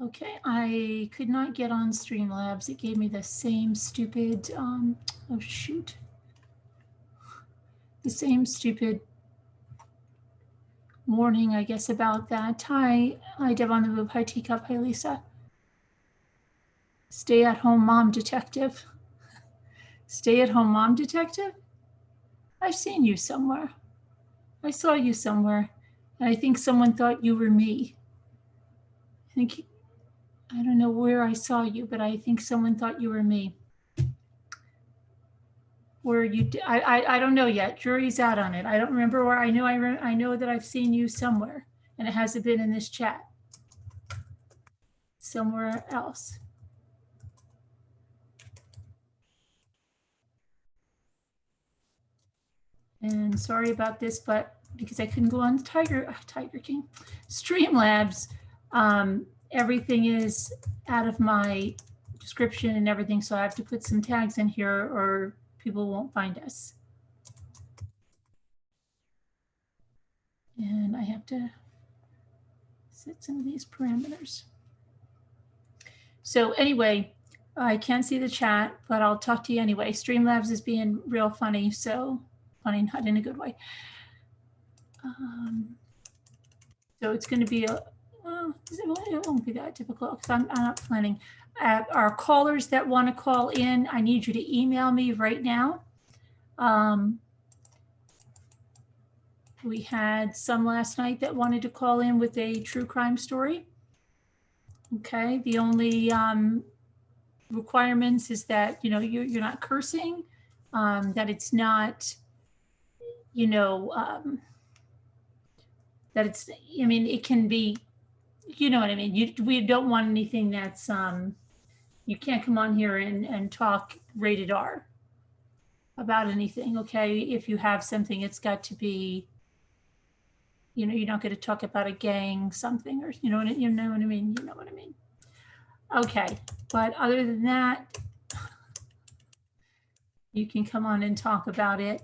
Okay, I could not get on Streamlabs. It gave me the same stupid, oh shoot. The same stupid warning, I guess, about that. Hi, Deb on the Move. Hi, Teacup. Hi, Lisa. Stay at home mom detective. Stay at home mom detective? I've seen you somewhere. I saw you somewhere. And I think someone thought you were me. I don't know where I saw you, but I think someone thought you were me. Where you? I don't know yet. Jury's out on it. I don't remember where. I know that I've seen you somewhere, and it hasn't been in this chat. Somewhere else. And sorry about this, but because I couldn't go on Tiger King, Streamlabs, everything is out of my description and everything, so I have to put some tags in here or people won't find us. And I have to set some of these parameters. So anyway, I can't see the chat, but I'll talk to you anyway. Streamlabs is being real funny, so funny, not in a good way. So it's going to be a, it won't be that difficult because I'm not planning. Our callers that want to call in, I need you to email me right now. We had some last night that wanted to call in with a true crime story. Okay, the only requirements is that, you know, you're not cursing, that it's not, you know, that it's, I mean, it can be, you know what I mean? We don't want anything that's, you can't come on here and talk rated R about anything, okay? If you have something, it's got to be, you know, you're not going to talk about a gang something, or you know what I mean? You know what I mean. Okay, but other than that, you can come on and talk about it.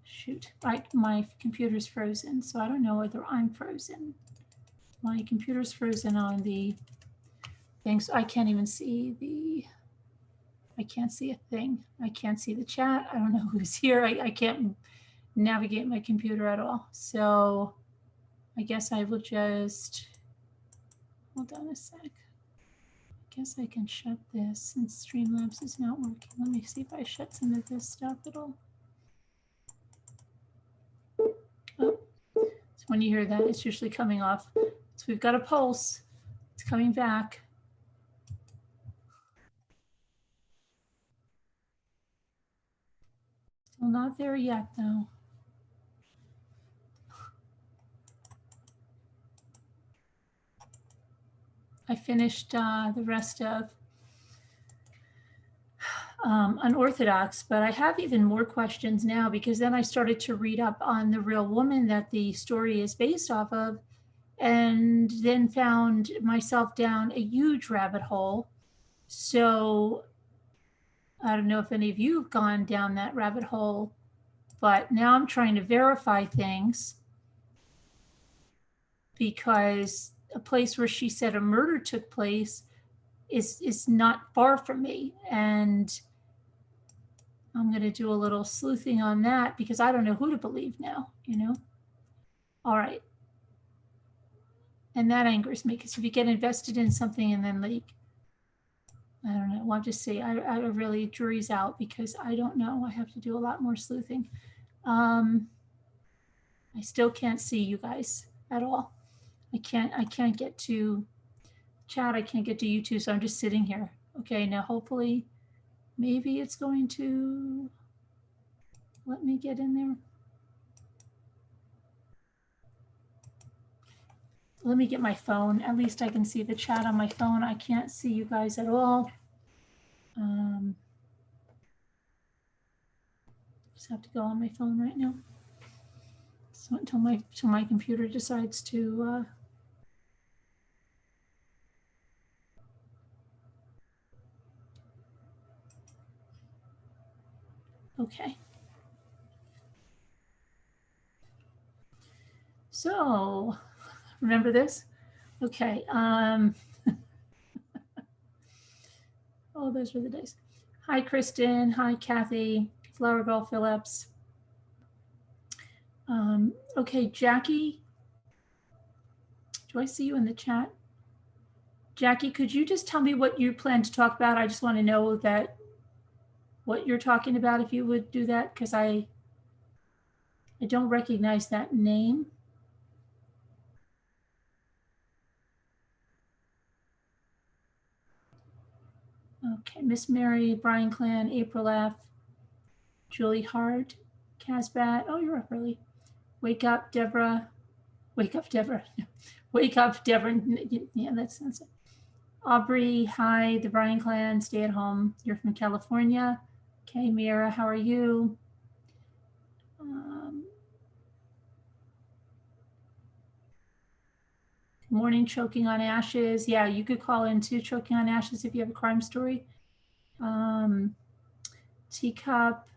Shoot, my computer's frozen, so I don't know whether I'm frozen. My computer's frozen on the thing, so I can't even see I can't see a thing. I can't see the chat. I don't know who's here. I can't navigate my computer at all. So I guess I will just, hold on a sec. I guess I can shut this since Streamlabs is not working. Let me see if I shut some of this stuff at all. Oh, so when you hear that, it's usually coming off. So we've got a pulse. It's coming back. Still not there yet, though. I finished the rest of Unorthodox, but I have even more questions now because then I started to read up on the real woman that the story is based off of, and then found myself down a huge rabbit hole. So I don't know if any of you have gone down that rabbit hole, but now I'm trying to verify things because a place where she said a murder took place is not far from me. And I'm going to do a little sleuthing on that because I don't know who to believe now, you know? All right. And that angers me because if you get invested in something and then like, I don't know, I'll just say I really, jury's out because I don't know. I have to do a lot more sleuthing. I still can't see you guys at all. I can't get to chat. I can't get to YouTube. So I'm just sitting here. Okay, now hopefully maybe it's going to let me get in there. Let me get my phone. At least I can see the chat on my phone. I can't see you guys at all. Just have to go on my phone right now. So until my computer decides to okay. So, remember this? Okay. Oh, those were the days. Hi, Kristen. Hi, Kathy. Flower Girl Phillips. Okay, Jackie. Do I see you in the chat? Jackie, could you just tell me what you plan to talk about? I just want to know that what you're talking about, if you would do that, because I don't recognize that name. Okay, Miss Mary, Brian Clan, April F, Julie Hart, Casbat. Oh, you're up early. Wake up, Deborah. Wake up, Deborah. Wake up, Deborah. Yeah, that sounds it. Aubrey, hi, the Brian Clan, stay at home. You're from California. Okay, Mira, how are you? Good morning, Choking on Ashes. Yeah, you could call in too, Choking on Ashes, if you have a crime story. Teacup.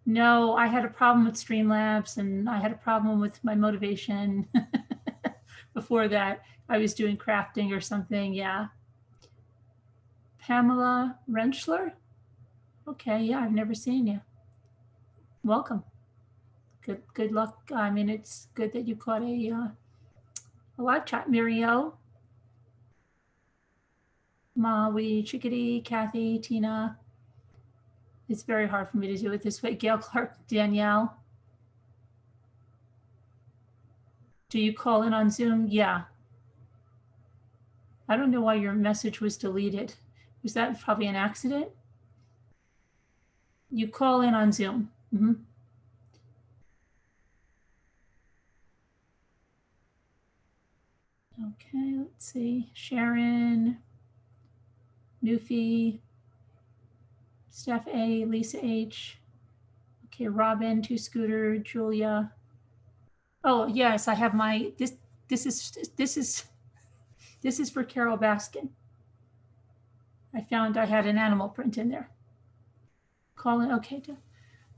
No, I had a problem with Streamlabs and I had a problem with my motivation. Before that, I was doing crafting or something. Yeah. Pamela Rentschler. Okay, yeah, I've never seen you. Welcome. Good luck. I mean, it's good that you caught a live chat. Muriel, Maui, Chickadee, Kathy, Tina. It's very hard for me to do it this way. Gail Clark, Danielle. Do you call in on Zoom? Yeah. I don't know why your message was deleted. Was that probably an accident? You call in on Zoom. Mm-hmm. Okay, let's see. Sharon, Newfie, Steph A, Lisa H. Okay, Robin, Two Scooter, Julia. Oh yes, I have my this is for Carole Baskin. I found I had an animal print in there. Call it okay.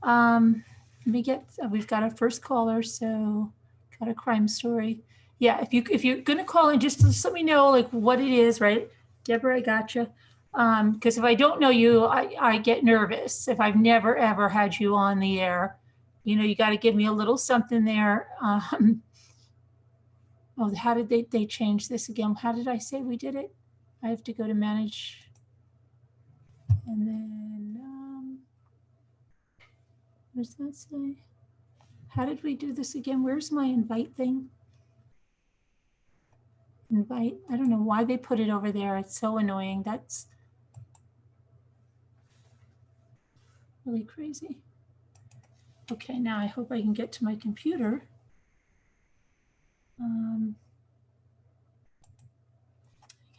Let me get. We've got our first caller, so got a crime story. Yeah, if you're gonna call in, just let me know like what it is, right? Deborah, I gotcha. Because if I don't know you, I get nervous if I've never ever had you on the air. You know, you got to give me a little something there. Oh, how did they change this again? How did I say we did it? I have to go to manage, and then what does that say? How did we do this again? Where's my invite thing? Invite. I don't know why they put it over there. It's so annoying. That's really crazy. Okay, now I hope I can get to my computer. I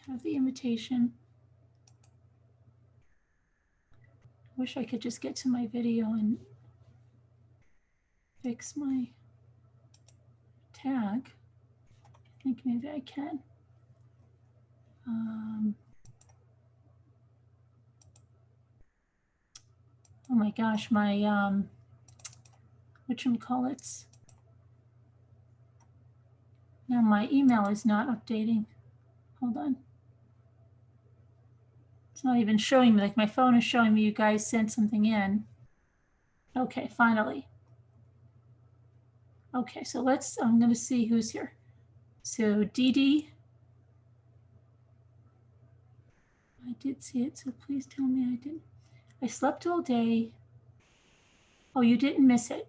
have the invitation. Wish I could just get to my video and fix my tag. I think maybe I can. Oh my gosh, my whatchamacallits. Now my email is not updating. Hold on. It's not even showing me, like my phone is showing me you guys sent something in. Okay, finally. Okay, so I'm gonna see who's here. So Dee Dee. I did see it, so please tell me I didn't. I slept all day. Oh, you didn't miss it.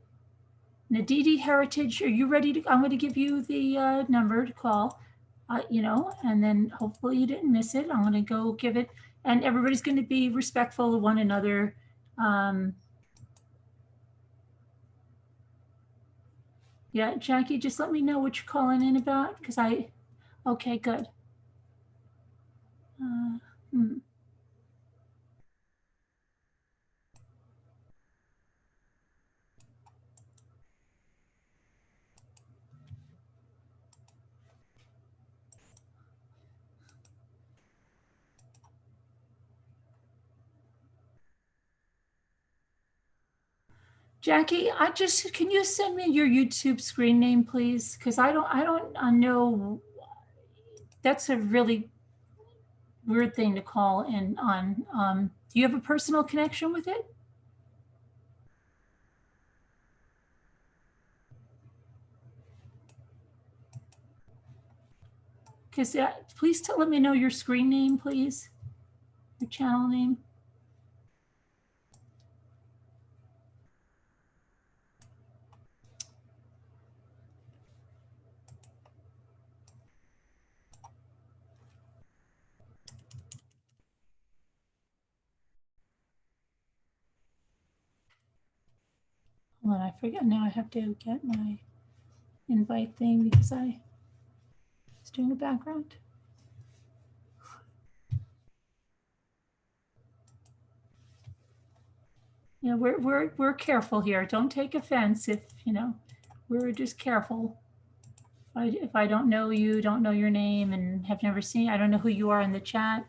Nadidi Heritage, are you ready to? I'm going to give you the number to call, you know, and then hopefully you didn't miss it. I'm going to go give it, and everybody's going to be respectful of one another. Yeah, Jackie, just let me know what you're calling in about, because okay, good. Jackie, can you send me your YouTube screen name, please? Because I don't know. That's a really weird thing to call in on. Do you have a personal connection with it? Because please let me know your screen name, please. Your channel name. Hold on, I forget now. I have to get my invite thing because I was doing a background. You know, we're careful here. Don't take offense if, you know, we're just careful. If I don't know you, don't know your name, and have never seen, I don't know who you are in the chat.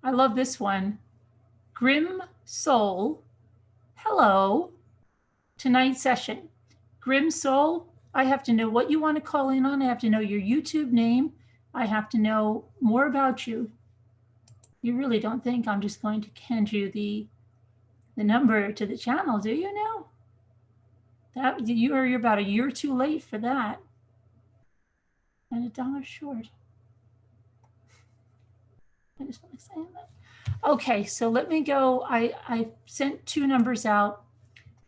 I love this one. Grim Soul, hello. Tonight's session. Grim Soul, I have to know what you want to call in on. I have to know your YouTube name. I have to know more about you. You really don't think I'm just going to hand you the number to the channel, do you now? That you're about a year too late for that. And $1 short. I just want to say that. Okay, so let me go. I sent 2 numbers out,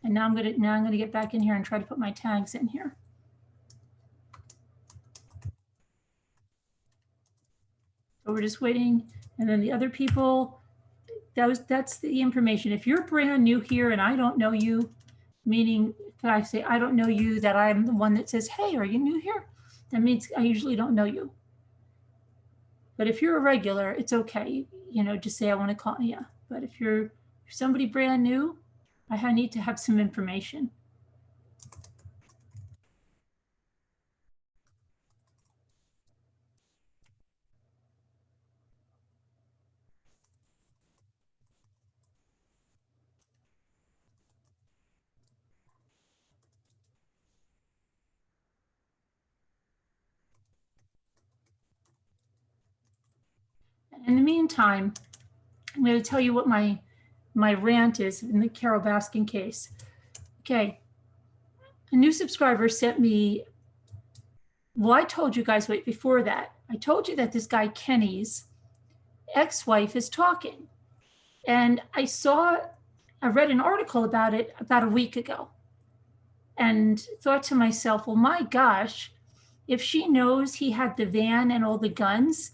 and now I'm gonna get back in here and try to put my tags in here. So we're just waiting, and then the other people. That's the information. If you're brand new here and I don't know you, meaning if I say I don't know you, that I'm the one that says, hey, are you new here? That means I usually don't know you. But if you're a regular, it's okay. You know, just say I want to call you. But if you're somebody brand new, I need to have some information. In the meantime, I'm going to tell you what my rant is in the Carole Baskin case. Okay. A new subscriber sent me, well, I told you guys, wait, before that, I told you that this guy Kenny's ex-wife is talking. And I read an article about it about a week ago and thought to myself, well, my gosh, if she knows he had the van and all the guns,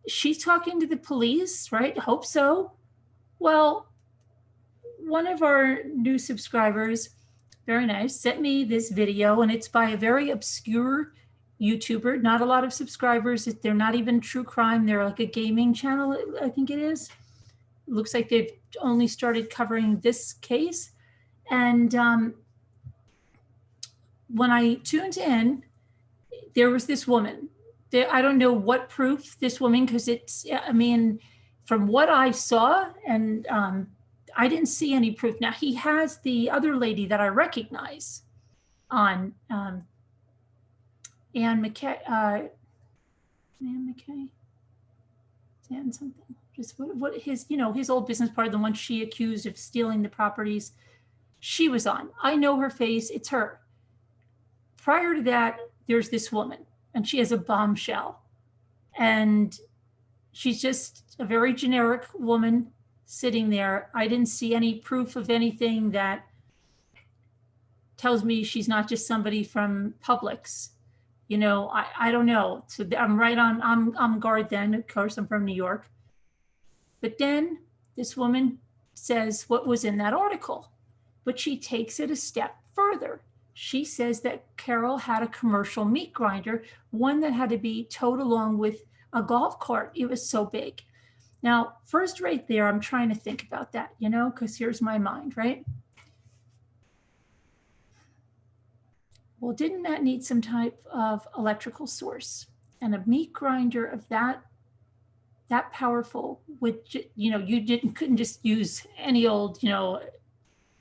she's talking to the police, right? Hope so. Well, one of our new subscribers, very nice, sent me this video, and it's by a very obscure YouTuber, not a lot of subscribers. They're not even true crime. They're like a gaming channel, I think it is. It looks like they've only started covering this case. And when I tuned in, there was this woman. I don't know what proof this woman, because it's, I mean, from what I saw, and I didn't see any proof. Now, he has the other lady that I recognize on Ann McKay. Ann McKay? Ann something. Just what his, you know, his old business partner, the one she accused of stealing the properties, she was on. I know her face. It's her. Prior to that, there's this woman, and she has a bombshell. And she's just a very generic woman sitting there. I didn't see any proof of anything that tells me she's not just somebody from Publix. You know, I don't know. So I'm right on guard then. Of course, I'm from New York. But then this woman says what was in that article, but she takes it a step further. She says that Carole had a commercial meat grinder, one that had to be towed along with a golf cart. It was so big. Now, first right there, I'm trying to think about that, you know, because here's my mind, right? Well, didn't that need some type of electrical source? And a meat grinder of that powerful, which, you know, couldn't just use any old, you know,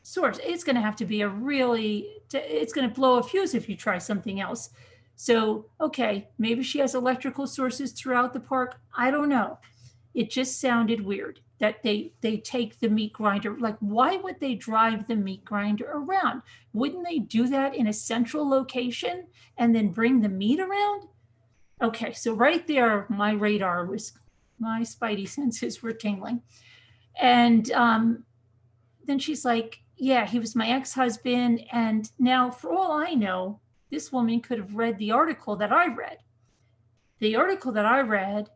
source. It's going to have to be it's going to blow a fuse if you try something else. So, okay, maybe she has electrical sources throughout the park. I don't know. It just sounded weird that they take the meat grinder. Like, why would they drive the meat grinder around? Wouldn't they do that in a central location and then bring the meat around? Okay, so right there, my spidey senses were tingling. And then she's like, yeah, he was my ex-husband. And now, for all I know, this woman could have read the article that I read. The article that I read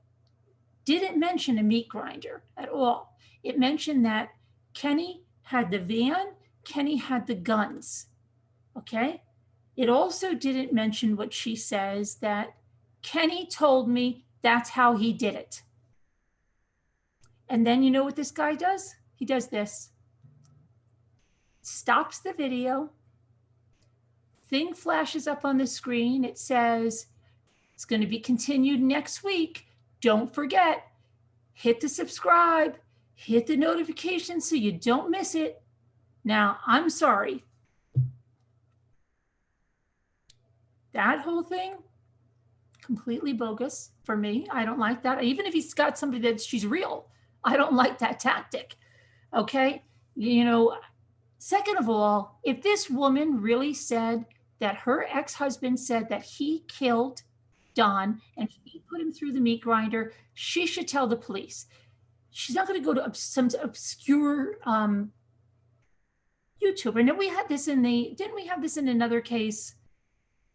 didn't mention a meat grinder at all. It mentioned that Kenny had the van, Kenny had the guns, okay? It also didn't mention what she says, that Kenny told me that's how he did it. And then you know what this guy does? He does this. Stops the video. Thing flashes up on the screen. It says, it's going to be continued next week. Don't forget, hit the subscribe, hit the notification so you don't miss it. Now, I'm sorry. That whole thing, completely bogus for me. I don't like that. Even if he's got somebody that she's real, I don't like that tactic. Okay? You know, second of all, if this woman really said that her ex-husband said that he killed Don and he put him through the meat grinder, she should tell the police. She's not going to go to some obscure YouTuber. And we had this didn't we have this in another case?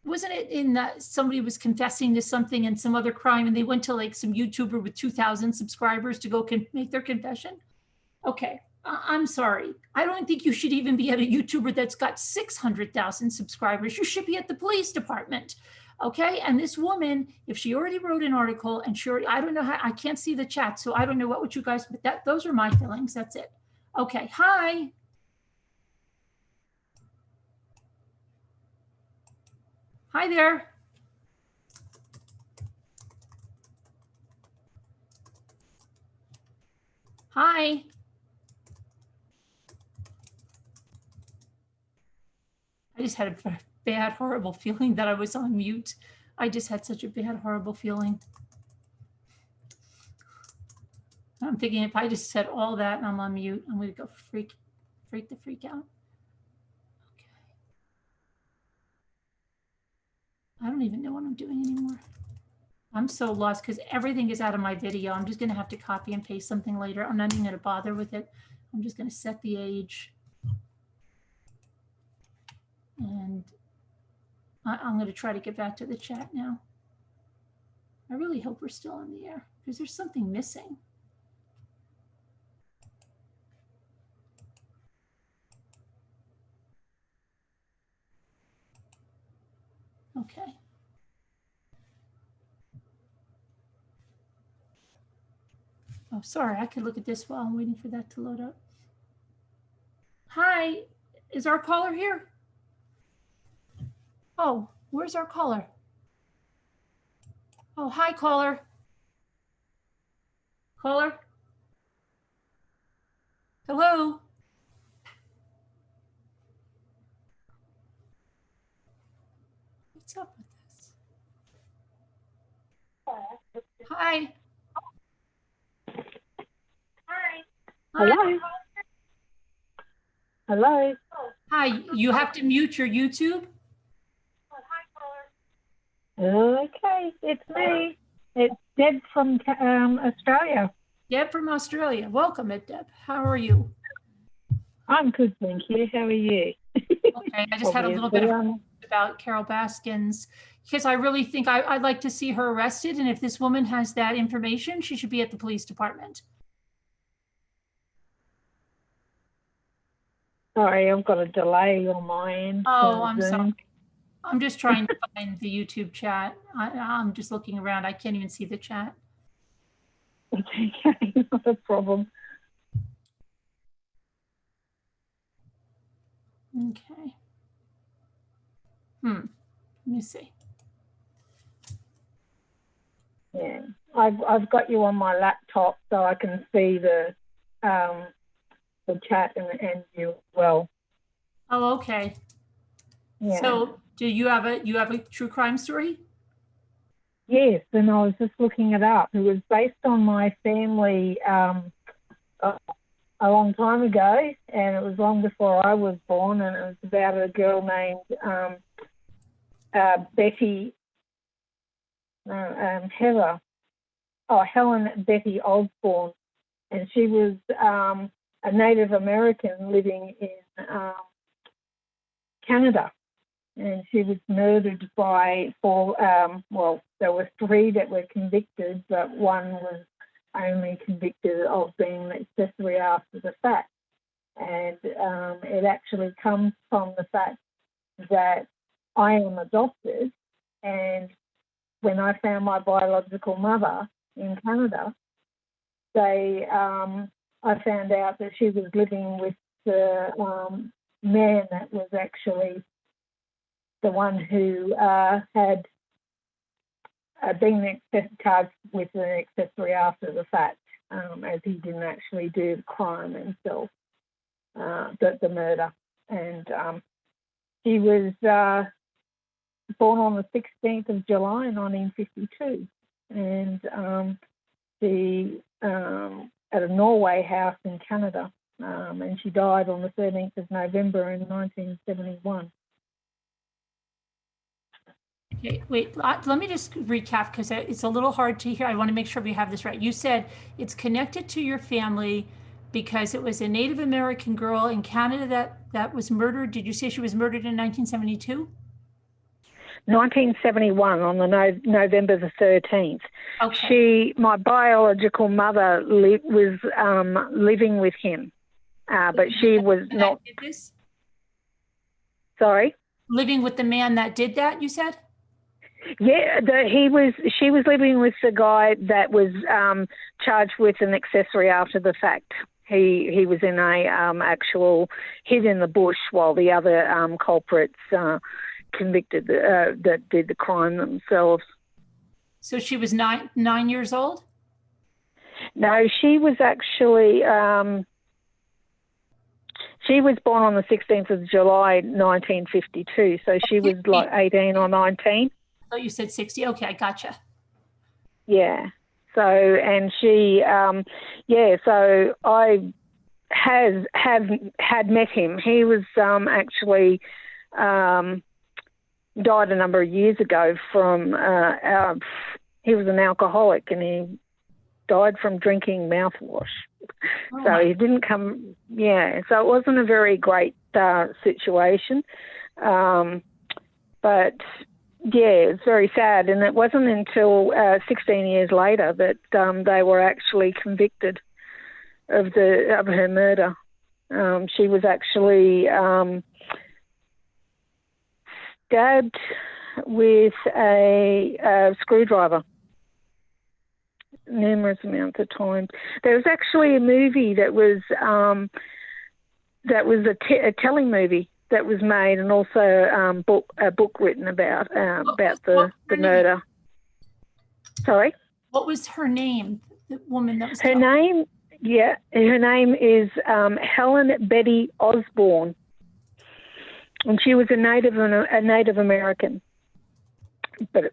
Wasn't it in that somebody was confessing to something and some other crime and they went to like some YouTuber with 2,000 subscribers to go make their confession? Okay, I'm sorry. I don't think you should even be at a YouTuber that's got 600,000 subscribers. You should be at the police department. Okay, and this woman, if she already wrote an article and I don't know how, I can't see the chat, so I don't know what would you guys, but those are my feelings. That's it. Okay, hi. Hi there. Hi. I just had a bad, horrible feeling that I was on mute. I just had such a bad, horrible feeling. I'm thinking if I just said all that and I'm on mute, I'm going to go freak out. Okay. I don't even know what I'm doing anymore. I'm so lost because everything is out of my video. I'm just going to have to copy and paste something later. I'm not even going to bother with it. I'm just going to set the age. And I'm going to try to get back to the chat now. I really hope we're still on the air because there's something missing. Okay. Oh, sorry. I could look at this while I'm waiting for that to load up. Hi, is our caller here? Oh, where's our caller? Oh, hi, caller. Caller? Hello? What's up with this? Hi. Hi. Hello. Hello. Hi, you have to mute your YouTube. Okay, it's me. It's Deb from Australia. Deb from Australia. Welcome, Deb. How are you? I'm good, thank you. How are you? Okay, I just had a little bit of about Carole Baskin's, because I really think I'd like to see her arrested. And if this woman has that information, she should be at the police department. Sorry, I've got a delay on my end. Oh, I'm sorry. I'm just trying to find the YouTube chat. I'm just looking around. I can't even see the chat. Okay, not a problem. Okay. Let me see. Yeah, I've got you on my laptop so I can see the chat and you as well. Oh, okay. Yeah. So do you have a true crime story? Yes, and I was just looking it up. It was based on my family a long time ago, and it was long before I was born, and it was about a girl named Helen Betty Osborne, and she was a Native American living in Canada, and she was murdered by four. There were three that were convicted, but one was only convicted of being an accessory after the fact, and it actually comes from the fact that I am adopted, and when I found my biological mother in Canada, I found out that she was living with the man that was actually the one who had been charged with an accessory after the fact, as he didn't actually do the crime himself, the murder. And he was born on the 16th of July, 1952, and at a Norway house in Canada, and she died on the 13th of November in 1971. Okay, wait, let me just recap because it's a little hard to hear. I want to make sure we have this right. You said it's connected to your family because it was a Native American girl in Canada that was murdered. Did you say she was murdered in 1972? 1971 on the November the 13th. Okay. My biological mother was living with him, but she was not. Did this? Sorry? Living with the man that did that, you said? Yeah, she was living with the guy that was charged with an accessory after the fact. He was in a actual hid in the bush while the other culprits convicted that did the crime themselves. So she was nine years old? No, she was actually she was born on the 16th of July 1952, so she was like 18 or 19. I thought you said 60. Okay, I gotcha. Yeah. So, and she, so I had met him. He was actually died a number of years ago from, he was an alcoholic and he died from drinking mouthwash. So he didn't come, so it wasn't a very great situation. But it's very sad. And it wasn't until 16 years later that they were actually convicted of her murder. She was actually stabbed with a screwdriver numerous amounts of times. There was actually a movie that was a telling movie that was made, and also a book written about the murder. Sorry? What was her name? The woman that was her name is Helen Betty Osborne, and she was a Native American. But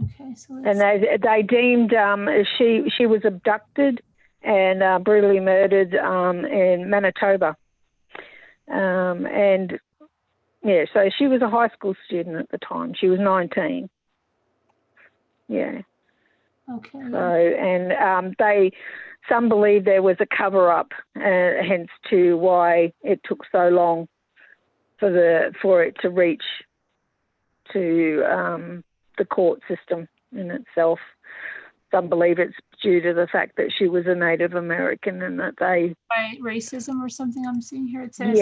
Okay, so and they deemed she was abducted and brutally murdered in Manitoba. So she was a high school student at the time. She was 19. Yeah. Okay. So, and some believe there was a cover-up, hence to why it took so long for it to reach to the court system in itself. Some believe it's due to the fact that she was a Native American and that they... By racism or something I'm seeing here. It says...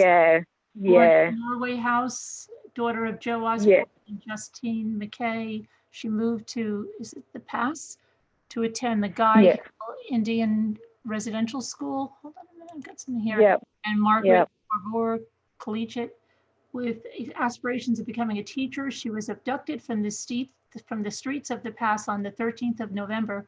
Norway House, daughter of Joe Osborne and Justine McKay. She moved to, is it the Pass? To attend the Guy Hill Indian Residential School. Hold on a minute, I've got something here. And Margaret Barbour Collegiate with aspirations of becoming a teacher. She was abducted from the streets of the pass on the 13th of November,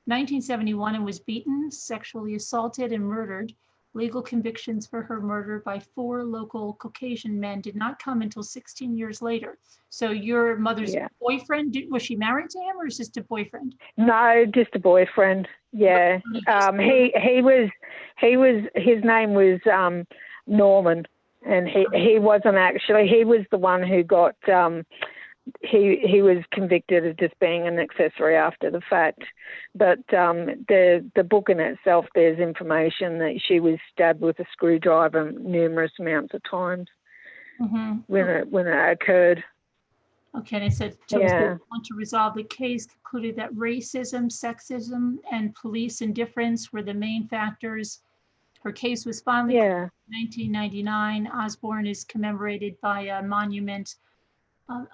1971, and was beaten, sexually assaulted, and murdered. Legal convictions for her murder by 4 local Caucasian men did not come until 16 years later. So your mother's boyfriend, was she married to him, or is just a boyfriend? No, just a boyfriend. Yeah. His name was Norman, and he wasn't actually, he was the one who got, he was convicted of just being an accessory after the fact. But the book in itself, there's information that she was stabbed with a screwdriver numerous amounts of times when it occurred. Okay, and it said, want to resolve the case, concluded that racism, sexism, and police indifference were the main factors. Her case was finally closed in 1999. Osborne is commemorated by a monument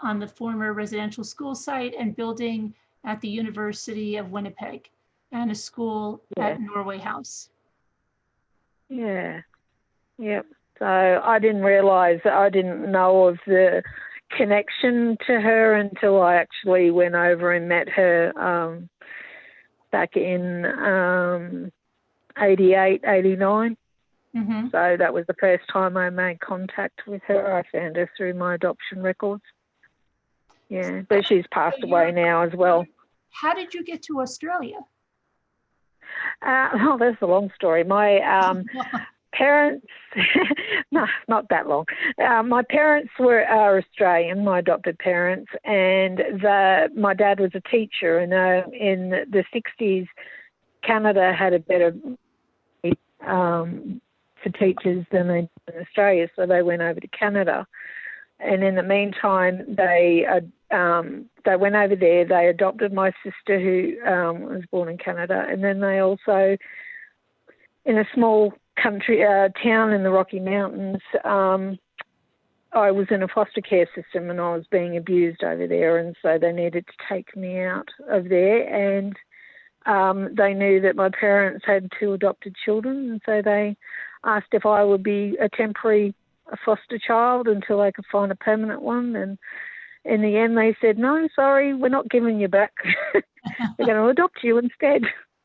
on the former residential school site and building at the University of Winnipeg, and a school at Norway House. Yeah. Yep. So I didn't know of the connection to her until I actually went over and met her back in 88, 89. So that was the first time I made contact with her. I found her through my adoption records. Yeah, but she's passed away now as well. How did you get to Australia? That's a long story. My parents, no, not that long. My parents are Australian, my adopted parents, and my dad was a teacher. And in the 60s, Canada had a better for teachers than they did in Australia, so they went over to Canada. And in the meantime, they went over there. They adopted my sister, who was born in Canada, and then they also, in a small country town in the Rocky Mountains, I was in a foster care system and I was being abused over there, and so they needed to take me out of there. And they knew that my parents had 2 adopted children, and so they asked if I would be a temporary foster child until they could find a permanent one. And in the end, they said, no, sorry, we're not giving you back. We're going to adopt you instead.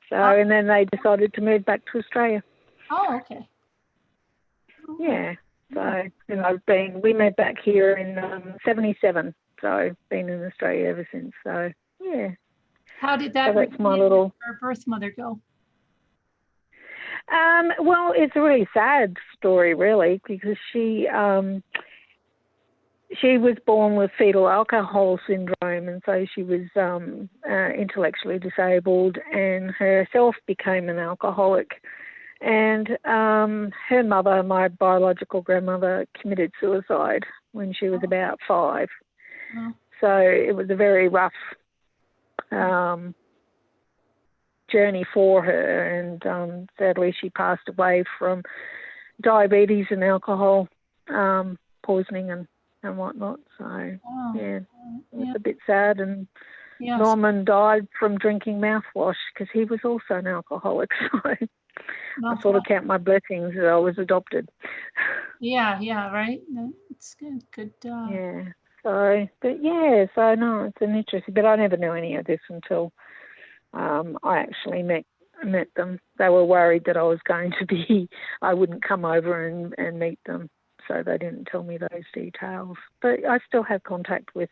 So, and then they decided to move back to Australia. Oh, okay. Yeah. So, we moved back here in 77. So, been in Australia ever since. So, yeah. How did that her birth mother go? Well, it's a really sad story, really, because she was born with fetal alcohol syndrome, and so she was intellectually disabled, and herself became an alcoholic. And her mother, my biological grandmother, committed suicide when she was about 5. Oh. So it was a very rough journey for her, and sadly she passed away from diabetes and alcohol poisoning and whatnot. So it's a bit sad. And Norman died from drinking mouthwash because he was also an alcoholic. So I sort of count my blessings that I was adopted. Yeah, right. It's good. Yeah. So, but yeah, so no, it's an interesting. But I never knew any of this until I actually met them. They were worried that I wouldn't come over and meet them, so they didn't tell me those details. But I still have contact with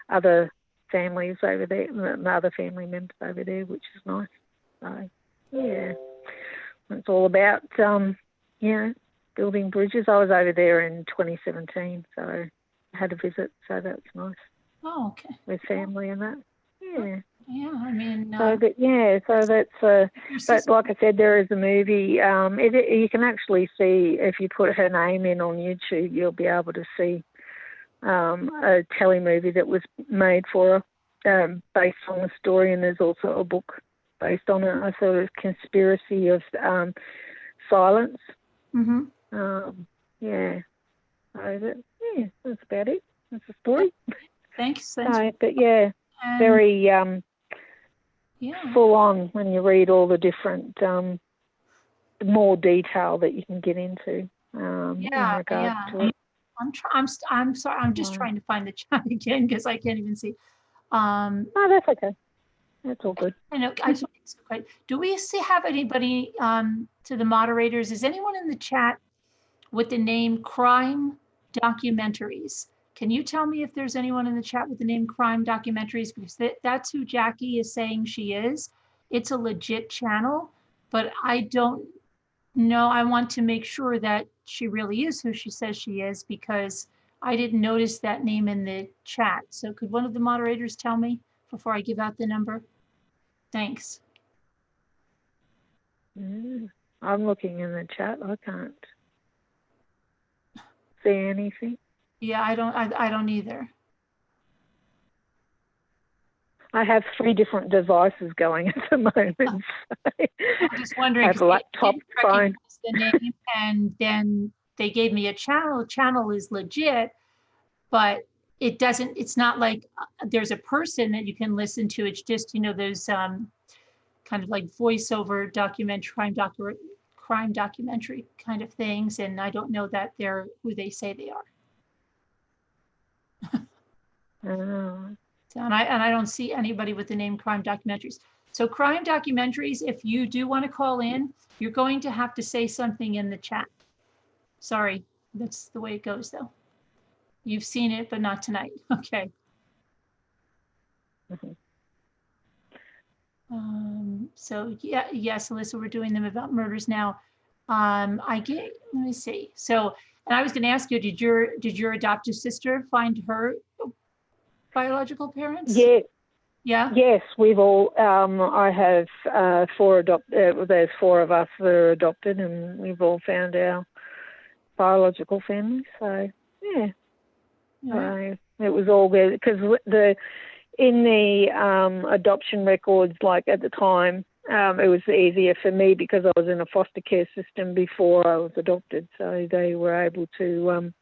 other families over there, other family members over there, which is nice. So, yeah, it's all about, building bridges. I was over there in 2017, so I had a visit, so that's nice. Oh, okay. With family and that, yeah. Yeah, I mean. So that's. But like I said, there is a movie. You can actually see, if you put her name in on YouTube, you'll be able to see a telly movie that was made for her, based on the story, and there's also a book based on it, a sort of conspiracy of silence. Yeah. So that's about it. That's the story. Thanks. But yeah, very full on when you read all the different more detail that you can get into in regards to it. I'm sorry. I'm just trying to find the chat again because I can't even see. No, that's okay. That's all good. I know. I just quite. Do we have anybody to the moderators? Is anyone in the chat with the name Crime Documentaries? Can you tell me if there's anyone in the chat with the name Crime Documentaries? Because that's who Jackie is saying she is. It's a legit channel, but I don't know. I want to make sure that she really is who she says she is, because I didn't notice that name in the chat. So could one of the moderators tell me before I give out the number? Thanks. I'm looking in the chat. I can't see anything. Yeah, I don't either. I have 3 different devices going at the moment. So I'm just wondering. I have a laptop, phone. The name, and then they gave me a channel. Channel is legit, but it doesn't. It's not like there's a person that you can listen to. It's just, you know, those kind of like voiceover crime documentary kind of things, and I don't know that they're who they say they are. And I don't see anybody with the name Crime Documentaries. So Crime Documentaries, if you do want to call in, you're going to have to say something in the chat. Sorry, that's the way it goes though. You've seen it, but not tonight. Okay. So yeah, yes, Alyssa, we're doing them about murders now. Let me see. So, and I was going to ask you, did your adoptive sister find her biological parents? Yeah. Yeah. Yes, we've all. I have 4 there's 4 of us that are adopted, and we've all found our biological family. So yeah, it was all good because in the adoption records, like at the time, it was easier for me because I was in a foster care system before I was adopted, so they were able to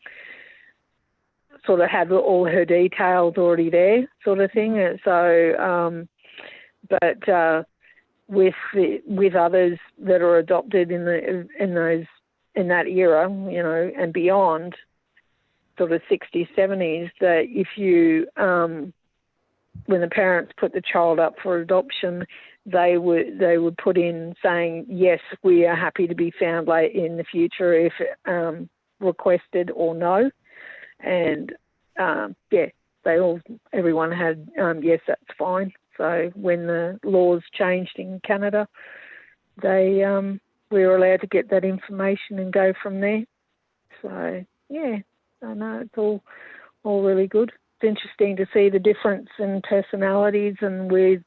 sort of have all her details already there, sort of thing. So, but with others that are adopted in that era, you know, and beyond, sort of 60s, 70s, that if you when the parents put the child up for adoption, they would put in saying, yes, we are happy to be found late in the future if requested, or no. And everyone had yes, that's fine. So when the laws changed in Canada, we were allowed to get that information and go from there. So yeah, I know it's all really good. It's interesting to see the difference in personalities and with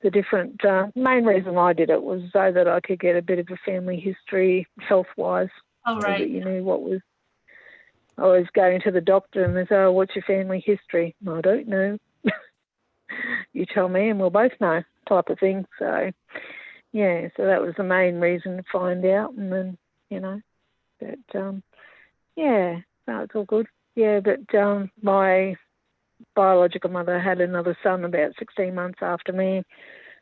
the different. Main reason I did it was so that I could get a bit of a family history, health-wise. Oh, right. So that you knew what was. I was going to the doctor and they say, "Oh, what's your family history?" I don't know. You tell me and we'll both know, type of thing. So, yeah, so that was the main reason to find out. And then, you know, but, yeah, no, it's all good. Yeah, but my biological mother had another son about 16 months after me.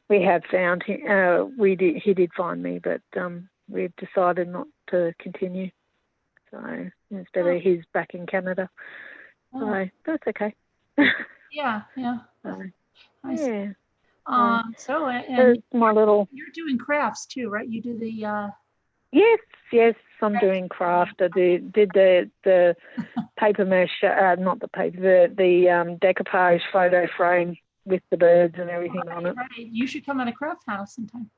We have found him. He did find me, but we've decided not to continue. So instead of he's back in Canada. So that's okay. Yeah. Yeah. So and my little. You're doing crafts too, right? You do the. Yes. I'm doing craft. I did the paper mesh, not the paper, the decoupage photo frame with the birds and everything on it. Right. You should come on a craft house sometime.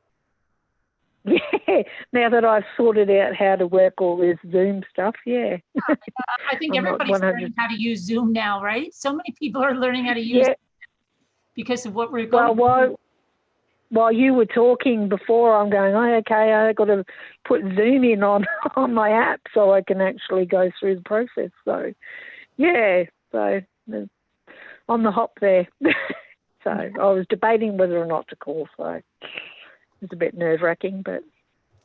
Yeah, now that I've sorted out how to work all this Zoom stuff, yeah. I think everybody's learning how to use Zoom now, right? So many people are learning how to use it because of what we're going through. While you were talking before, I'm going, okay, I've got to put Zoom in on my app so I can actually go through the process. So, yeah, so on the hop there. So I was debating whether or not to call, so it's a bit nerve-wracking, but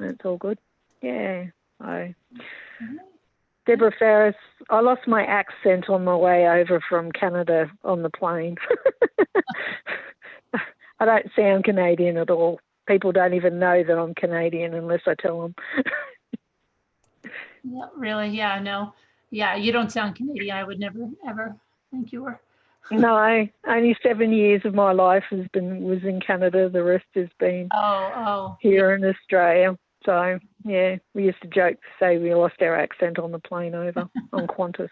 it's all good. Yeah. Deborah Ferris, I lost my accent on my way over from Canada on the plane. I don't sound Canadian at all. People don't even know that I'm Canadian unless I tell them. Yeah, really? Yeah, no. Yeah, you don't sound Canadian. I would never, ever think you were. No, only 7 years of my life was in Canada. The rest has been Oh, here in Australia. So, yeah, we used to joke to say we lost our accent on the plane over on Qantas.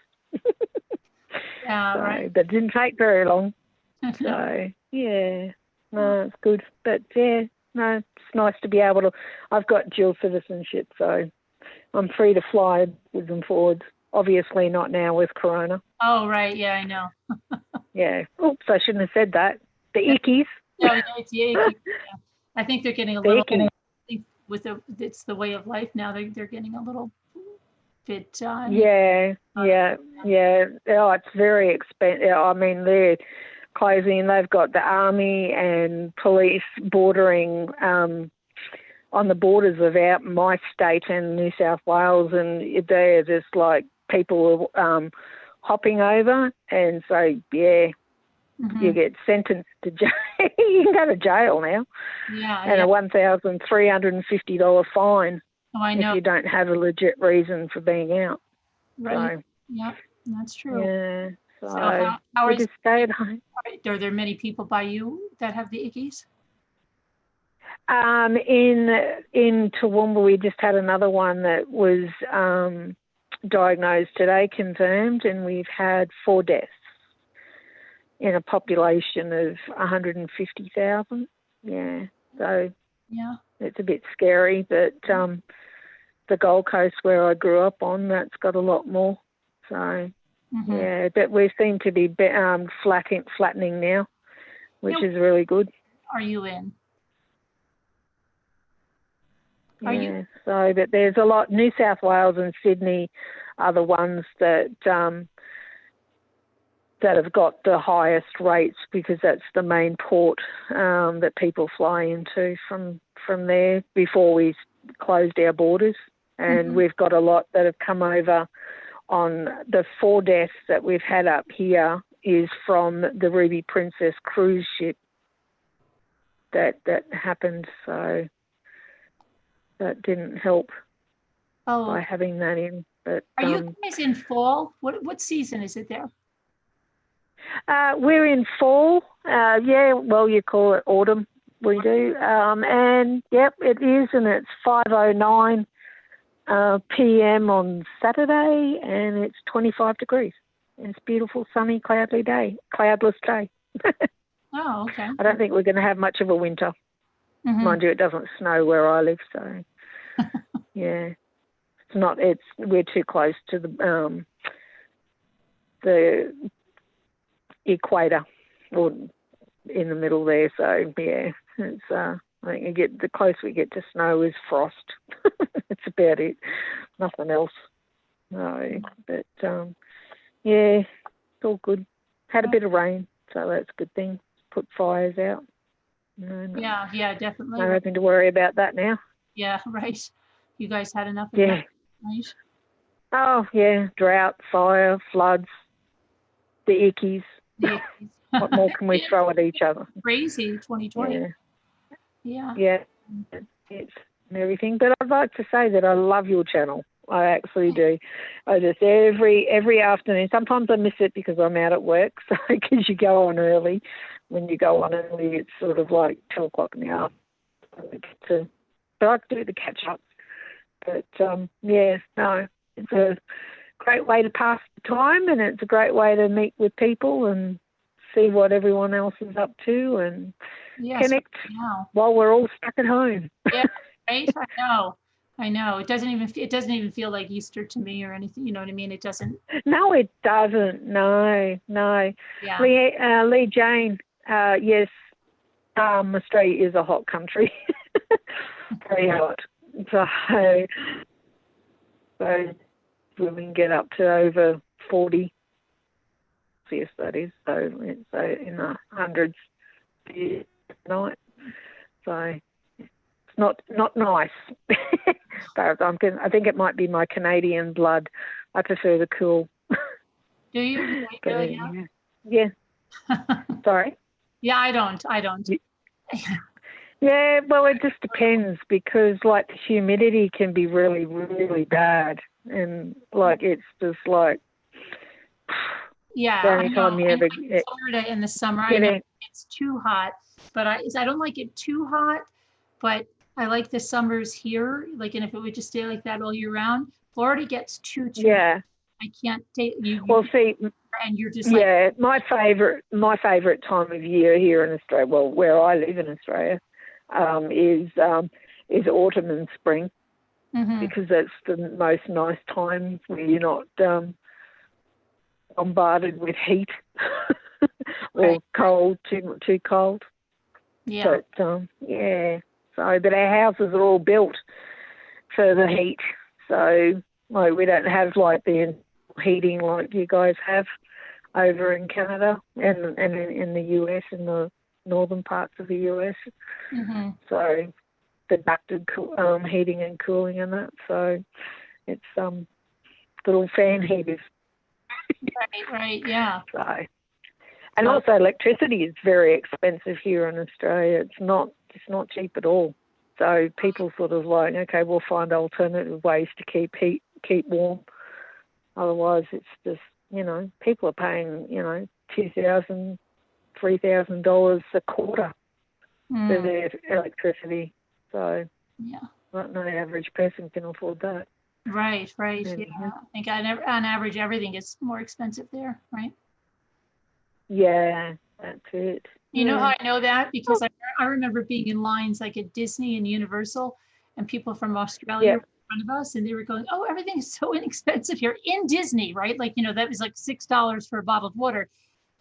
yeah, So, right. but it didn't take very long. No. So, yeah, no, it's good. But, yeah, no, it's nice to be able to. I've got dual citizenship, so I'm free to fly backwards and forwards. Obviously not now with Corona. Oh, right. Yeah, I know. Yeah. Oops, I shouldn't have said that. The ickies. Yeah, it's Yankee. Yeah. I think they're getting a The little, ickies. it's the way of life now. They're getting a little bit, Yeah. Oh, it's very expensive. I mean, they're closing. They've got the army and police bordering on the borders of my state and New South Wales, and they're just like people hopping over, and so yeah, you get sentenced to jail. You can go to jail now, and a $1,350 fine if you don't have a legit reason for being out. Right. So, yeah, that's true. yeah. So, how we is just stay at home. Are there many people by you that have the ickies? In Toowoomba, we just had another one that was diagnosed today, confirmed, and we've had 4 deaths in a population of 150,000. Yeah, so yeah, it's a bit scary, but the Gold Coast where I grew up on, that's got a lot more. So, yeah, but we seem to be flattening now, which is really good. Are you in? Yeah, so, but there's a lot. New South Wales and Sydney are the ones that that have got the highest rates, because that's the main port that people fly into from there before we closed our borders. And we've got a lot that have come over. On the 4 deaths that we've had up here is from the Ruby Princess cruise ship that happened. So that didn't help by having that in. But are you guys in fall? What season is it there? We're in fall. Yeah, well, you call it autumn. We do. And yep, it is, and it's 5:09 p.m. on Saturday, and it's 25 degrees. It's a beautiful, sunny, cloudless day. Oh, okay. I don't think we're going to have much of a winter. Mind you, it doesn't snow where I live, so yeah, it's not. We're too close to the equator, or in the middle there. So yeah, it's. I think the closer we get to snow is frost. That's about it. Nothing else. No, but yeah, it's all good. Had a bit of rain, so that's a good thing. Put fires out. Yeah, definitely. No having to worry about that now. Yeah, right. You guys had enough of that, right? Oh, yeah. Drought, fire, floods, the ickies. What more can we throw at each other? Crazy 2020. Yeah. It's and everything. But I'd like to say that I love your channel. I actually do. I just every afternoon. Sometimes I miss it because I'm out at work. So because you go on early. When you go on early, it's sort of like 2 o'clock now. But I do the catch up. But it's a great way to pass the time, and it's a great way to meet with people and see what everyone else is up to and connect while we're all stuck at home. Yeah, right. I know. It doesn't even feel like Easter to me or anything. You know what I mean? It doesn't. No, it doesn't. No. Yeah. Lee Jane. Yes. Australia is a hot country. Very hot. So we can get up to over 40 Celsius, that is. So it's in the hundreds at night. So it's not nice. But I think it might be my Canadian blood. I prefer the cool. Do you? Really? Yeah. Sorry? Yeah, I don't. Yeah, well, it just depends, because like the humidity can be really, really bad. and like it's just like Yeah, the I only know. time you I ever like Florida in the summer. I get know in. it's too hot, but I don't like it too hot, but I like the summers here. Like, and if it would just stay like that all year round, Florida gets too hot. Yeah. I can't take you Well, see, and you're just like, yeah, my favourite time of year here in Australia, well, where I live in Australia, is autumn and spring, mhm, because that's the most nice time where you're not bombarded with heat or right, cold, too cold. yeah, But yeah, so but our houses are all built for the heat, so like we don't have like the heating like you guys have over in Canada and in the US, in the northern parts of the US. mhm, So the ducted heating and cooling and that. So it's little fan heaters. right, yeah, So and also electricity is very expensive here in Australia. It's not cheap at all. So people sort of like, okay, we'll find alternative ways to keep warm. Otherwise, it's just, people are paying, $2,000, $3,000 a quarter for mm, their electricity. So yeah, not no average person can afford that. right, yeah. Mhm. I think on average everything is more expensive there, right? Yeah, that's it. You know how Yeah. I know that? Because I remember being in lines like at Disney and Universal, and people from Australia Yeah. were in front of us, and they were going, "Oh, everything is so inexpensive here in Disney, right? Like, that was like $6 for a bottled water."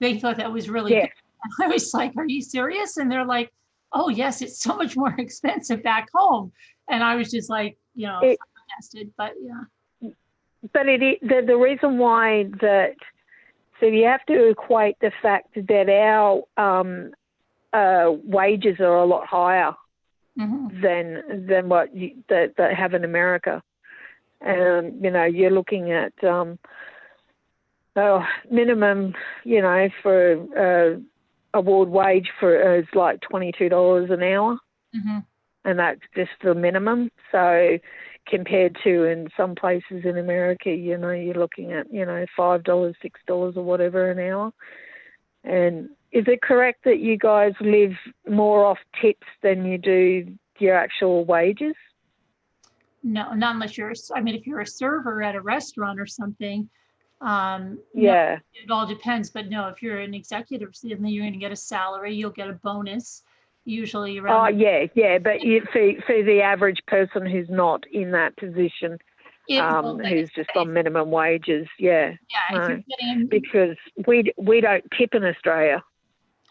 They thought that was really good. Yeah. And I was like, "Are you serious?" And they're like, "Oh, yes, it's so much more expensive back home." And I was just like, It, flabbergasted. But yeah. but the reason why that, so you have to equate the fact that our wages are a lot higher Hmm. than what that they have in America. You're looking at minimum, for award wage for is like $22 an hour, Hmm. and that's just the minimum. So compared to in some places in America, you're looking at $5, $6 or whatever an hour. And is it correct that you guys live more off tips than you do your actual wages? No, not unless I mean, if you're a server at a restaurant or something, no, Yeah. it all depends. But no, if you're an executive, then you're going to get a salary. You'll get a bonus, usually Oh, around yeah. But for the average person who's not in that position, it. Well, like I who's just say, on minimum wages, yeah, yeah, if you're no, getting, because we don't tip in Australia.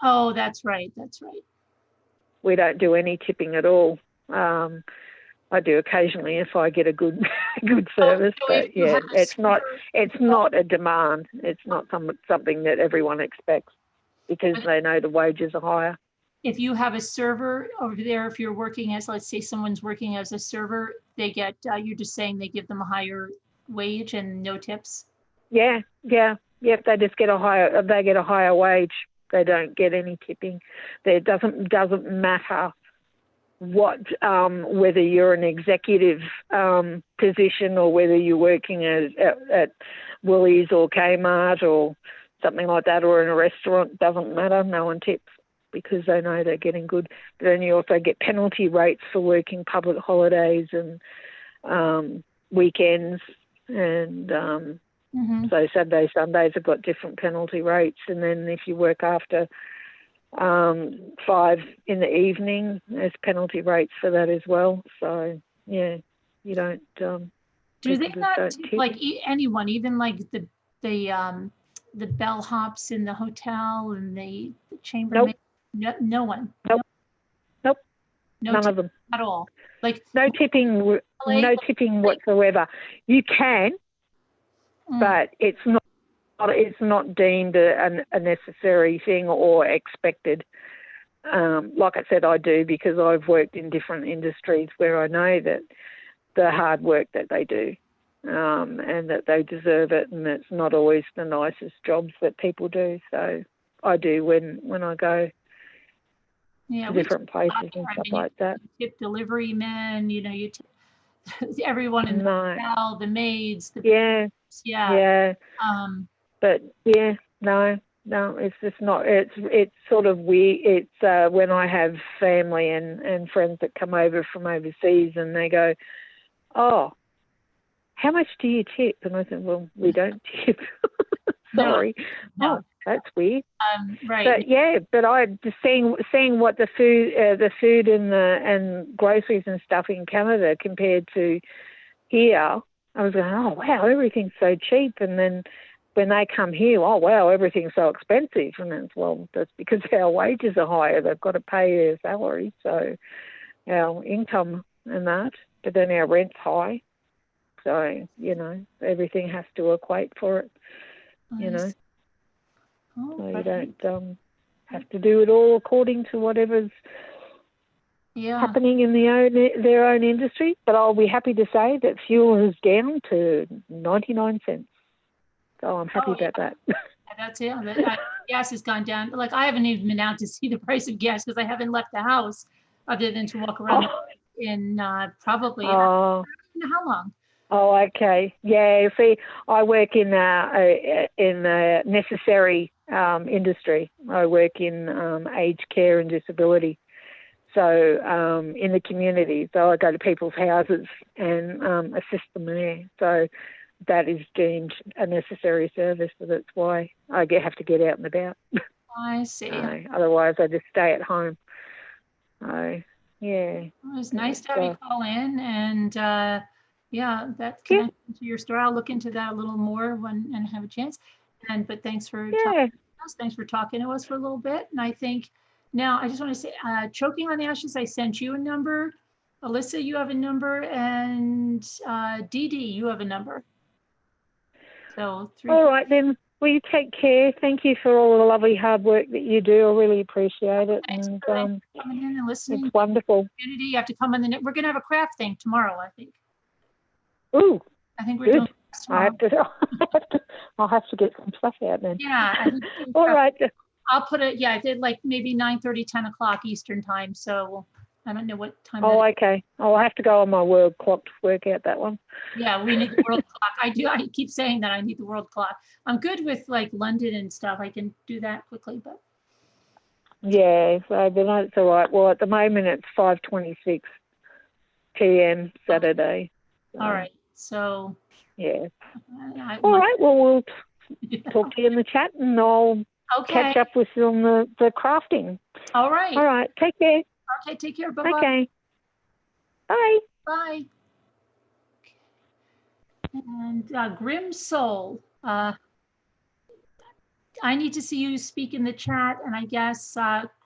oh, that's right, that's right. We don't do any tipping at all. I do occasionally if I get a good service, So if but you yeah, have a server, it's not a demand. It's not something that everyone expects because they know the wages are higher. if you have a server over there, if you're working as, let's say someone's working as a server, they get, you're just saying they give them a higher wage and no tips? Yeah. They just get a higher wage. They don't get any tipping. It doesn't matter what whether you're an executive position or whether you're working at Woolies or Kmart or something like that, or in a restaurant. Doesn't matter. No one tips because they know they're getting good. But then you also get penalty rates for working public holidays and weekends, and Mm-hmm. so Saturdays, Sundays have got different penalty rates. And then if you work after 5 in the evening, there's penalty rates for that as well. So yeah, you don't. Do People they just not don't tip tip. like anyone, even like the bellhops in the hotel and the chambermaid? Nope, No, no one. nope, nope. No None tip of them. at all. Like No tipping. LA, No tipping whatsoever. You can, mm, but it's not. It's not deemed a necessary thing or expected. Like I said, I do because I've worked in different industries where I know that the hard work that they do, and that they deserve it, and it's not always the nicest jobs that people do. So I do when I go yeah, to we tip different a lot places here. and I stuff mean, like that. you tip delivery men, you tip everyone in the No. hotel, the maids, Yeah. yeah. Yeah. But yeah, no, it's just not. It's sort of weird. It's when I have family and friends that come over from overseas, and they go, "Oh, how much do you tip?" And I said, "Well, we don't tip." Sorry. No. Oh, that's weird. Right. But yeah, but I just seeing what the food and groceries and stuff in Canada compared to here, I was going, oh wow, everything's so cheap. And then when they come here, oh wow, everything's so expensive. And it's, well, that's because our wages are higher. They've got to pay their salary, so our income and that. But then our rent's high, so everything has to equate for it. Nice. So you don't have to do it all according to whatever's happening in their own industry. But I'll be happy to say that fuel is down to 99 cents. So I'm happy about that. That's it. Gas has gone down. Like, I haven't even been out to see the price of gas because I haven't left the house other than to walk around in probably, I don't know how long. Oh, okay. Yeah, see, I work in a necessary industry. I work in aged care and disability. So in the community. So I go to people's houses and assist them there. So that is deemed a necessary service. So that's why I have to get out and about. I see. Otherwise, I just stay at home. So, yeah. Well, it was nice to have you call in, and that connection to your story. I'll look into that a little more and have a chance. But thanks for talking to us. Thanks for talking to us for a little bit. And I think now I just want to say, Choking on the Ashes, I sent you a number. Alyssa, you have a number, and Dee Dee, you have a number. So all right then. Well, you take care. Thank you for all the lovely hard work that you do. I really appreciate it. Thanks and for coming in and listening. It's wonderful. Community, you have to come on we're going to have a craft thing tomorrow, I think. Ooh. I think we're doing I'll have to get some stuff out then. Yeah. I think all right. I'll put it. Yeah, I did like maybe 9:30, 10 o'clock Eastern time. So I don't know what time. Oh, okay. I'll have to go on my world clock to work out that one. Yeah, we need the world clock. I keep saying that I need the world clock. I'm good with like London and stuff. I can do that quickly, but. Yeah, so but that's all right. Well, at the moment it's 5:26 p.m. Saturday. So, all right. So. Yeah. All right. Well, we'll talk to you in the chat, and I'll catch up with you on the crafting. All right. All right. Take care. Okay. Take care. Bye-bye. Okay. Bye. Bye. And Grim Soul. I need to see you speak in the chat, and I guess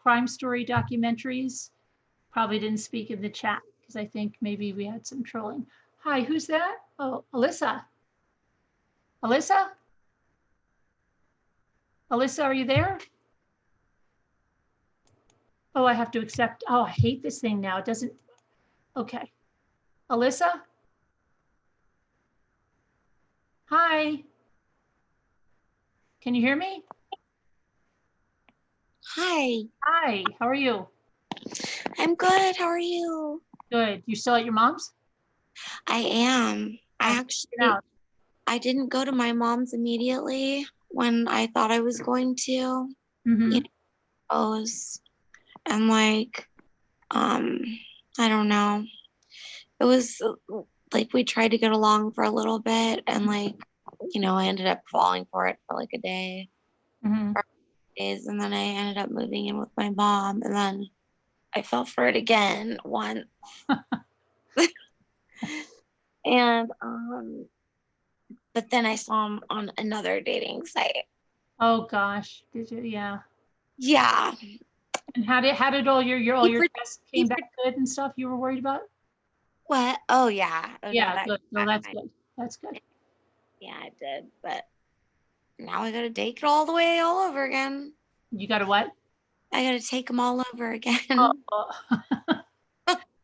crime story documentaries probably didn't speak in the chat because I think maybe we had some trolling. Hi, who's that? Oh, Alyssa. Alyssa? Alyssa, are you there? Oh, I have to accept. Oh, I hate this thing now. It doesn't. Okay. Alyssa? Hi. Can you hear me? Hi. Hi, how are you? I'm good. How are you? Good. You still at your mom's? I am. I didn't go to my mom's immediately when I thought I was going to. Mm-hmm. And like, I don't know. It was like we tried to get along for a little bit, and like, I ended up falling for it for like a day, or days, and then I ended up moving in with my mom, and then I fell for it again once. And but then I saw him on another dating site. Oh gosh, did you? Yeah. Yeah. And how did all your tests came back good and stuff you were worried about? What? Oh yeah. Oh, yeah, no, good. No, that's good. That's good. Yeah, I did, but now I gotta take it all the way all over again. You gotta what? I gotta take them all over again. Oh.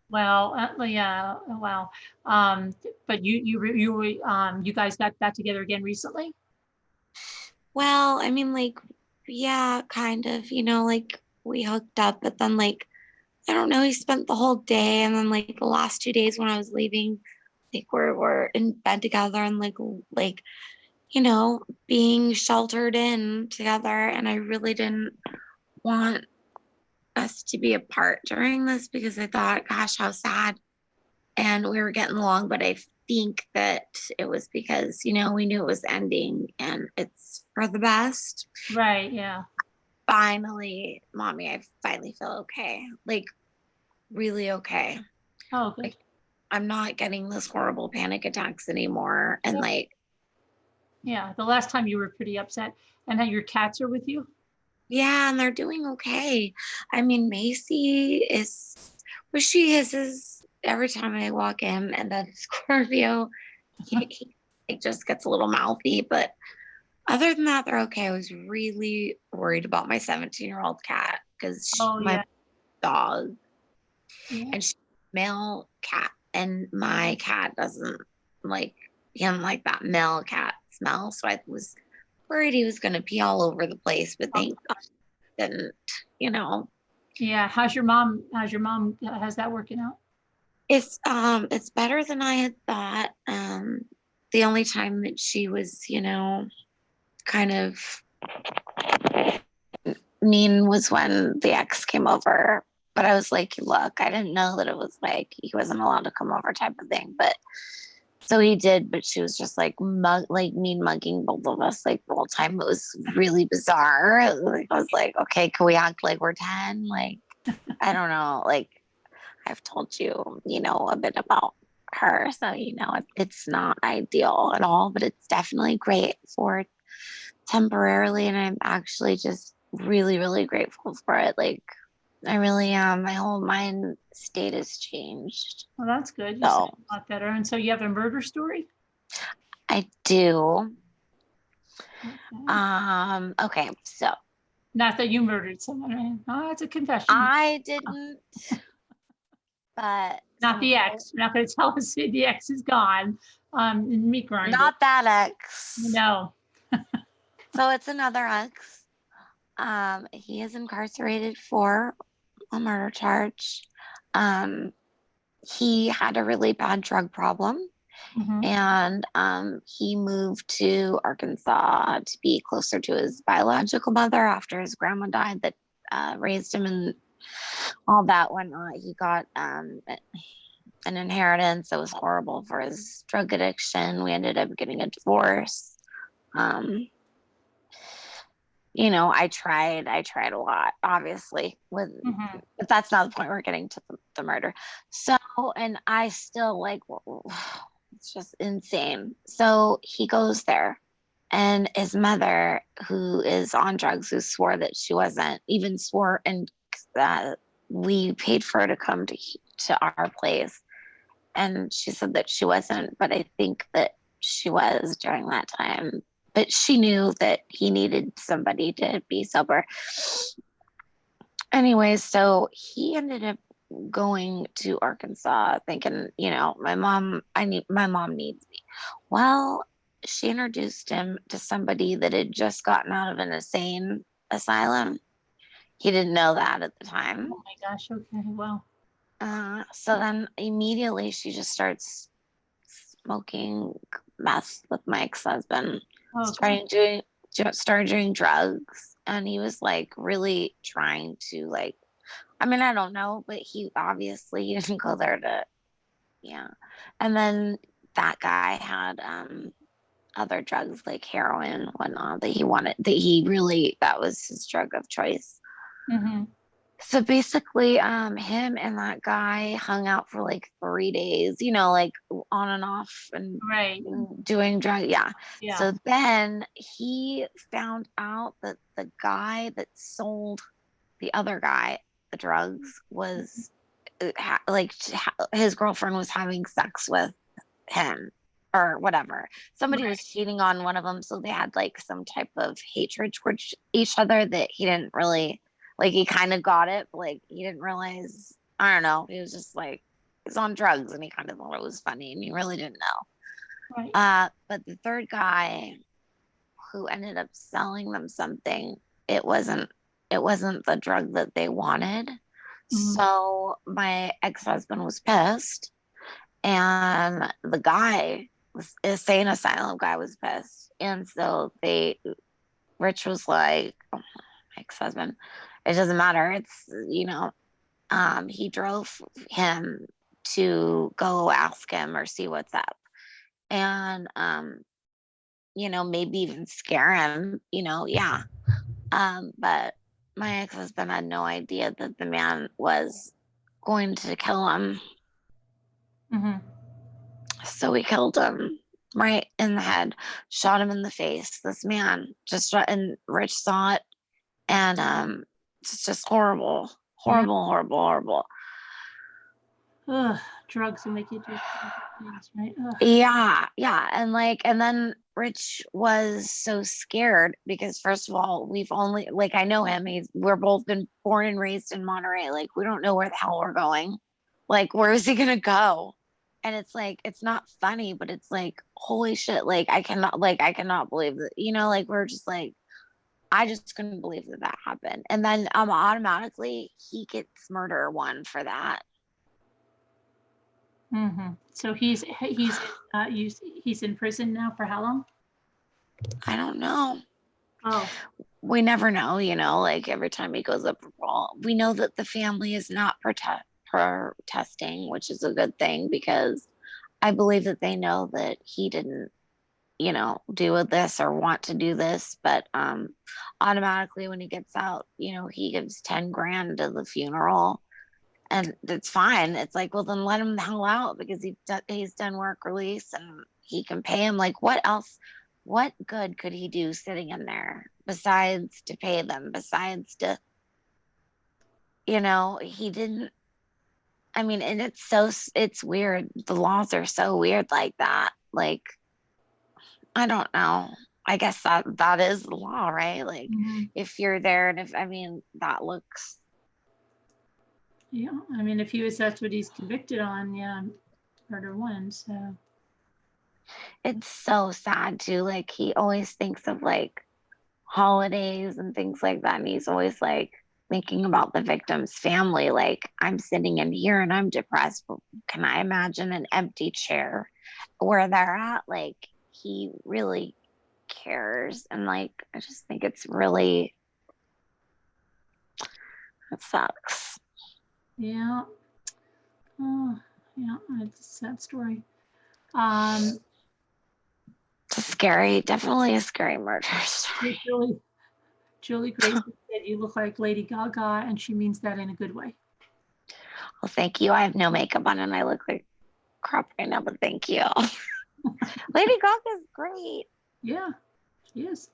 Well, yeah. Wow. But you guys got back together again recently? Well, I mean, like, yeah, kind of. Like we hooked up, but then like, I don't know. He spent the whole day, and then like the last 2 days when I was leaving, like we're in bed together and like you know, being sheltered in together. And I really didn't want us to be apart during this because I thought, gosh, how sad. And we were getting along, but I think that it was because, you know, we knew it was ending and it's for the best. Right. Yeah. Finally, mommy, I finally feel okay. Like really okay. Oh, good. Like I'm not getting this horrible panic attacks anymore. And Yep. like, Yeah. The last time you were pretty upset, and now your cats are with you. yeah, and they're doing okay. I mean, Macy is, well, she is every time I walk in, and then Scorpio, he it just gets a little mouthy. But other than that, they're okay. I was really worried about my 17-year-old cat because Oh my yeah. dog Yeah. and she's a male cat, and my cat doesn't like him like that male cat smell. So I was worried he was going to pee all over the place, but thank God he didn't, you know. Yeah. How's your mom? How's that working out? It's better than I had thought. The only time that she was, you know, kind of mean was when the ex came over. But I was like, look, I didn't know that it was like he wasn't allowed to come over type of thing. But so he did, but she was just like mean mugging both of us like the whole time. It was really bizarre. Like I was like, okay, can we act like we're 10? Like, I don't know. Like I've told you, you know, a bit about her. So, you know, it's not ideal at all, but it's definitely great for temporarily. And I'm actually just really, really grateful for it. Like, I really am. My whole mind state has changed. Well, that's good. You sound So a lot better. And so you have a murder story? I do. Okay. Okay. So Not that you murdered someone, right? Oh, it's a confession. I didn't, but Not the ex. You're not going to tell us the ex is gone. Meat grinder. not that ex. No. So it's another ex. He is incarcerated for a murder charge. Um, he had a really bad drug problem, Mhm. and he moved to Arkansas to be closer to his biological mother after his grandma died that raised him and all that whatnot. He got an inheritance that was horrible for his drug addiction. We ended up getting a divorce. Um, you know, I tried a lot, obviously, Mhm. but that's not the point. We're getting to the murder. So, and I still like, it's just insane. So he goes there, and his mother, who is on drugs, who swore that she wasn't, even swore, and we paid for her to come to our place, and she said that she wasn't, but I think that she was during that time. But she knew that he needed somebody to be sober. Anyway, so he ended up going to Arkansas thinking, you know, my mom needs me. Well, she introduced him to somebody that had just gotten out of an insane asylum. He didn't know that at the time. Oh my gosh. Okay. Well. So then immediately she just starts smoking meth with my ex-husband, Okay. started doing drugs, and he was like really trying to like, I mean, I don't know, but he obviously he didn't go there to, yeah. And then that guy had other drugs like heroin and whatnot that he wanted, that was his drug of choice. Mhm. So basically, him and that guy hung out for like 3 days, you know, like on and off and Right. doing drug. Yeah. Yeah. So then he found out that the guy that sold the other guy the drugs was his girlfriend was having sex with him or whatever. Somebody Right. was cheating on one of them. So they had like some type of hatred towards each other that he didn't really like. He kind of got it, but like he didn't realize. I don't know. He was just like, he's on drugs and he kind of thought it was funny and he really didn't know. Right. But the third guy who ended up selling them something, it wasn't the drug that they wanted. Mhm. So my ex-husband was pissed And the guy, was insane asylum guy, was pissed. And so Rich was like, oh, my ex-husband, it doesn't matter. It's, he drove him to go ask him or see what's up. And, maybe even scare him, yeah. But my ex-husband had no idea that the man was going to kill him. Mm-hmm. So he killed him right in the head, shot him in the face. This man just shot, and Rich saw it, and it's just horrible, horrible, horrible, horrible. Ugh, drugs will make you do things, right? Ugh. Yeah, and then Rich was so scared because, first of all, we've only, like, I know him. We're both been born and raised in Monterey. Like, we don't know where the hell we're going. Like, where is he gonna go? And it's like, it's not funny, but it's like, holy shit! Like, I cannot believe that. Like, we're just like, I just couldn't believe that happened. And then automatically he gets murder one for that. Mm-hmm. So he's in prison now for how long? I don't know. Oh, We never know, like every time he goes up for parole. We know that the family is not protesting, which is a good thing, because I believe that they know that he didn't, do this or want to do this. But automatically when he gets out, he gives 10 grand to the funeral. And it's fine. It's like, well, then let him the hell out, because he's done work release and he can pay him. Like, what else? What good could he do sitting in there besides to pay them? Besides to, he didn't. I mean, and it's weird. The laws are so weird like that. Like, I don't know. I guess that is the law, right? Like, if you're there, and that looks. Yeah, I mean, that's what he's convicted on, yeah, murder one, so. It's so sad too. Like, he always thinks of like holidays and things like that, and he's always like thinking about the victim's family. Like, I'm sitting in here and I'm depressed, but can I imagine an empty chair where they're at? Like, he really cares, and like, I just think it sucks. Yeah. Oh, yeah, it's a sad story. Scary, definitely a scary murder story. Julie Grace said you look like Lady Gaga, and she means that in a good way. Well, thank you. I have no makeup on and I look like crap right now, but thank you. Lady Gaga's great. Yeah, she is.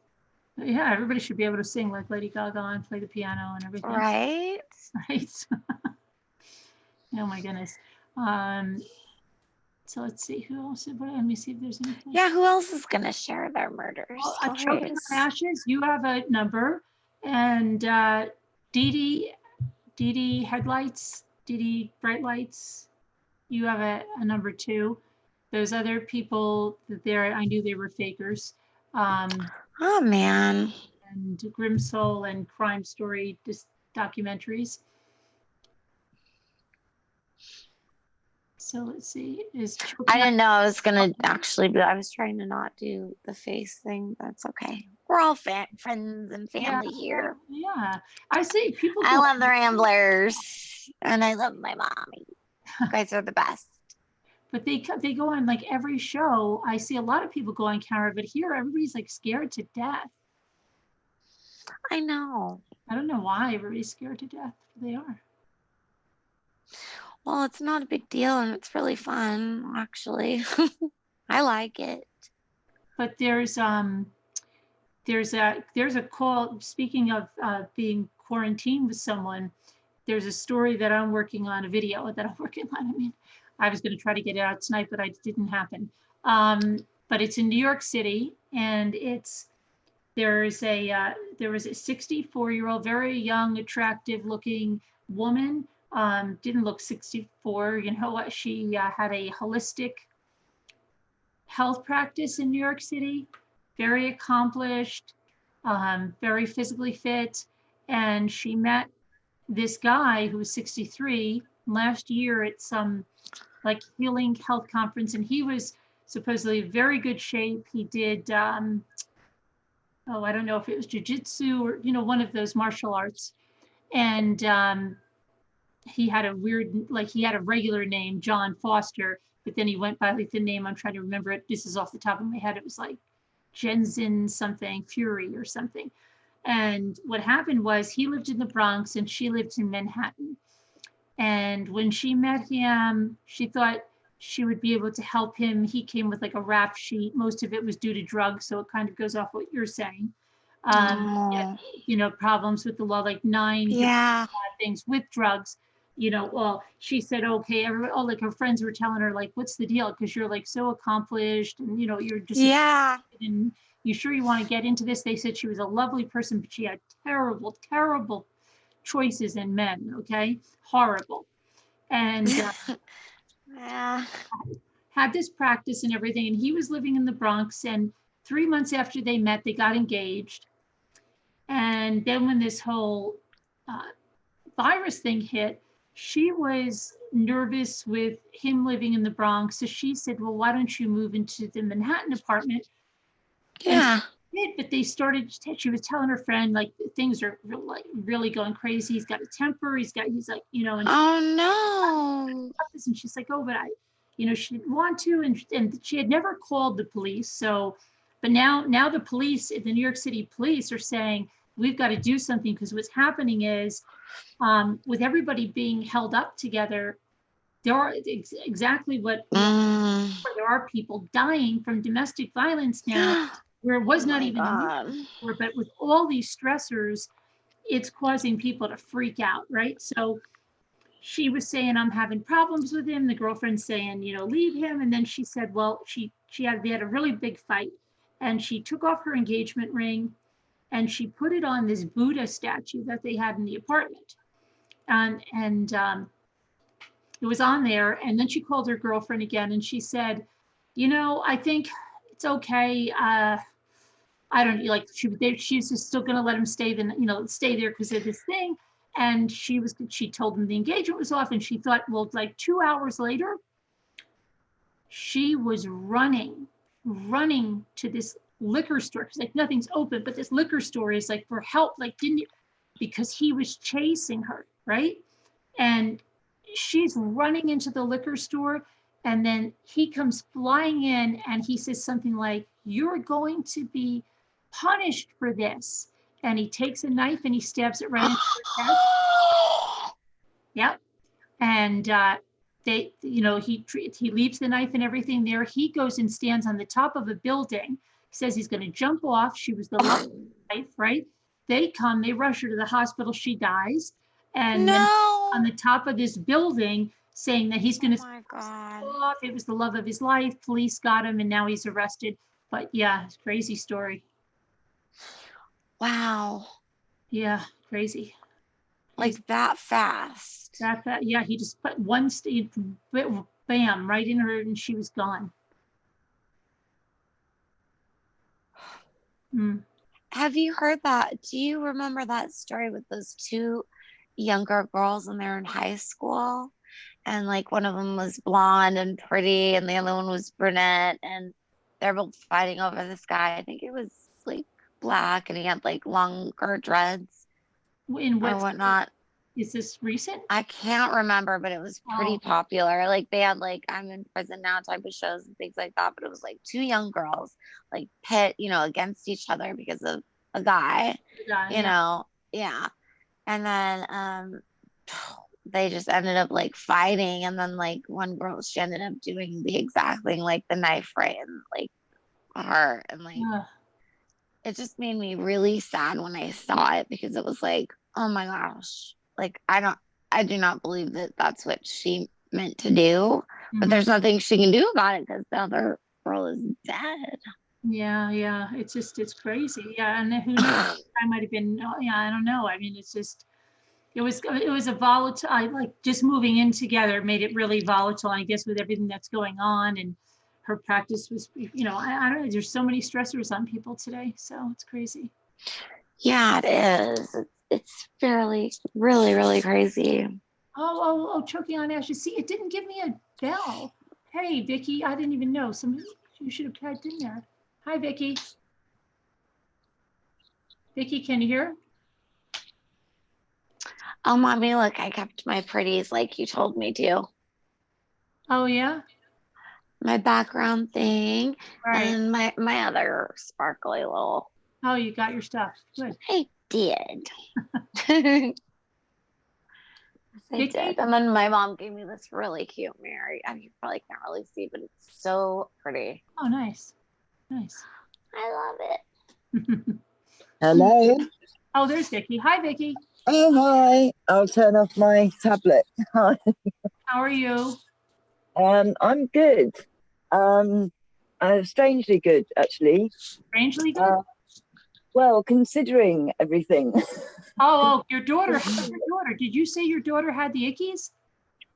Yeah, everybody should be able to sing like Lady Gaga and play the piano and everything. Right? Right. Oh my goodness. So let's see who else. Let me see if there's anything. Yeah, who else is gonna share their murder stories? Choking on Ashes. You have a number, and Dee Dee Headlights, Dee Dee Bright Lights. You have a number 2. Those other people I knew they were fakers. Oh man. And Grim Soul and Crime Story documentaries. So let's see. I didn't know I was gonna actually I was trying to not do the face thing. That's okay. We're all friends and family here. Yeah. I see people. I love the Ramblers and I love my mommy. You guys are the best. But they go on like every show. I see a lot of people go on camera, but here everybody's like scared to death. I know. I don't know why everybody's scared to death. They are. Well, it's not a big deal, and it's really fun, actually. I like it. But there's a call. Speaking of being quarantined with someone, there's a story that I'm working on, a video that I'm working on. I mean, I was going to try to get it out tonight, but it didn't happen. But it's in New York City, and there was a 64-year-old, very young, attractive-looking woman. Didn't look 64. You know what? She had a holistic health practice in New York City. Very accomplished, very physically fit, and she met this guy who was 63 last year at some like healing health conference, and he was supposedly very good shape. He did, I don't know if it was jujitsu or, one of those martial arts. And he had a weird, like he had a regular name, John Foster, but then he went by like the name, I'm trying to remember it. This is off the top of my head. It was like Jensen something, Fury or something. And what happened was he lived in the Bronx and she lived in Manhattan. And when she met him, she thought she would be able to help him. He came with like a rap sheet. Most of it was due to drugs. So it kind of goes off what you're saying. Oh, Problems with the law, like 9 yeah. things with drugs. Well, she said, okay, everybody, like her friends were telling her, like, what's the deal? Because you're like so accomplished and, you're just, Yeah. and you sure you want to get into this? They said she was a lovely person, but she had terrible, terrible choices in men. Okay. Horrible. And Yeah. had this practice and everything. And he was living in the Bronx. And 3 months after they met, they got engaged. And then when this whole virus thing hit, she was nervous with him living in the Bronx. So she said, well, why don't you move into the Manhattan apartment? Yeah. But they started, she was telling her friend, like, things are really going crazy. He's got a temper. He's like, and Oh no. and she's like, oh, but she didn't want to. And she had never called the police. So, but now the police, the New York City police are saying, we've got to do something, because what's happening is, with everybody being held up together, there are exactly what there are people dying from domestic violence now, where it was not even, but with all these stressors, it's causing people to freak out, right? So she was saying, I'm having problems with him. The girlfriend's saying, leave him. And then she said, well, they had a really big fight, and she took off her engagement ring and she put it on this Buddha statue that they had in the apartment. And it was on there. And then she called her girlfriend again and she said, I think it's okay. I don't like, she's just still going to let him stay stay there because of this thing. And she told him the engagement was off, and she thought, well, like 2 hours later, she was running to this liquor store. Cause like nothing's open, but this liquor store is like for help, like because he was chasing her. Right. And she's running into the liquor store, and then he comes flying in and he says something like, you're going to be punished for this. And he takes a knife and he stabs it right into her chest. Yep. And he leaves the knife and everything there. He goes and stands on the top of a building. He says he's going to jump off. She was the life, right? They rush her to the hospital. She dies. And then on the top of this building, saying that he's going to off. It was the love of his life. Police got him, and now he's arrested. But yeah, it's a crazy story. Wow. Yeah, crazy. Like that fast. Yeah, he just put one bam, right in her, and she was gone. Have you heard that? Do you remember that story with those two younger girls when they're in high school? And like one of them was blonde and pretty, and the other one was brunette, and they're both fighting over this guy. I think it was like black, and he had like longer dreads or whatnot. Is this recent? I can't remember, but it was pretty popular. Like they had like I'm in prison now type of shows and things like that. But it was like two young girls like pit, against each other because of a guy. Yeah. And then they just ended up like fighting, and then like one girl, she ended up doing the exact thing, like the knife right in like her, and like it just made me really sad when I saw it, because it was like, oh my gosh, like I do not believe that that's what she meant to do, but there's nothing she can do about it because the other girl is dead. Yeah, it's crazy. Yeah, and who knows? I might have been. I don't know. I mean, it's just. It was a volatile, like just moving in together made it really volatile, I guess, with everything that's going on. And her practice was, I don't know, there's so many stressors on people today. So it's crazy. Yeah, it is. It's fairly, really, really crazy. Oh, choking on ashes. See, it didn't give me a Bell. Hey, Vicky, I didn't even know. You should have typed in there. Hi, Vicky. Vicky, can you hear? Oh, mommy, look, I kept my pretties like you told me to. Oh, yeah? My background thing Right. and my other sparkly little. Oh, you got your stuff. Good. I did. I Vicky? did. And then my mom gave me this really cute mirror. I mean, you probably can't really see, but it's so pretty. Oh, nice. Nice. I love it. Hello. Oh, there's Vicky. Hi, Vicky. Oh, hi. I'll turn off my tablet. Hi. How are you? I'm good. Strangely good, actually. Strangely good? Well, considering everything. Oh, your daughter. How's your daughter? Did you say your daughter had the ickies?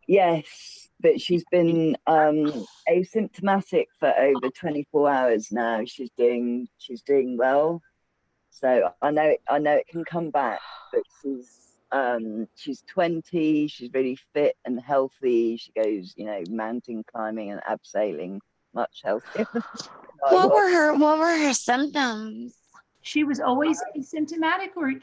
Yes, but she's been asymptomatic for over 24 hours now. She's doing well. So I know it can come back, but she's 20, she's really fit and healthy. She goes, mountain climbing and abseiling much healthier than I What was. were her symptoms? She was always asymptomatic, or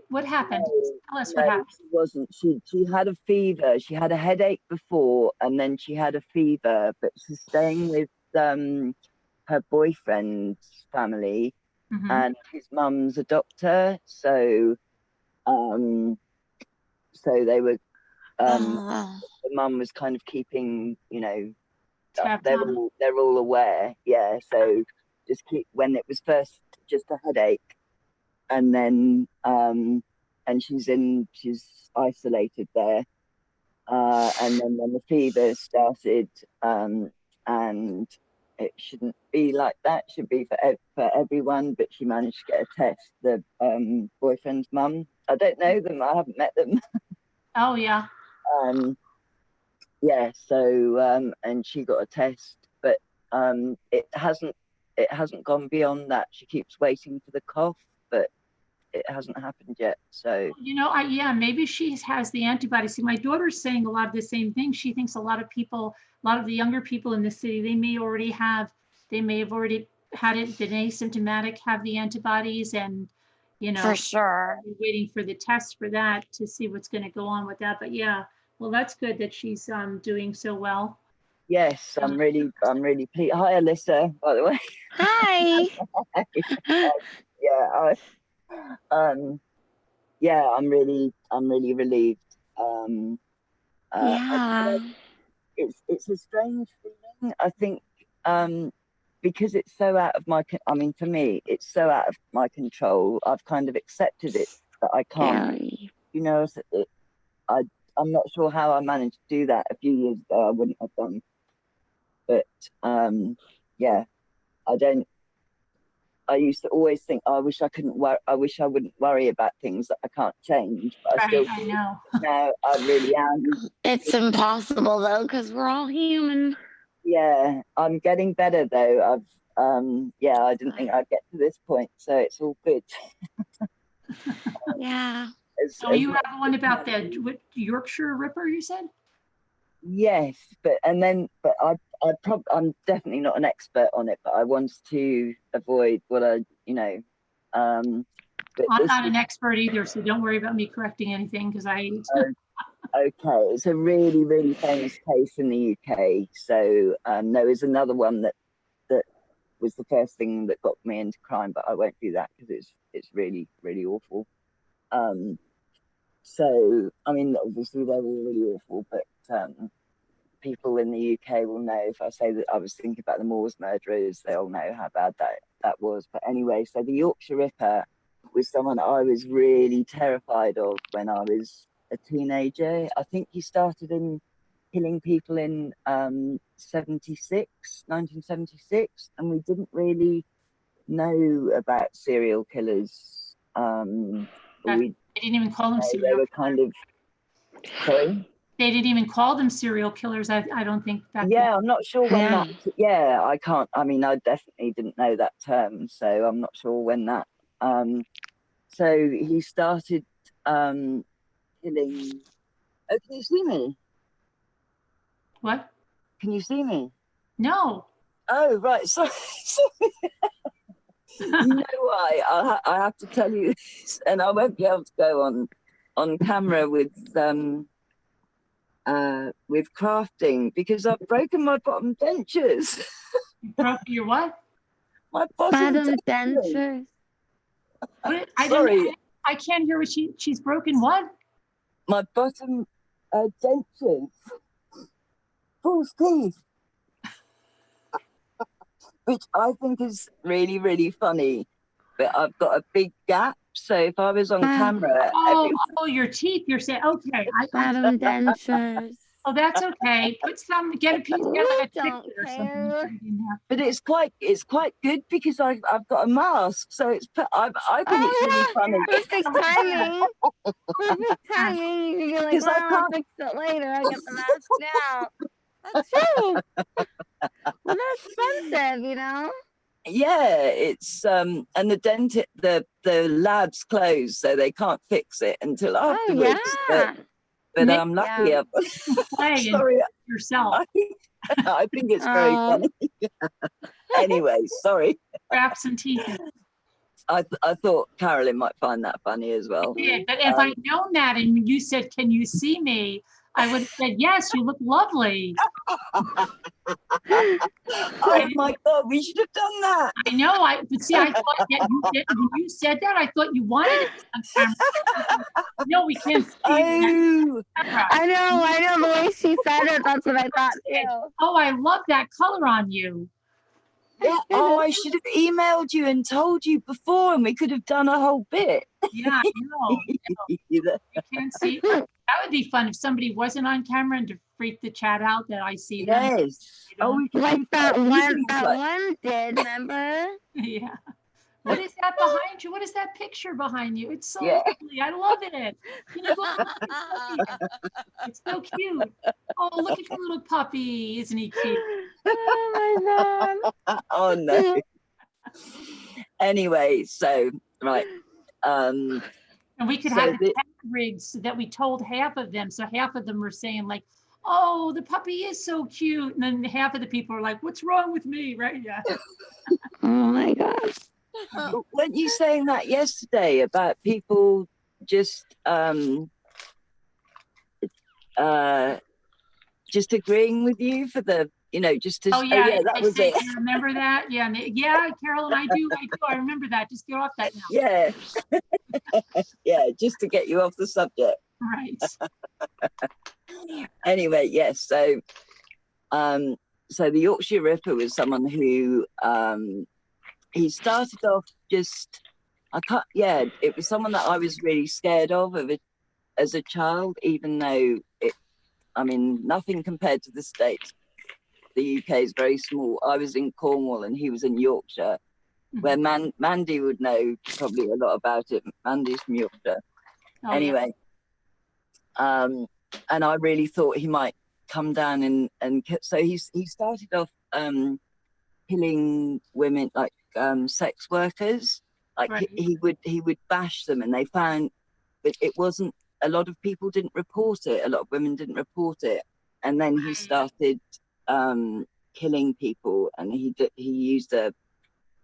what happened? Tell us what No, happened. she wasn't. She had a fever. She had a headache before, and then she had a fever, but she's staying with her boyfriend's family, Mm-hmm. and his mum's a doctor, so they were the mum was kind of keeping, they're all aware, yeah. So just keep, when it was first just a headache, and then and she's isolated there, and then when the fever started, and it shouldn't be like that, it should be for everyone, but she managed to get a test. The boyfriend's mum, I don't know them, I haven't met them. Oh, yeah. Yeah, so and she got a test, but it hasn't gone beyond that. She keeps waiting for the cough, but it hasn't happened yet. So maybe she has the antibodies. See, my daughter's saying a lot of the same things. She thinks a lot of the younger people in the city, they may have already had it, been asymptomatic, have the antibodies, and for sure, waiting for the test for that to see what's going to go on with that. But yeah, well, that's good that she's doing so well. yes, I'm really pleased. Hi, Alyssa, by the way. Hi. Yeah, I'm really relieved. Yeah. It's a strange feeling. I think because it's so out of my, for me, it's so out of my control. I've kind of accepted it that I can't. I'm not sure how I managed to do that a few years ago. I wouldn't have done. But yeah, I don't. I used to always think, oh, I wish I couldn't worry. I wish I wouldn't worry about things that I can't change. But I know. Now I really am. It's impossible though, because we're all human. Yeah, I'm getting better though. I didn't think I'd get to this point, so it's all good. Yeah. So you have one about the Yorkshire Ripper, you said? Yes, I'm definitely not an expert on it, but I wanted to avoid what I'm not an expert either, so don't worry about me correcting anything because I. Okay, it's a really, really famous case in the UK. So there is another one that was the first thing that got me into crime, but I won't do that because it's really, really awful. So I mean, obviously they're all really awful, but people in the UK will know if I say that I was thinking about the Moors murderers. They all know how bad that was. But anyway, so the Yorkshire Ripper was someone I was really terrified of when I was a teenager. I think he started in killing people in 1976, and we didn't really know about serial killers. They didn't even call them serial. They were kind of sorry. They didn't even call them serial killers. I don't think back then. I'm not sure when that. Yeah, I can't. I mean, I definitely didn't know that term, so I'm not sure when that. So he started killing. Oh, can you see me? What? Can you see me? No. Oh, right. Sorry. You know why? I have to tell you this, and I won't be able to go on camera with crafting because I've broken my bottom dentures. You broke your what? My bottom dentures. dentures. What? Sorry. I can't hear what she's broken. What? My bottom dentures. False teeth. Which I think is really, really funny. But I've got a big gap, so if I was on camera, Oh, your teeth. You're saying, okay. Bottom dentures. Oh, that's okay. Get a piece. Get like a Don't ticket or care. something. but it's quite good because I've got a mask, so I think it's really funny. Perfect timing. Perfect timing. You can be like, Because I well, I'll can't. fix it later. I get the mask now. That's true. Well, they're expensive, you know. Yeah, it's and the lab's closed, so they can't fix it until afterwards. Oh yeah. But I'm lucky. Yeah. Play Sorry, yourself. I think it's very funny. Anyway, sorry. Grab some teeth. I thought Carolyn might find that funny as well. I did, but if I'd known that and you said, "Can you see me?" I would have said, "Yes, you look lovely." Oh my God, we should have done that. I know. But see, I thought that when you said that, I thought you wanted it on camera. No, we can't see Oh, that. I know. The way she said it, that's what I thought too. Oh, I love that color on you. yeah. Oh, I should have emailed you and told you before, and we could have done a whole bit. Yeah, I know. You can't see. That would be fun if somebody wasn't on camera and to freak the chat out that I see them. Yes. You know? Oh, we could Like do that like- one did, remember? Yeah. What is that behind you? What is that picture behind you? It's so Yeah. lovely. I love it. Can you go look at the puppy? It's so cute. Oh, look at your little puppy. Isn't he cute? Oh my God. Oh no. Anyway, so right. And we could So have the tech rigs so that we told half of them. So half of them were saying like, oh, the puppy is so cute. And then half of the people are like, what's wrong with me? Right? Yeah. Oh my gosh. Weren't you saying that yesterday about people just agreeing with you for the, just to, that was it. You remember that? Yeah. Yeah, Carol, and I do. I remember that. Just get off that now. Yeah. Yeah, just to get you off the subject. Right. Anyway, yes. So the Yorkshire Ripper was someone who he started off it was someone that I was really scared of it as a child, even though nothing compared to the States. The UK is very small. I was in Cornwall and he was in Yorkshire, where Mandy would know probably a lot about it. Mandy's from Yorkshire. Oh, anyway, and I really thought he might come down and so he started off killing women, like sex workers. Like right. he would bash them, and they found that it wasn't. A lot of people didn't report it. A lot of women didn't report it, and then he started killing people, and he used a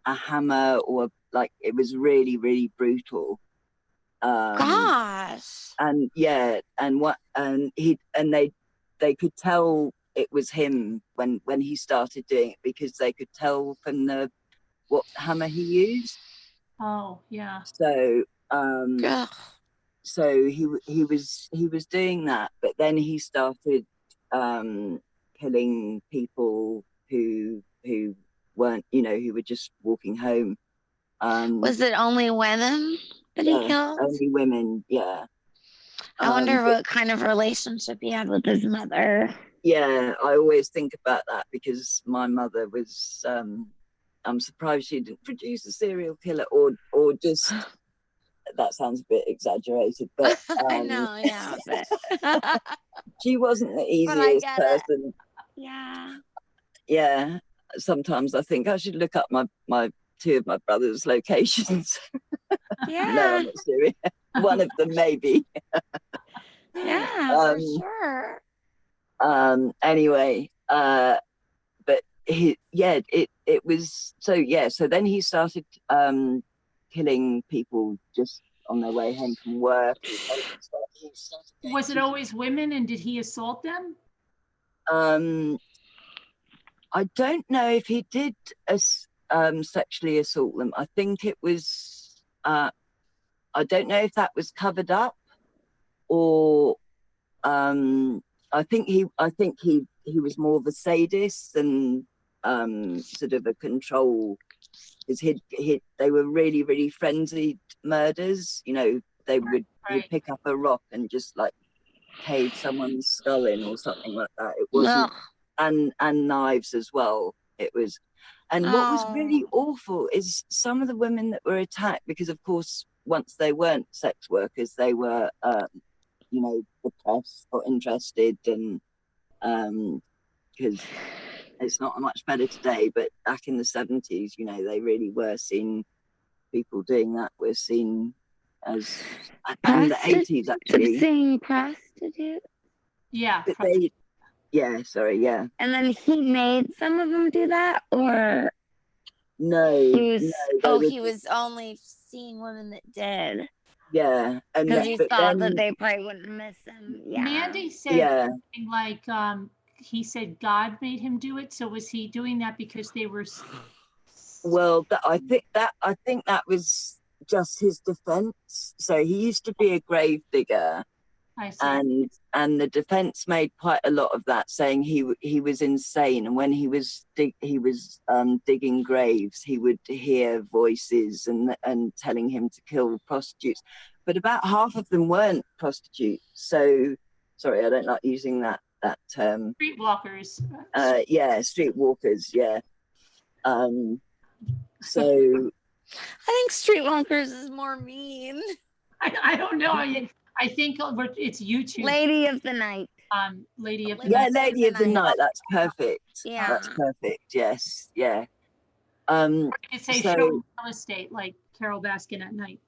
hammer, or like, it was really, really brutal. Gosh. And yeah, and they could tell it was him when he started doing it, because they could tell from what hammer he used. Oh yeah. So so he was doing that, but then he started killing people who weren't, who were just walking home. Was it only women that he killed? Only women, yeah. I wonder what kind of relationship he had with his mother. Yeah, I always think about that, because my mother was I'm surprised she didn't produce a serial killer, or just that sounds a bit exaggerated, but I know, yeah. But she wasn't the easiest person. Yeah. Yeah. Sometimes I think I should look up my two of my brother's locations. Yeah. No, I'm not serious. One of them maybe. Yeah, for sure. Anyway, But it was so then he started killing people just on their way home from work. Was it always women, and did he assault them? I don't know if he did sexually assault them. I think it was I don't know if that was covered up, or I think he was more of a sadist than sort of a control, because they were really, really frenzied murders. You know, he'd pick up a rock and just like cave someone's skull in or something like that. It wasn't, and knives as well. It was, and what was really awful is some of the women that were attacked, because of course once they weren't sex workers, they were you know, depressed or interested, and because it's not much better today, but back in the 70s, you know, they really were seen, people doing that were seen as, and the 80s actually. Saying prostitute? Yeah. But they, yeah, sorry, yeah. And then he made some of them do that, or no? He was, no, he was only seeing women that did. Yeah, and because he thought that they probably wouldn't miss him. Yeah. Mandy said something like he said God made him do it. So was he doing that because they were? Well, I think that was just his defense. So he used to be a grave digger, and the defense made quite a lot of that, saying he was insane, and when he was digging graves, he would hear voices and telling him to kill prostitutes, but about half of them weren't prostitutes. So sorry, I don't like using that term. Streetwalkers. Yeah, streetwalkers. Yeah. So I think streetwalkers is more mean. I don't know. I think it's YouTube. Lady of the Night. Lady of the Night. Yeah, Lady of the Night. That's perfect. Yeah. That's perfect. Yes. Yeah. You could say show real estate, like Carole Baskin at night.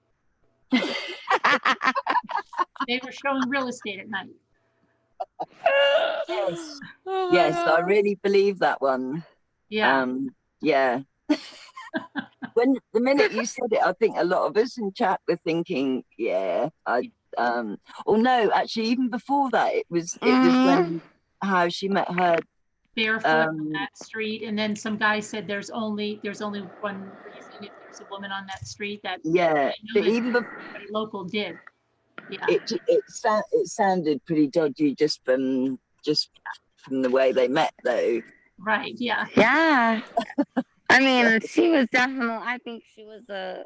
They were showing real estate at night. Yes. Yes, I really believe that one. Yeah. Yeah. When the minute you said it, I think a lot of us in chat were thinking, yeah, or no, actually, even before that, it was when how she met her barefoot on that street, and then some guy said there's only one reason if there's a woman on that street that but even before local did. Yeah. It sounded pretty dodgy just from the way they met, though. Right. Yeah. Yeah. I mean, she was definitely. I think she was a.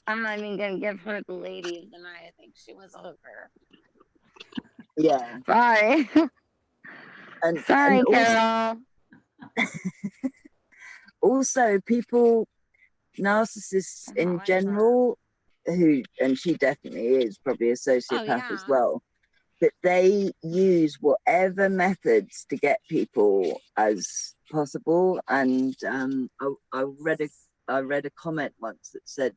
I'm not even gonna give her the Lady of the Night. I think she was a hooker. Yeah. Sorry. Sorry, Carole. Also, narcissists in general, and she definitely is probably a sociopath as well, but they use whatever methods to get people as possible. And I read a comment once that said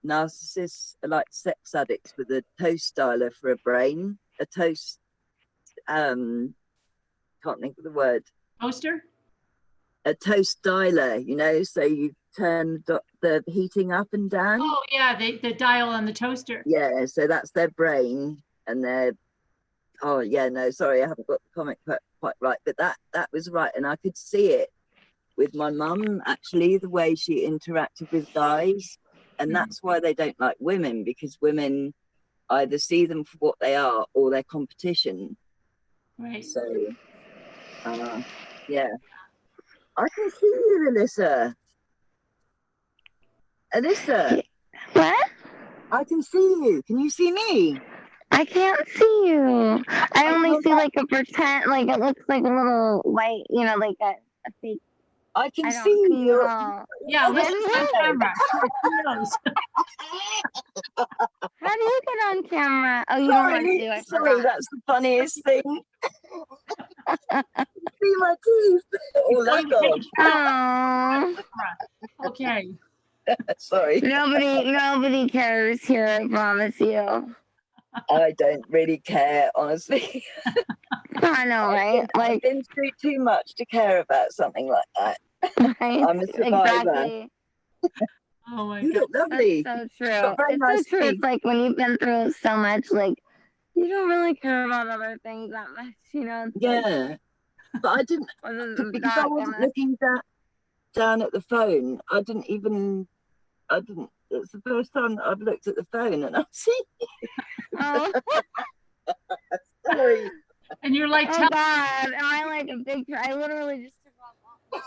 narcissists are like sex addicts with a toast dialer for a brain. A toast, can't think of the word. Toaster? A toast dialer, you know, so you turn the heating up and down. Oh yeah, the dial on the toaster. Yeah, so that's their brain, and they're, oh yeah, no, sorry, I haven't got the comic quite right, but that was right, and I could see it with my mum, actually, the way she interacted with guys, and that's why they don't like women, because women either see them for what they are or their competition. Right. So, yeah. I can see you, Alyssa. Alyssa. What? I can see you. Can you see me? I can't see you. I only see like a pretend, like it looks like a little white, you know, like a fake. I can see you. Yeah, listen on camera. How do you get on camera? Oh, you don't want to do it. Sorry, that's the funniest thing. See my teeth. Oh, okay. Sorry. Nobody cares here, I promise you. I don't really care, honestly. I know, right? I've been through too much to care about something like that. Right? I'm a survivor. Exactly. Oh my You God. look lovely. That's so You've true. got very It's nice so true. teeth. It's like when you've been through so much, like you don't really care about other things that much, you know? It's like, Yeah, but I didn't, well, this is because I not wasn't gonna. looking down at the phone. It's the first time that I've looked at the phone and I've seen Oh, sorry. And you're like, oh God! Am I like a big? I literally just took off.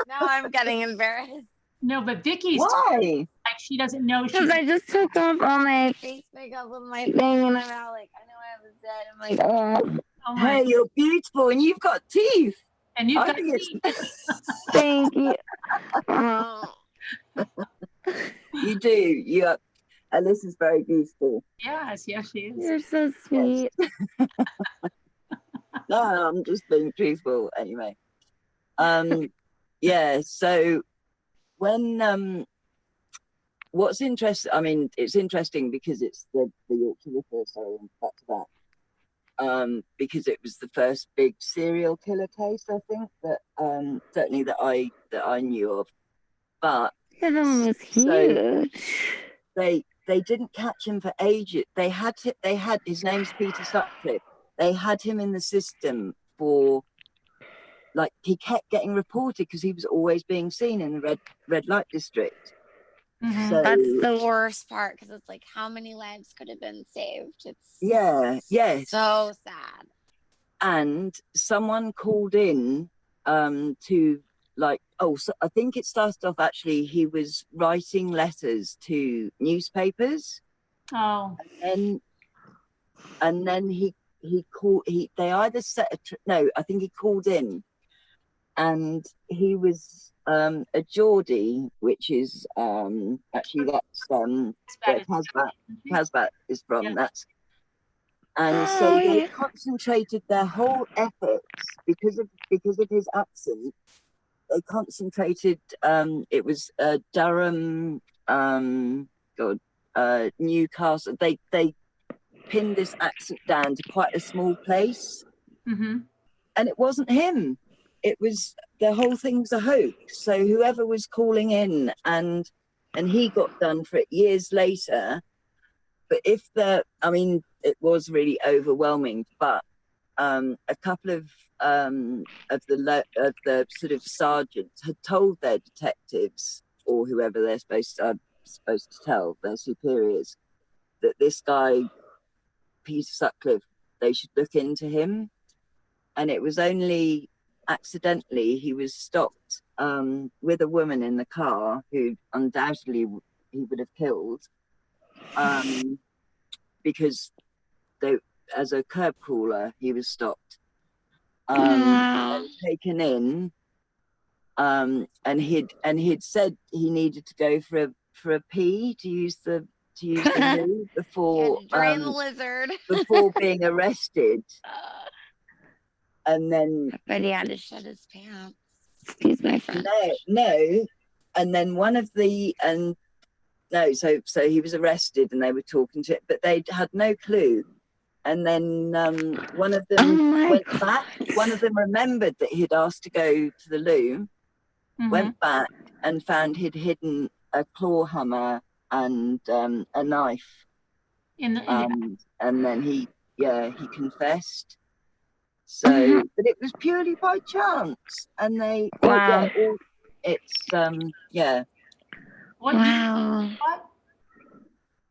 Now I'm getting embarrassed no, but Vicky's Why? like, she doesn't know because she's, I just took off all my face makeup with my thing, and I'm now like, I know I was dead. I'm like, oh, oh my, Hey, you're beautiful and you've got teeth. and you've I got think it's thank you. Oh. you do. You are, Alyssa's very beautiful. yes, yes, she is. You're so sweet. No, I'm just being truthful anyway. Yeah, so when what's interesting, I mean, it's interesting because it's the Yorkshire Ripper, sorry, and back to that. Because it was the first big serial killer case, I think, that certainly that I knew of. But That one was so huge. they didn't catch him for ages. They had his name's Peter Sutcliffe. They had him in the system for, like, he kept getting reported because he was always being seen in the red light district. Mhm. So That's the worst part because it's like how many lives could have been saved. It's yes. so sad. And someone called in to, like, so I think it started off, actually he was writing letters to newspapers, Oh, and then they either no, I think he called in, and he was a Geordie, which is actually that's where Casbat is from. Yeah. That's And so Oh, they yeah. concentrated their whole efforts because of his accent. They concentrated. It was Durham, Newcastle. They pinned this accent down to quite a small place, mm-hmm. and it wasn't him. It was, the whole thing was a hoax. So whoever was calling in, and he got done for it years later. But it was really overwhelming. But a couple of the sort of sergeants had told their detectives, or whoever they're supposed to tell, their superiors, that this guy Peter Sutcliffe, they should look into him. And it was only accidentally he was stopped with a woman in the car who undoubtedly he would have killed, because as a curb crawler he was stopped, and taken in, and he'd said he needed to go for a pee, to use the loo before Drain the lizard. before being arrested. And then But he had to shed his pants. Excuse my French. no, and then so he was arrested and they were talking to it, but they had no clue. And then one of them went back. One of them remembered that he'd asked to go to the loo, Mm-hmm. went back and found he'd hidden a claw hammer and a knife. And then he confessed. So, but it was purely by chance, and they it's What? Wow. What?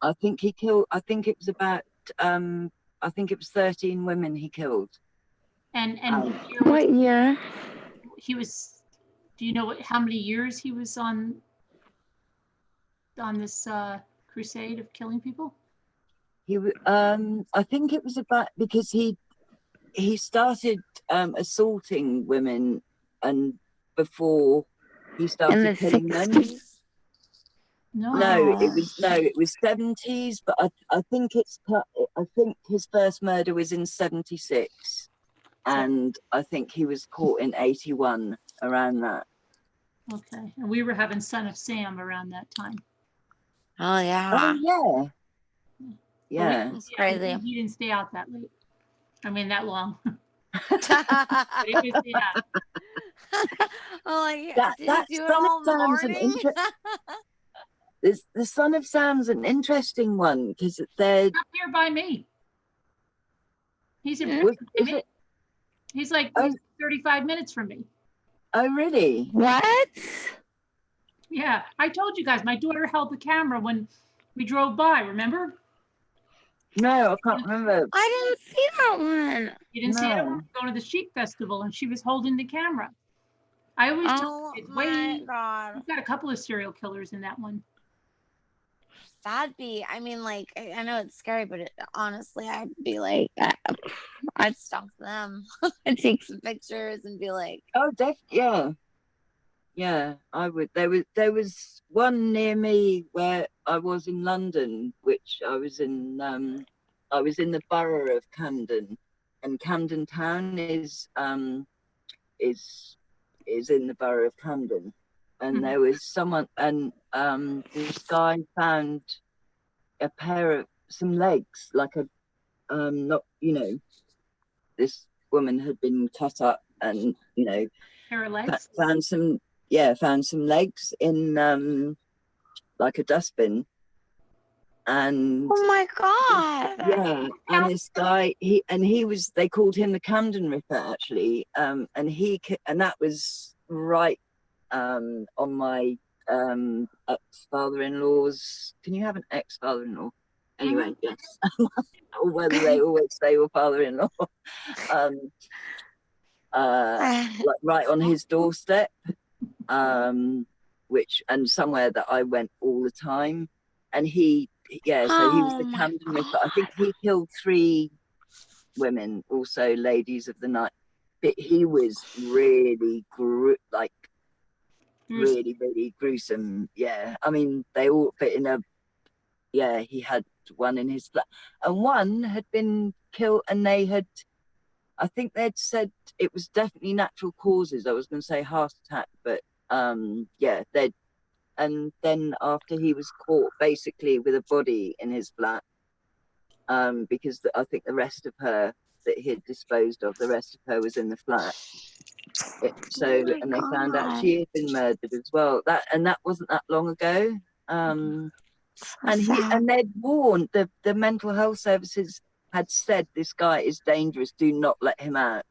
I think he killed. I think it was about. I think it was 13 women he killed. And What year? He was. Do you know how many years he was on this crusade of killing people? I think it was about, because he started assaulting women, and before he started killing men. No, it was 70s, but I think his first murder was in 76, and I think he was caught in 81, around that. Okay, and we were having Son of Sam around that time. Oh yeah. Oh yeah. Yeah. It's crazy. He didn't stay out that late. I mean, that long. But it was, yeah. Oh, like, That did that he do it Son of all in the Sam's an morning? the Son of Sam's an interesting one because they're Up here by me. He's in is it? He's like Oh. he's 35 minutes from me. Oh, really? What? Yeah, I told you guys, my daughter held the camera when we drove by, remember? No, I can't remember. I didn't see that one. You didn't see it? No. Going to the sheep festival and she was holding the camera. I always tell Oh kids, my wait, God. we've got a couple of serial killers in that one. That'd be, I mean, like, I know it's scary, but honestly, I'd be like, I'd stalk them. I'd take some pictures and be like, Oh, yeah. Yeah, I would. There was one near me where I was in London, which I was in the borough of Camden, and Camden Town is in the borough of Camden, and there was someone, and this guy found a pair of some legs, like a not, this woman had been cut up, and Pair of legs. found some legs in like a dustbin, and oh my God. yeah, and this guy, they called him the Camden Ripper, actually, and that was right on my ex-father-in-law's. Can you have an ex-father-in-law? Anyway, yes, or whether they always say your father-in-law, like right on his doorstep, which, and somewhere that I went all the time, and so he was the Camden Ripper. I think he killed 3 women, also ladies of the night, but he was really really gruesome. Yeah, I mean, they all fit in he had one in his flat, and one had been killed, and I think they'd said it was definitely natural causes. I was going to say heart attack, but and then after he was caught basically with a body in his flat, because I think the rest of her that he had disposed of, the rest of her was in the flat. And they found out she had been murdered as well. That wasn't that long ago. And they'd warned, the mental health services had said, this guy is dangerous, do not let him out.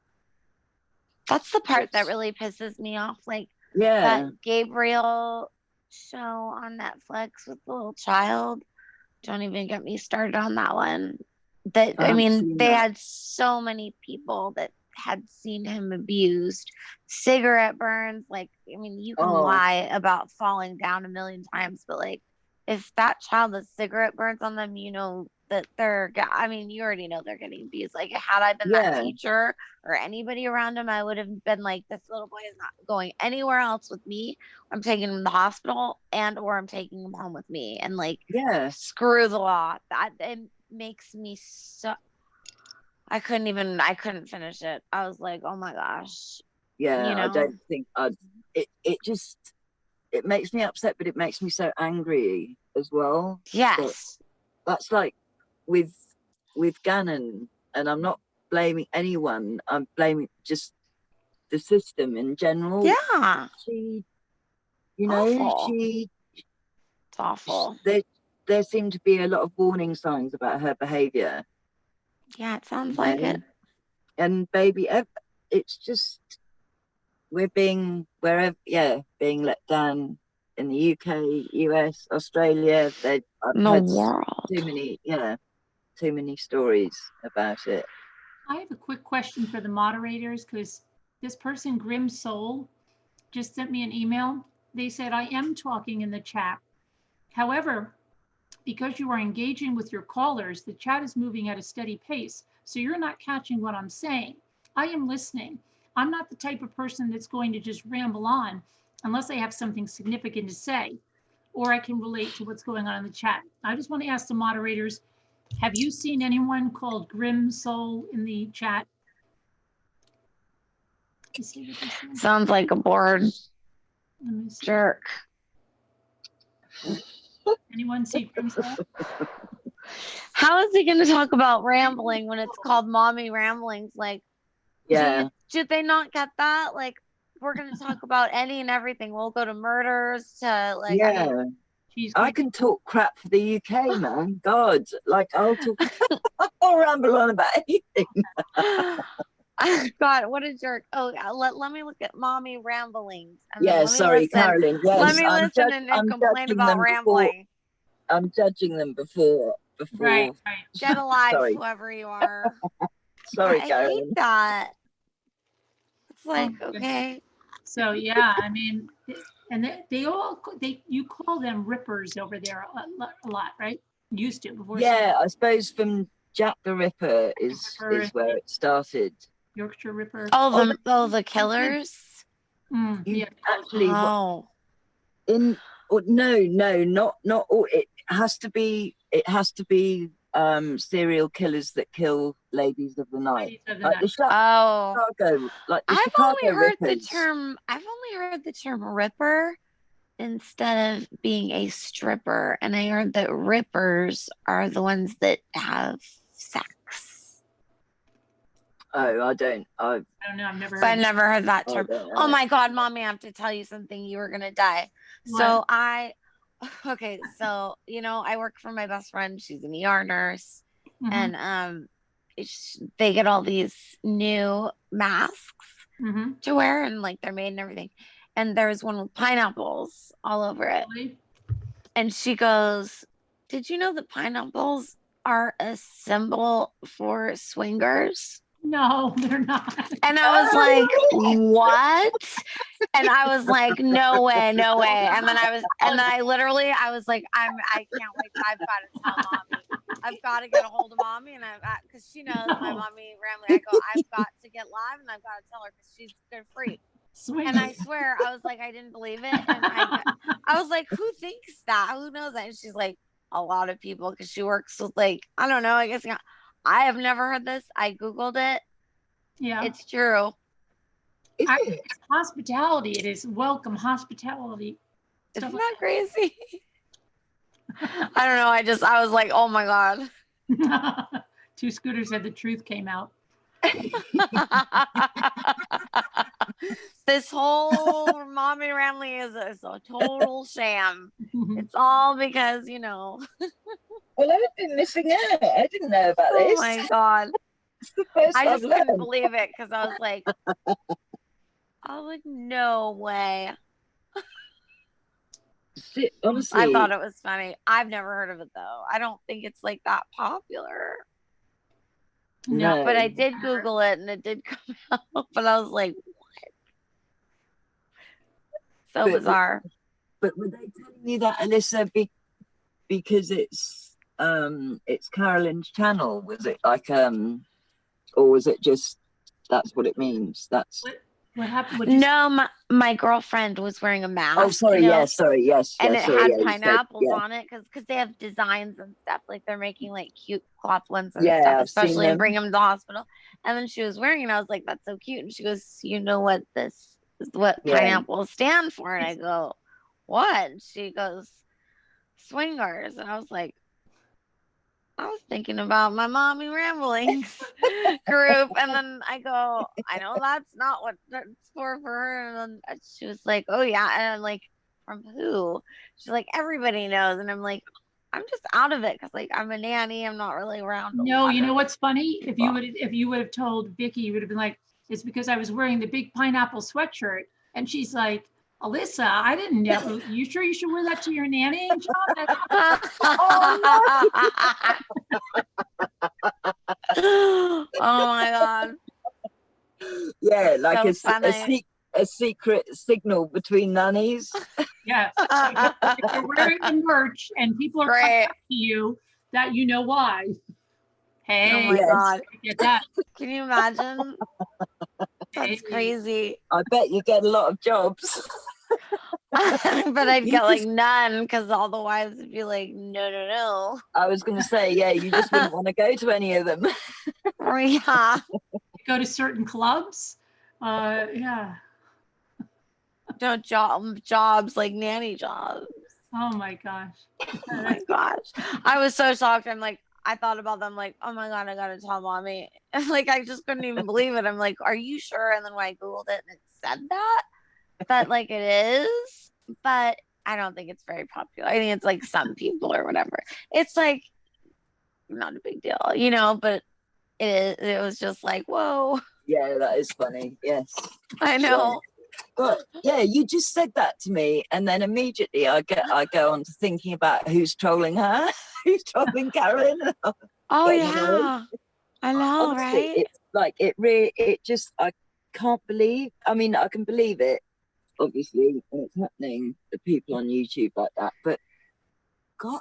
That's the part that really pisses me off. Like, yeah, that Gabriel show on Netflix with the little child. Don't even get me started on that one. I mean, they had so many people that had seen him abused, cigarette burns. Like, I mean, you can lie about falling down a million times, but like, if that child has cigarette burns on them, that you already know they're getting abused. Like, had I been that teacher or anybody around him, I would have been like, this little boy is not going anywhere else with me. I'm taking him to the hospital, or I'm taking him home with me, and like, screw the law. That it makes me so. I couldn't finish it. I was like, oh my gosh. Yeah, I don't think it makes me upset, but it makes me so angry as well. Yes. That's like with Gannon, and I'm not blaming anyone. I'm blaming just the system in general. Yeah. She, Awful. It's awful. There seem to be a lot of warning signs about her behavior. Yeah, it sounds like it. And baby, it's just we're being let down in the UK, US, Australia. I've heard world. Too many stories about it. I have a quick question for the moderators, because this person, Grim Soul, just sent me an email. They said, I am talking in the chat. However, because you are engaging with your callers, the chat is moving at a steady pace, so you're not catching what I'm saying. I am listening. I'm not the type of person that's going to just ramble on unless I have something significant to say, or I can relate to what's going on in the chat. I just want to ask the moderators, have you seen anyone called Grim Soul in the chat? Sounds like a bored jerk. Anyone see Grim Soul? How is he going to talk about rambling when it's called Mommy Ramblings? Like, Yeah. did they not get that? Like, we're going to talk about any and everything. We'll go to murders to like, I Yeah. mean, I can talk crap for the UK, man. God, like I'll talk, I'll ramble on about anything. God, what a jerk. Oh, let me look at Mommy Ramblings. And then Yeah, let me sorry, listen. Carolyn. Let Yes, me listen and complain judging about them before. rambling. I'm judging them before. Right. Get alive, Sorry. whoever you are. Sorry, I Carolyn. hate that. It's like, Oh, okay. So yeah, I mean, and you call them rippers over there a lot, right? Used to before. Yeah, I suppose from Jack the Ripper is where it started. Yorkshire Ripper. Oh, the killers. Yeah. Actually, Oh. no, not all. It has to be serial killers that kill ladies of the night. Like the Chicago, I've only heard the term ripper instead of being a stripper, and I heard that rippers are the ones that have sex. Oh, I don't know. I've never heard that term. Oh my God, Mommy, I have to tell you something. You were gonna die. What? So you know, I work for my best friend. She's an ER nurse, and they get all these new masks to wear, and like they're made and everything. And there's one with pineapples all over it. Really? And she goes, "Did you know that pineapples are a symbol for swingers?" No, they're not. And I was like, what? And I was like, no way, no way. And then I was like, I can't wait. I've got to tell Mommy. I've got to get a hold of Mommy, and because she knows my Mommy Ramley. I go, I've got to get live, and I've got to tell her because they're free. Swing. And I swear, I was like, I didn't believe it, and I was like, who thinks that? Who knows that? And she's like, a lot of people, because she works with like, I don't know. I guess I have never heard this. I Googled it. Yeah, it's true. It's hospitality. It is welcome hospitality. Isn't that crazy? I don't know. I was like, oh my God. Two Scooters said the truth came out. This whole Mommy Ramley is a total sham. It's all because, you know. Well, I've been missing out. I didn't know about this. Oh my God. I just couldn't believe it because I was like, no way. Shit, honestly. I thought it was funny. I've never heard of it though. I don't think it's like that popular. No. But I did Google it and it did come out. But I was like, what? So bizarre. But were they telling you that, Alyssa, because it's Carolyn's channel? Was it like or was it just that's what it means? That's what happened. No, my girlfriend was wearing a mask. Oh, sorry. You know? Yes. And it had pineapples on it because they have designs and stuff. Like they're making like cute cloth ones and stuff, especially and bring them to the hospital. And then she was wearing it. And I was like, that's so cute. And she goes, you know what pineapples stand for? And I go, what? And she goes, swingers. And I was like, I was thinking about my Mommy Ramblings group. And then I go, I know that's not what that's for her. And then she was like, oh yeah. And I'm like, from who? She's like, everybody knows. And I'm like, I'm just out of it because like I'm a nanny. I'm not really around. No, you know what's funny? If you would have told Vicky, you would have been like, it's because I was wearing the big pineapple sweatshirt. And she's like, Alyssa, I didn't know. You sure you should wear that to your nannying job? Oh my God. Yeah, like so a secret signal between nannies. Yes. If you're wearing the merch and people are coming up to you, that you know why. Hey, oh my God. Get that. Can you imagine? That's crazy. I bet you get a lot of jobs. But I'd get like none because all the wives would be like, no. I was going to say, yeah, you just wouldn't want to go to any of them. Yeah. Go to certain clubs. Yeah. No jobs like nanny jobs. Oh my gosh. Oh my gosh. I was so shocked. I'm like, I thought about them like, oh my God, I gotta tell mommy. And like, I just couldn't even believe it. I'm like, are you sure? And then when I Googled it and it said that like it is, but I don't think it's very popular. I think it's like some people or whatever. It's like not a big deal, you know, but it was just like, whoa. Yeah, that is funny. Yes. I know. But yeah, you just said that to me, and then immediately I go on to thinking about who's trolling her, who's trolling Carolyn. Oh Getting annoyed. yeah. I know, Honestly, right? it's like it just I can't believe. I mean, I can believe it, obviously, when it's happening. The people on YouTube like that, but God,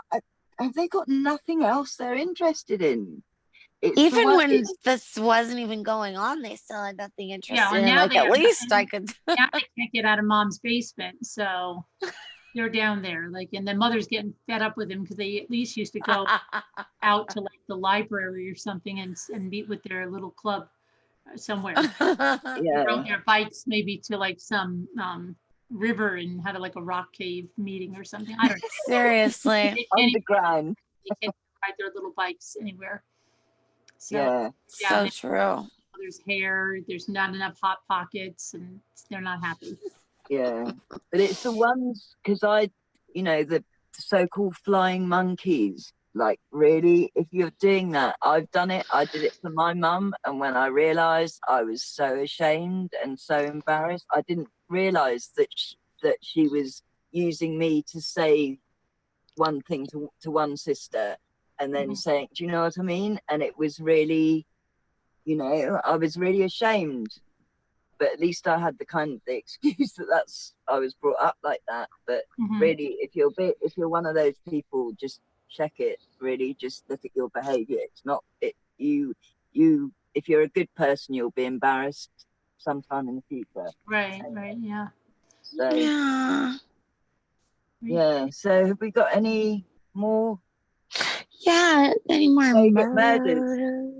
have they got nothing else they're interested in? It's the Even one. when this wasn't even going on, they still had nothing interested well, in. now Like they at are. least I could. Now they can't get out of mom's basement, so they're down there. Like, and the mother's getting fed up with him because they at least used to go out to like the library or something and meet with their little club somewhere. Yeah, Rode their bikes maybe to like some river and had like a rock cave meeting or something. I don't know. Seriously. They can't even, underground. they can't ride their little bikes anywhere. So Yeah, yeah, So true. there's hair, there's not enough hot pockets, and they're not happy. yeah. But it's the ones because the so-called flying monkeys. Like, really, if you're doing that, I've done it. I did it for my mum, and when I realised, I was so ashamed and so embarrassed. I didn't realise that she was using me to say one thing to one sister, and then Mhm. saying, "Do you know what I mean?" And it was really, I was really ashamed. But at least I had the excuse that's I was brought up like that. But Mhm. really, if you're one of those people, just check it. Really, just look at your behaviour. It's not it you. If you're a good person, you'll be embarrassed sometime in the future. Right, yeah. So Yeah. yeah. So have we got any more Yeah. Any more favourite murders?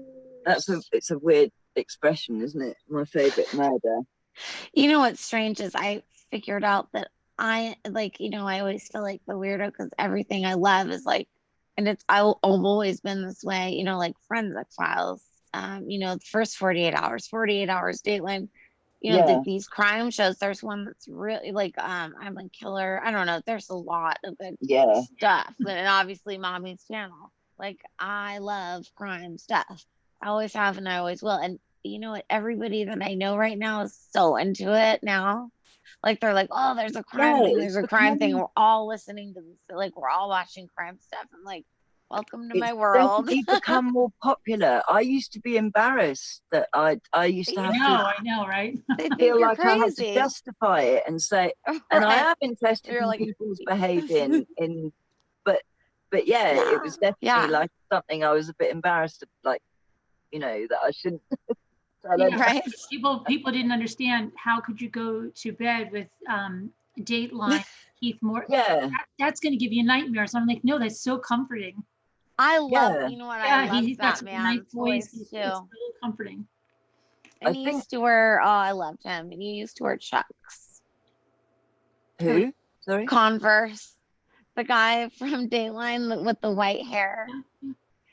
murders? It's a weird expression, isn't it? My favourite murder. You know what's strange is I figured out that I like, I always feel like the weirdo because everything I love is like, and I've always been this way, like Forensic Files, the first 48 hours, Dateline, Yeah, these crime shows. There's one that's really like, I'm a killer. I don't know. There's a lot of good yeah, stuff. And obviously Mommy's channel. Like I love crime stuff. I always have and I always will. And you know what? Everybody that I know right now is so into it now. Like they're like, oh, there's a crime yeah. thing. It's There's a crime thing. become We're all listening to this. Like we're all watching crime stuff. I'm like, welcome to it's my world. definitely become more popular. I used to be embarrassed that I used to have to I know, right? They think feel you're like I had to crazy. justify it and say, and I Right. am interested You're in like, people's behaviour but yeah, it was yeah. definitely like something I was a bit embarrassed of, like, that I shouldn't tell Yeah, Right. people didn't understand how could you go to bed with Dateline, Keith Moore. Yeah, That's going to give you nightmares. I'm like, no, that's so comforting. I love, yeah. you know what? I Yeah, loved he's got that such a nice man's voice. voice It's too. so comforting. I And he think used to wear, oh, I loved him. And he used to wear Chucks. who? Sorry? Converse. The guy from Dateline with the white hair.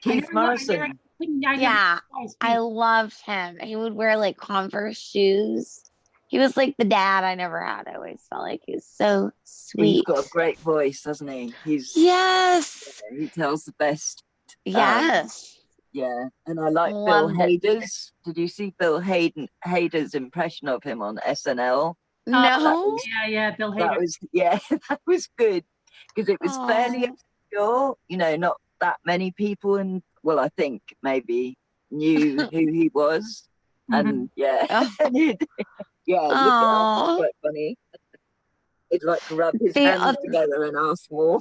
Keith Morrison. I never Yeah. saw his I face. loved him. He would wear like Converse shoes. He was like the dad I never had. I always felt like he was so He's sweet. got a great voice, doesn't he? Yes. He tells the best. Yes. Yeah, and I like Bill Loved it. Hader's. Did you see Hader's impression of him on SNL? Oh, That No. was yeah, Bill Hader. that was good because it was fairly Oh. obscure. Not that many people, and well, I think maybe knew who he was, and yeah, Oh. and look it up. It's Oh. quite funny. He'd like rub his The, hands together and ask more.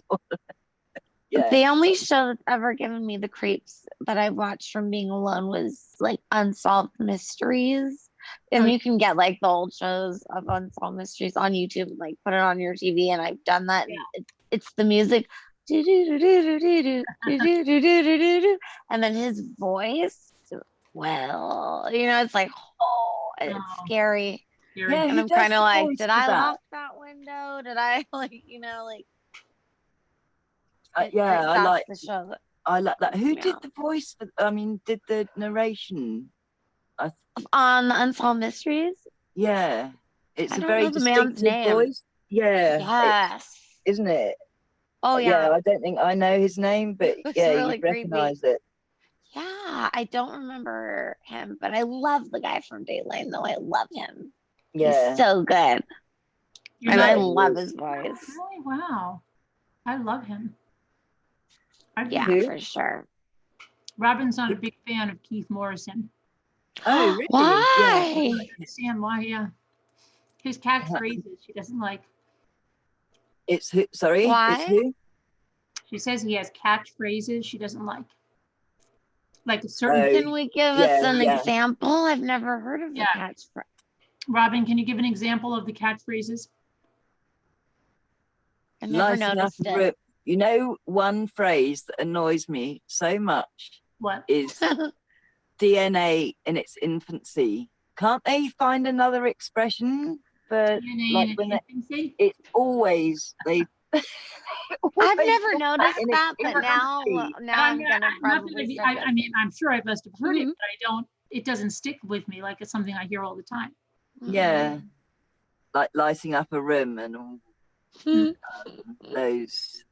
Yeah, the only show that's ever given me the creeps that I watched from being alone was like Unsolved Mysteries. And you can get like the old shows of Unsolved Mysteries on YouTube and like put it on your TV. And I've done that. And it's the music. And then his voice. Well, it's like, oh, it's scary. yeah. And Who I'm does kind of the like, voice did for I that? lock that window? Did I like, Yeah, I that's like the show that that. Who yeah. did the voice? Did the narration? On the Unsolved Mysteries. Yeah, it's I a don't very know the man's distinctive name. voice. Yeah, Yes. isn't it? Oh Yeah, yeah. I don't think I know his name, but It's yeah, really you'd creepy. recognize it. Yeah, I don't remember him, but I love the guy from Dateline, though. I love him. Yeah. He's so good. You're And not I he love is. his voice. really? Wow. I love him. Yeah, Who? for sure. Robin's not a big fan of Keith Morrison. Oh, really? Why? I understand why, yeah. His catchphrases she doesn't like. It's who? Sorry, Why? it's who? She says he has catchphrases she doesn't like. Like a certain. Can we give us an example? I've never heard of the catchphrase. Robin, can you give an example of the catchphrases? I never noticed it. You know, one phrase that annoys me so much What? is DNA in its infancy. Can't they find another expression for DNA like in when infancy? it's always they? I've never noticed that, but now I'm gonna probably. I mean, I'm sure I must have heard it, Mhm. but I don't. It doesn't stick with me like it's something I hear all the time. Yeah, like lighting up a room and all those.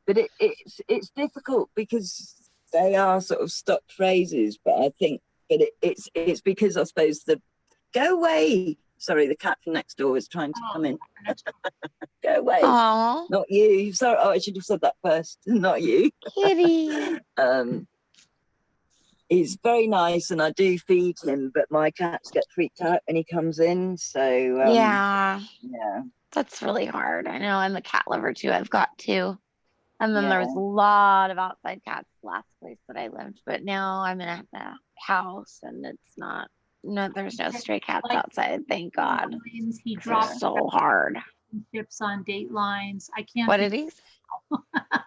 But it's difficult because they are sort of stock phrases. But I think, it's because I suppose the go away. Sorry, the cat from next door is trying to come in. Go away. Aww. Not you. Sorry. Oh, I should have said that first. Not you. Kitty. He's very nice and I do feed him, but my cats get freaked out when he comes in. So yeah. Yeah. That's really hard. I know. I'm a cat lover too. I've got two. And then Yeah. there was a lot of outside cats last place that I lived, but now I'm in a house and it's not. No, there's no stray cats outside. Thank God. He dropped so hard. Tips on Datelines. I can't. What did he say?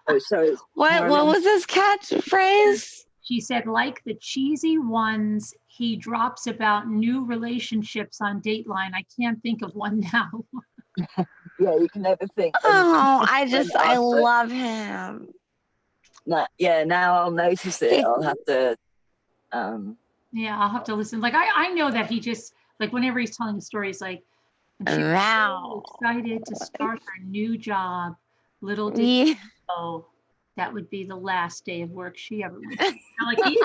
Oh, sorry. What was his catchphrase? She said, like the cheesy ones he drops about new relationships on Dateline. I can't think of one now. Yeah, you can never think. Oh, I love him. Now I'll notice it. I'll have to. Yeah, I'll have to listen. Like I know that he just like whenever he's telling a story, he's like, and she was so excited to start her new job. Little did she know that would be the last day of work she ever went. Like he's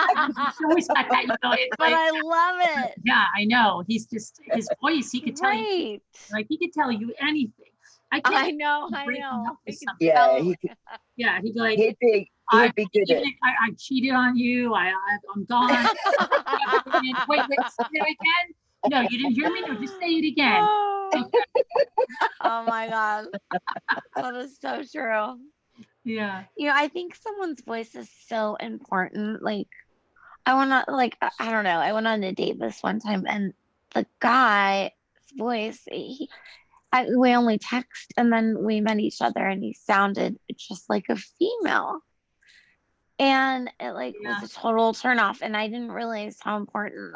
always got that, it's but I love it. Yeah, I know. He's just his voice. He could tell you, like he could tell you anything. I know. Yeah, he could. Yeah, he'd be like, he'd be good at. I cheated on you. I'm gone. Wait, say it again. No, you didn't hear me. No, just say it again. Okay. Oh my God, that is so true. Yeah. I think someone's voice is so important. Like, I don't know. I went on a date this one time, and the guy's voice, we only text, and then we met each other, and he sounded just like a female. And it was a total turnoff, and I didn't realize how important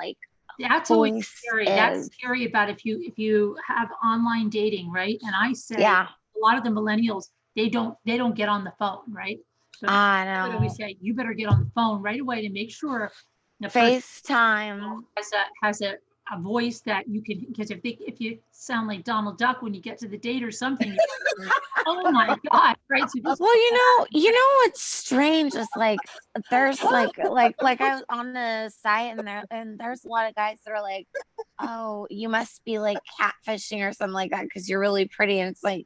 that's always scary. That's scary about if you have online dating, right? And I say a lot of the millennials they don't get on the phone, right? So I know. I would always say you better get on the phone right away to make sure the FaceTime has a voice that you can, because if you sound like Donald Duck when you get to the date or something, you're like, oh my God, right? So well, you know what's strange is there's I was on the site and there's a lot of guys that are like, oh, you must be like catfishing or something like that because you're really pretty, and it's like,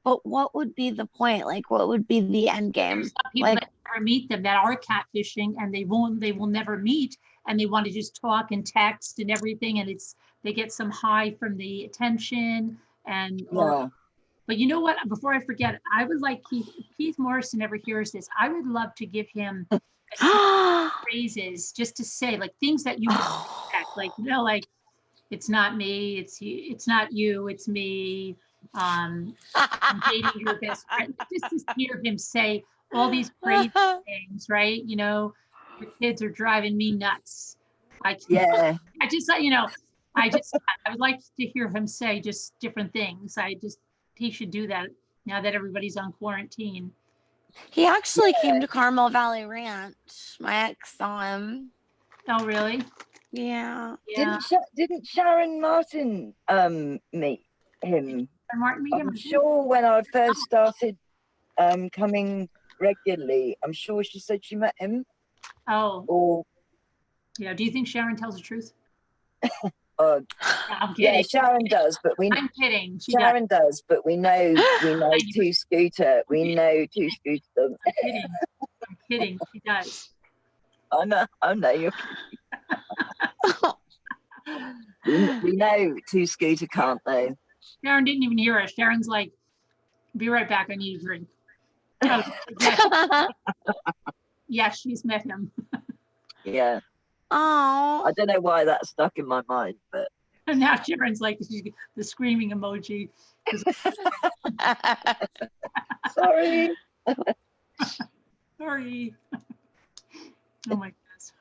but what would be the point? Like, what would be the end game? There's some people that never meet them that are catfishing, and they will never meet, and they want to just talk and text and everything, and they get some high from the attention and. But you know what? Before I forget, I would like Keith Morrison never hears this. I would love to give him phrases just to say things that you would expect, like it's not me, it's you, it's not you, it's me. I'm dating your best friend. Just to hear him say all these crazy things, right? Your kids are driving me nuts. I would like to hear him say just different things. He should do that now that everybody's on quarantine. He actually came to Carmel Valley Ranch. My ex saw him. Oh, really? Yeah. Yeah. Didn't Sharon Martin meet him? And Martin meet him. I'm sure when I first started coming regularly, I'm sure she said she met him. Oh, Or yeah. Do you think Sharon tells the truth? uh, I'm yeah, kidding. Sharon does, but I'm kidding. She Sharon does, but we know I- Two Scooter. We know Two Scooter. I'm kidding. I'm kidding. She does. I know you're. We know Two Scooter can't though. Sharon didn't even hear us. Sharon's like, "Be right back. I need a drink." Oh, yes, she's met him. Yeah. Oh. I don't know why that stuck in my mind, but And now Sharon's like the screaming emoji. sorry. Sorry. Oh my goodness.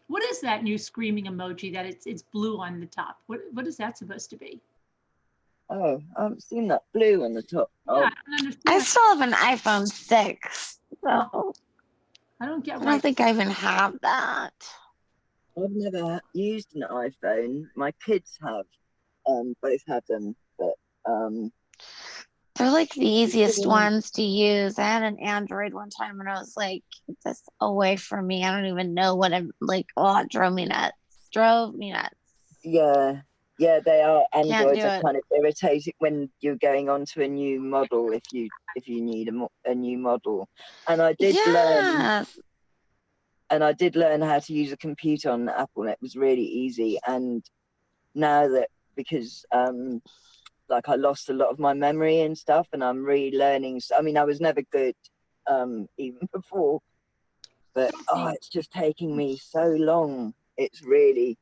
What is that new screaming emoji that it's blue on the top? What is that supposed to be? Oh, I haven't seen that blue on the top. Yeah, Oh, I don't understand. I still have an iPhone 6. So I don't get I why. don't think I even have that. I've never used an iPhone. My kids have, both had them, but They're like the easiest ones to use. I had an Android one time and I was like, get this away from me. I don't even know what I'm like. Oh, it drove me nuts. yeah, they are. Androids do are it. kind of irritating when you're going on to a new model if you need a new model. And I did learn. Yes. And I did learn how to use a computer on the Apple, and it was really easy. And now that because like I lost a lot of my memory and stuff, and I'm relearning. I mean, I was never good even before, but it's just taking me so long. It's really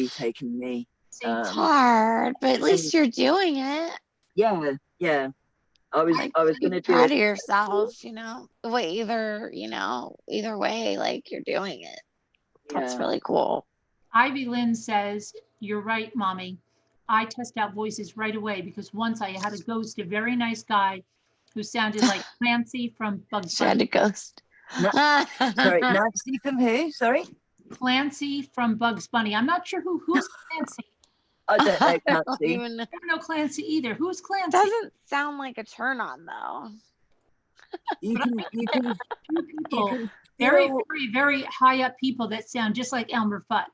taking me. It's hard, but at least you're doing it. Yeah. I was going to do proud it. of yourself, either way, like you're doing it. That's really cool. Ivy Lynn says, "You're right, mommy. I test out voices right away because once I had to ghost a very nice guy who sounded like Clancy from Bugs She had Bunny." to ghost. Sorry, Nancy from who? Sorry? Clancy from Bugs Bunny. I'm not sure who's Clancy. I don't know Clancy. I don't know Clancy either. Who's Clancy? Doesn't sound like a turn on though. You can People, very, very, very high up people that sound just like Elmer Fudd.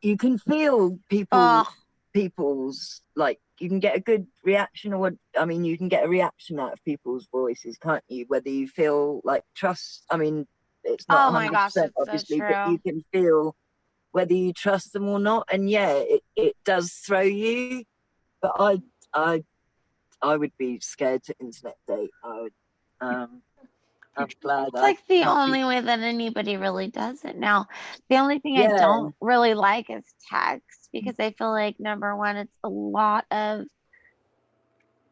You can feel people's, like, you can get a good reaction, or you can get a reaction out of people's voices, can't you? Whether you feel like trust, it's not 100% obviously, so but you can feel whether you trust them or not. And yeah, it does throw you, but I would be scared to internet date. I'm glad. It's like the only way that anybody really does it now. The only thing I don't really like is text, because I feel like, number one,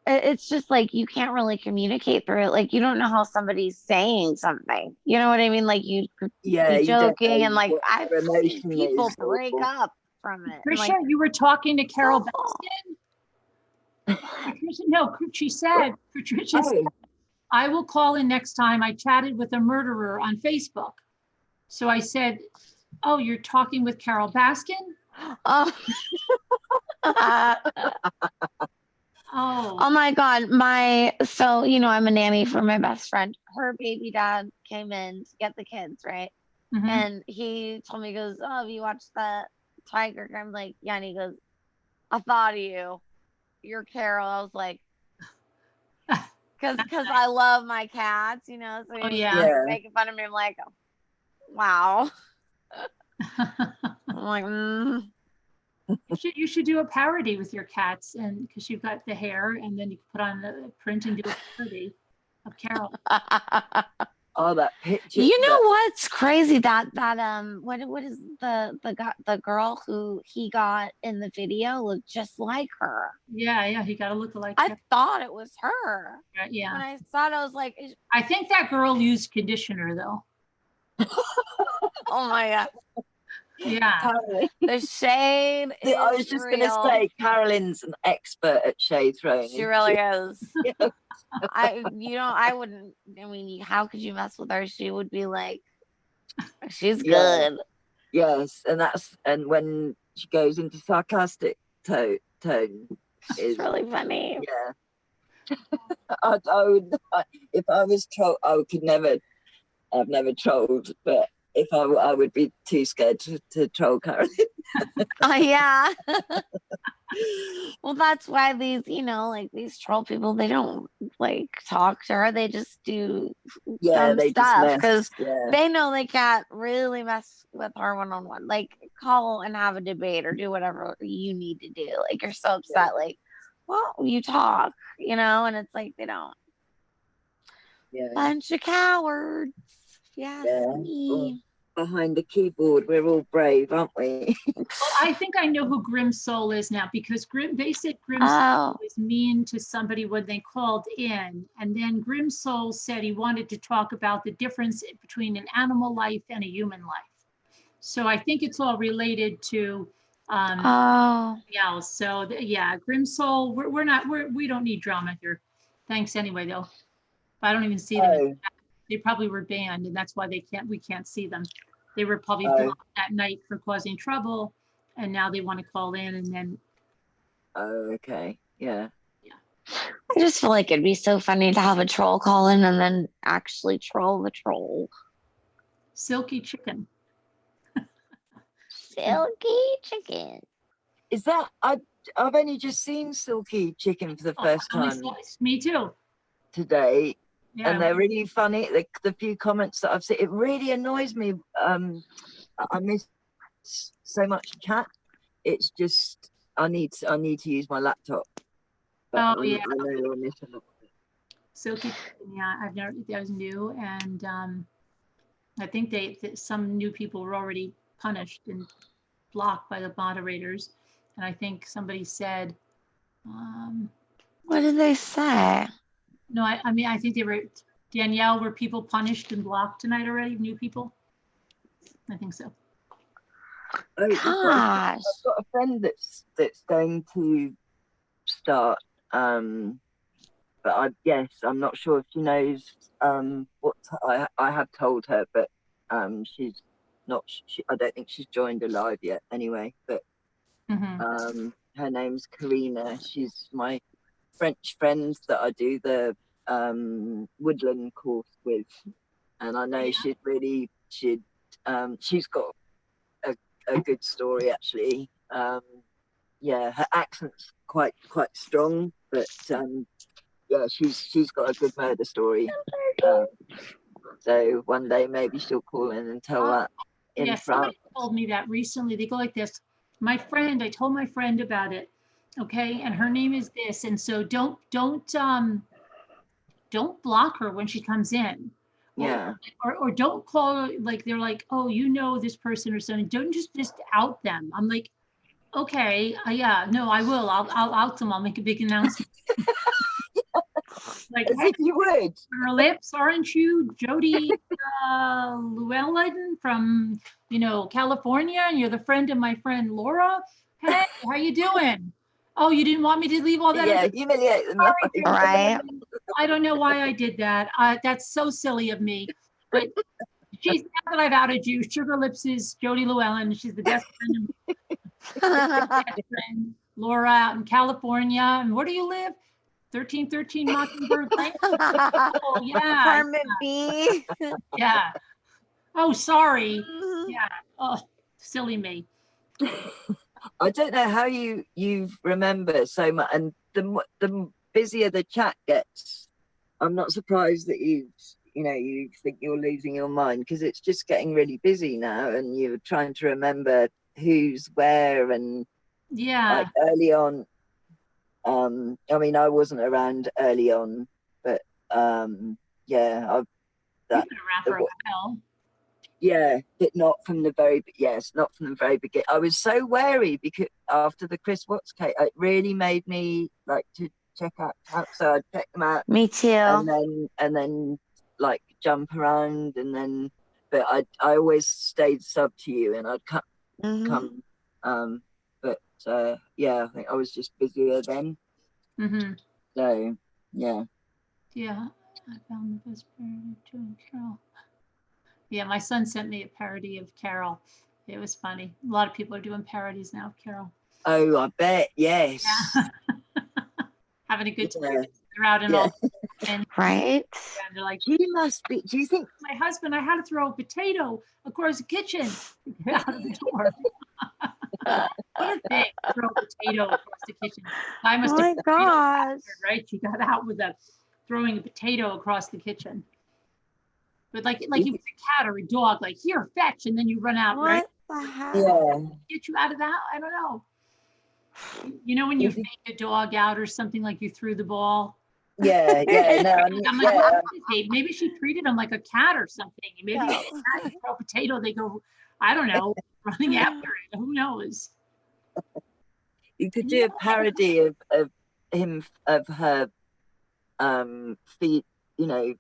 it's just like you can't really communicate through it. Like you don't know how somebody's saying something. You know what I mean? Like you could be joking, and like I've seen people break up from it. Trisha, you were talking to Carole Baskin? No, she said, Patricia said, "I will call in next time. I chatted with a murderer on Facebook." So I said, "Oh, you're talking with Carole Baskin?" Oh. Oh my God. I'm a nanny for my best friend. Her baby dad came in to get the kids, right? Mm-hmm. And he told me, he goes, "Oh, have you watched that tiger?" I'm like, "Yeah." And he goes, "I thought of you. You're Carole." I was like, because I love my cats, so making fun of me. I'm like, oh, wow. I'm like, You should do a parody with your cats, and because you've got the hair, and then you can put on the print and do a parody of Carole. Oh, that picture. You know what's crazy? What is the girl who he got in the video looked just like her. Yeah, he got to look alike. I thought it was her. Yeah. When I saw it, I was like, I think that girl used conditioner though. Oh my God. Yeah. Carolyn. The shade is I was just going to real. say, Carolyn's an expert at shade throwing. She really is. Yeah. I wouldn't. I mean, how could you mess with her? She would be like, she's Yeah. good. Yes, and when she goes into sarcastic tone, She's is really funny. yeah. I would if I was troll. Could never. I've never trolled, but if I would be too scared to troll Carolyn. Oh yeah. Well, that's why these, like these troll people, they don't like talk to her. They just do Yeah, dumb they just stuff mess. because Yeah, they know they can't really mess with her one-on-one. Like call and have a debate or do whatever you need to do. Like you're so upset, like, well, you talk, and it's like they don't. yeah, Bunch of cowards. Yes, yeah. me. Behind the keyboard, we're all brave, aren't we? Well, I think I know who Grim Soul is now because they said Grim Soul Oh, was mean to somebody when they called in. And then Grim Soul said he wanted to talk about the difference between an animal life and a human life. So I think it's all related to oh. else. So yeah, Grim Soul, we don't need drama here. Thanks anyway, though. I don't even see them. Oh, They probably were banned, and that's why we can't see them. They were probably oh, blocked that night for causing trouble, and now they want to call in, and then oh, okay, yeah. I just feel like it'd be so funny to have a troll call in and then actually troll the troll. Silky Chicken. Silky chicken. Is that I've only just seen Silky Chicken for the first time Me too. today. Yeah. And they're really funny. The few comments that I've seen, it really annoys me. I miss so much chat. It's just I need to use my laptop. But Oh I yeah. know I miss a lot. Silky Chicken. Yeah, that was new, and I think some new people were already punished and blocked by the moderators, and I think somebody said, What did they say? no, I mean I think they were Danielle. Were people punished and blocked tonight already? New people? I think so. Oh, Gosh. I've got a friend that's going to start. But I'm not sure if she knows what I have told her, but she's not. I don't think she's joined a live yet. Anyway, but her name's Karina. She's my French friend that I do the woodland course with, and I know she's got a good story actually. Yeah, her accent's quite strong, but yeah, she's got a good murder story. So one day maybe she'll call in and tell that in France. Somebody told me that recently. They go like this. I told my friend about it. Okay, and her name is this, and so don't block her when she comes in. Yeah. Or don't call her, like they're like, oh, this person or something. Don't just out them. I'm like, okay, yeah, no, I will. I'll out them. I'll make a big announcement. Like, as if you would. Her lips, aren't you Jody Llewellyn from California, and you're the friend of my friend Laura? Hey, how you doing? Oh, you didn't want me to leave all that? Yeah, humiliate them. Right. I don't know why I did that. That's so silly of me. But now that I've outed you, Sugar Lips is Jody Llewellyn. She's the best friend. Laura out in California. And where do you live? 1313 Mockingbird Lane. Oh, yeah. Apartment B. Yeah. Oh, sorry. Yeah. Oh, silly me. I don't know how you remember so much, and the busier the chat gets, I'm not surprised that you think you're losing your mind, because it's just getting really busy now, and you're trying to remember who's where. And yeah, like early on, I mean, I wasn't around early on, but yeah, you've been around for a while. Yeah, but not from the very beginning. I was so wary because after the Chris Watts case, it really made me like to check out. So I'd check them out. Me too. And then like jump around, but I always stayed sub to you, and I'd come. But yeah, I think I was just busier then. So yeah. Yeah, I found the best parody to Carol. Yeah, my son sent me a parody of Carol. It was funny. A lot of people are doing parodies now of Carol. Oh, I bet. Yes. Yeah. Having a good time. Yeah. They're out in all and Right? they're like, She must be. Do you think? my husband, I had to throw a potato across the kitchen to get out of the door. What a thing, throw a potato across the kitchen. I must Oh have my gosh. right? She got out with throwing a potato across the kitchen. But like you was a cat or a dog, like here, fetch, and then you run out, right? What the heck? Yeah. Get you out of that? I don't know. You know when you fake a dog out or something, like you threw the ball? Yeah, yeah, no, I mean, I'm like, what is it? Maybe she treated him like a cat or something. Maybe No. you throw a potato, they go, I don't know, running after it. Who knows? you could do a parody of him, of her feet, you know,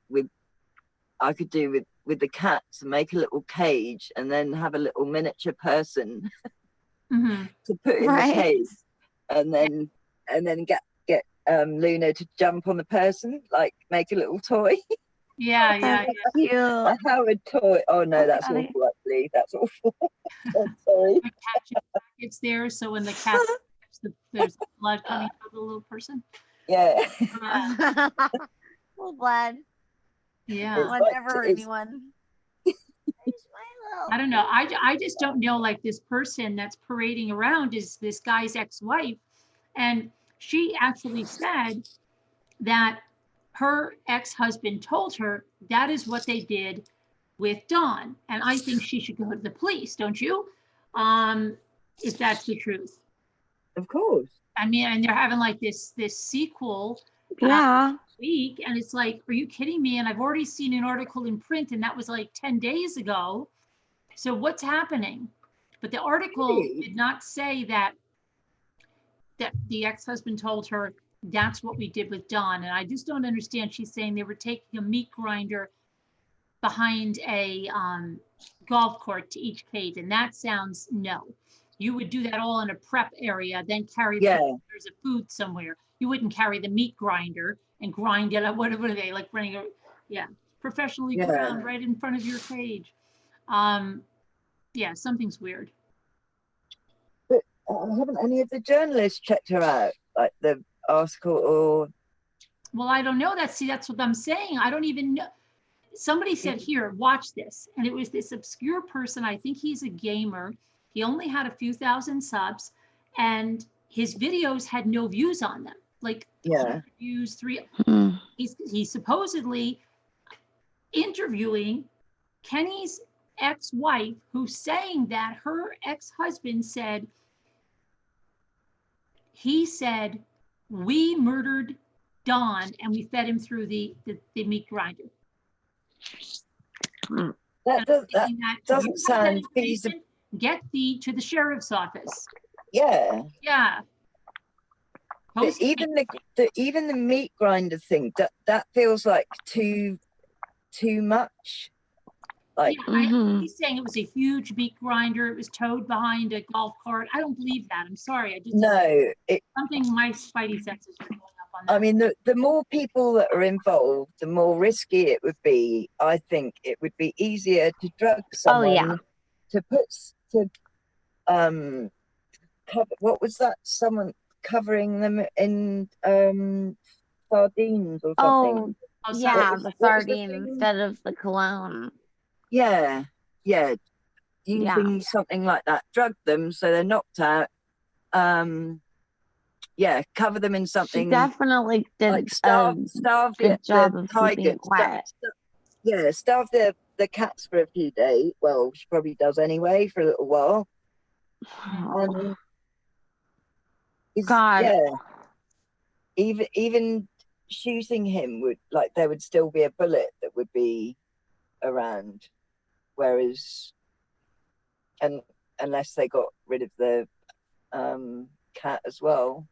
I could do with the cats and make a little cage and then have a little miniature person to put in the cage, and then get Luna to jump on the person, like make a little toy. Yeah. Cute. A Howard toy. Oh no, that's awful. Actually, that's awful. I'm sorry. It's there, so when the cat, there's blood coming out of the little person. Yeah. Little blood. Yeah. Would never hurt anyone. I don't know. I just don't know, like this person that's parading around is this guy's ex-wife. And she actually said that her ex-husband told her that is what they did with Dawn. And I think she should go to the police, don't you? If that's the truth. Of course. I mean, and they're having like this sequel week, and it's like, are you kidding me? And I've already seen an article in print, and that was like 10 days ago. So what's happening? But the article did not say that the ex-husband told her that's what we did with Dawn. And I just don't understand. She's saying they were taking a meat grinder behind a golf court to each cage. And that sounds, no. You would do that all in a prep area, then carry there's a food somewhere. You wouldn't carry the meat grinder and grind it up. What are they like running? Professionally ground right in front of your cage. Yeah, something's weird. But haven't any of the journalists checked her out, like the article or? Well, I don't know. That's what I'm saying. I don't even know. Somebody said, here, watch this. And it was this obscure person. I think he's a gamer. He only had a few thousand subs, and his videos had no views on them. Like views, 3. He's supposedly interviewing Kenny's ex-wife, who's saying that her ex-husband said, we murdered Dawn and we fed him through the meat grinder. That doesn't sound feasible. Get thee to the sheriff's office. Yeah. But even the meat grinder thing, that feels like too much. Like he's saying it was a huge meat grinder. It was towed behind a golf cart. I don't believe that. I'm sorry. I just something my spidey senses are going up on that. I mean, the more people that are involved, the more risky it would be. I think it would be easier to drug someone to cover, what was that? Someone covering them in sardines or something. The sardine instead of the cologne. Yeah. Using something like that, drug them so they're knocked out. Cover them in something. She definitely did like starve good job of keeping quiet. Starve the cats for a few days. Well, she probably does anyway for a little while. Even shooting him would, like, there would still be a bullet that would be around, whereas unless they got rid of the cat as well.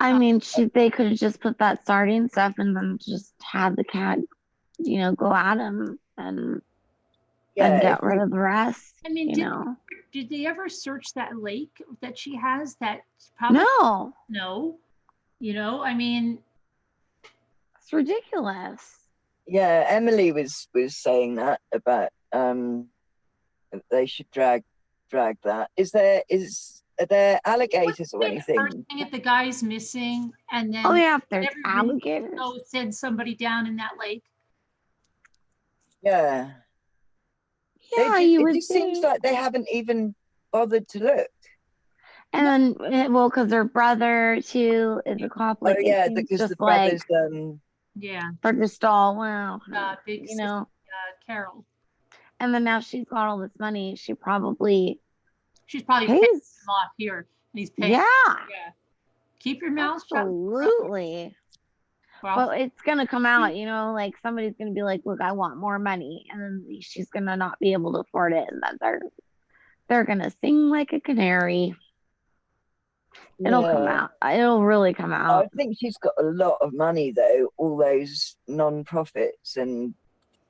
I mean, they could have just put that sardine stuff and then just had the cat, go at him and and Yeah, get rid of the rest. I mean, You know, did they ever search that lake that she has? That probably no, no. You know, I mean, it's ridiculous. yeah. Emily was saying that about they should drag that. Are there alligators or the first anything? thing if the guy's missing, and Oh then yeah, if there's everybody alligators. send somebody down in that lake. Yeah. Yeah, you It would just seems think. like they haven't even bothered to look. And well, because her brother too is a cop. Like Oh it yeah, seems because just the brothers Yeah, they're just all wow, big you sister, know. Carol. And then now she's got all this money. She's probably paying pays. him off here, and he's paying. Yeah, Yeah. Keep your mouth absolutely. shut. But it's gonna come out, you know, like somebody's gonna be like, "Look, I want more money," and then she's gonna not be able to afford it, and then they're gonna sing like a canary. It'll come out. It'll really come out. I think she's got a lot of money though, all those non-profits and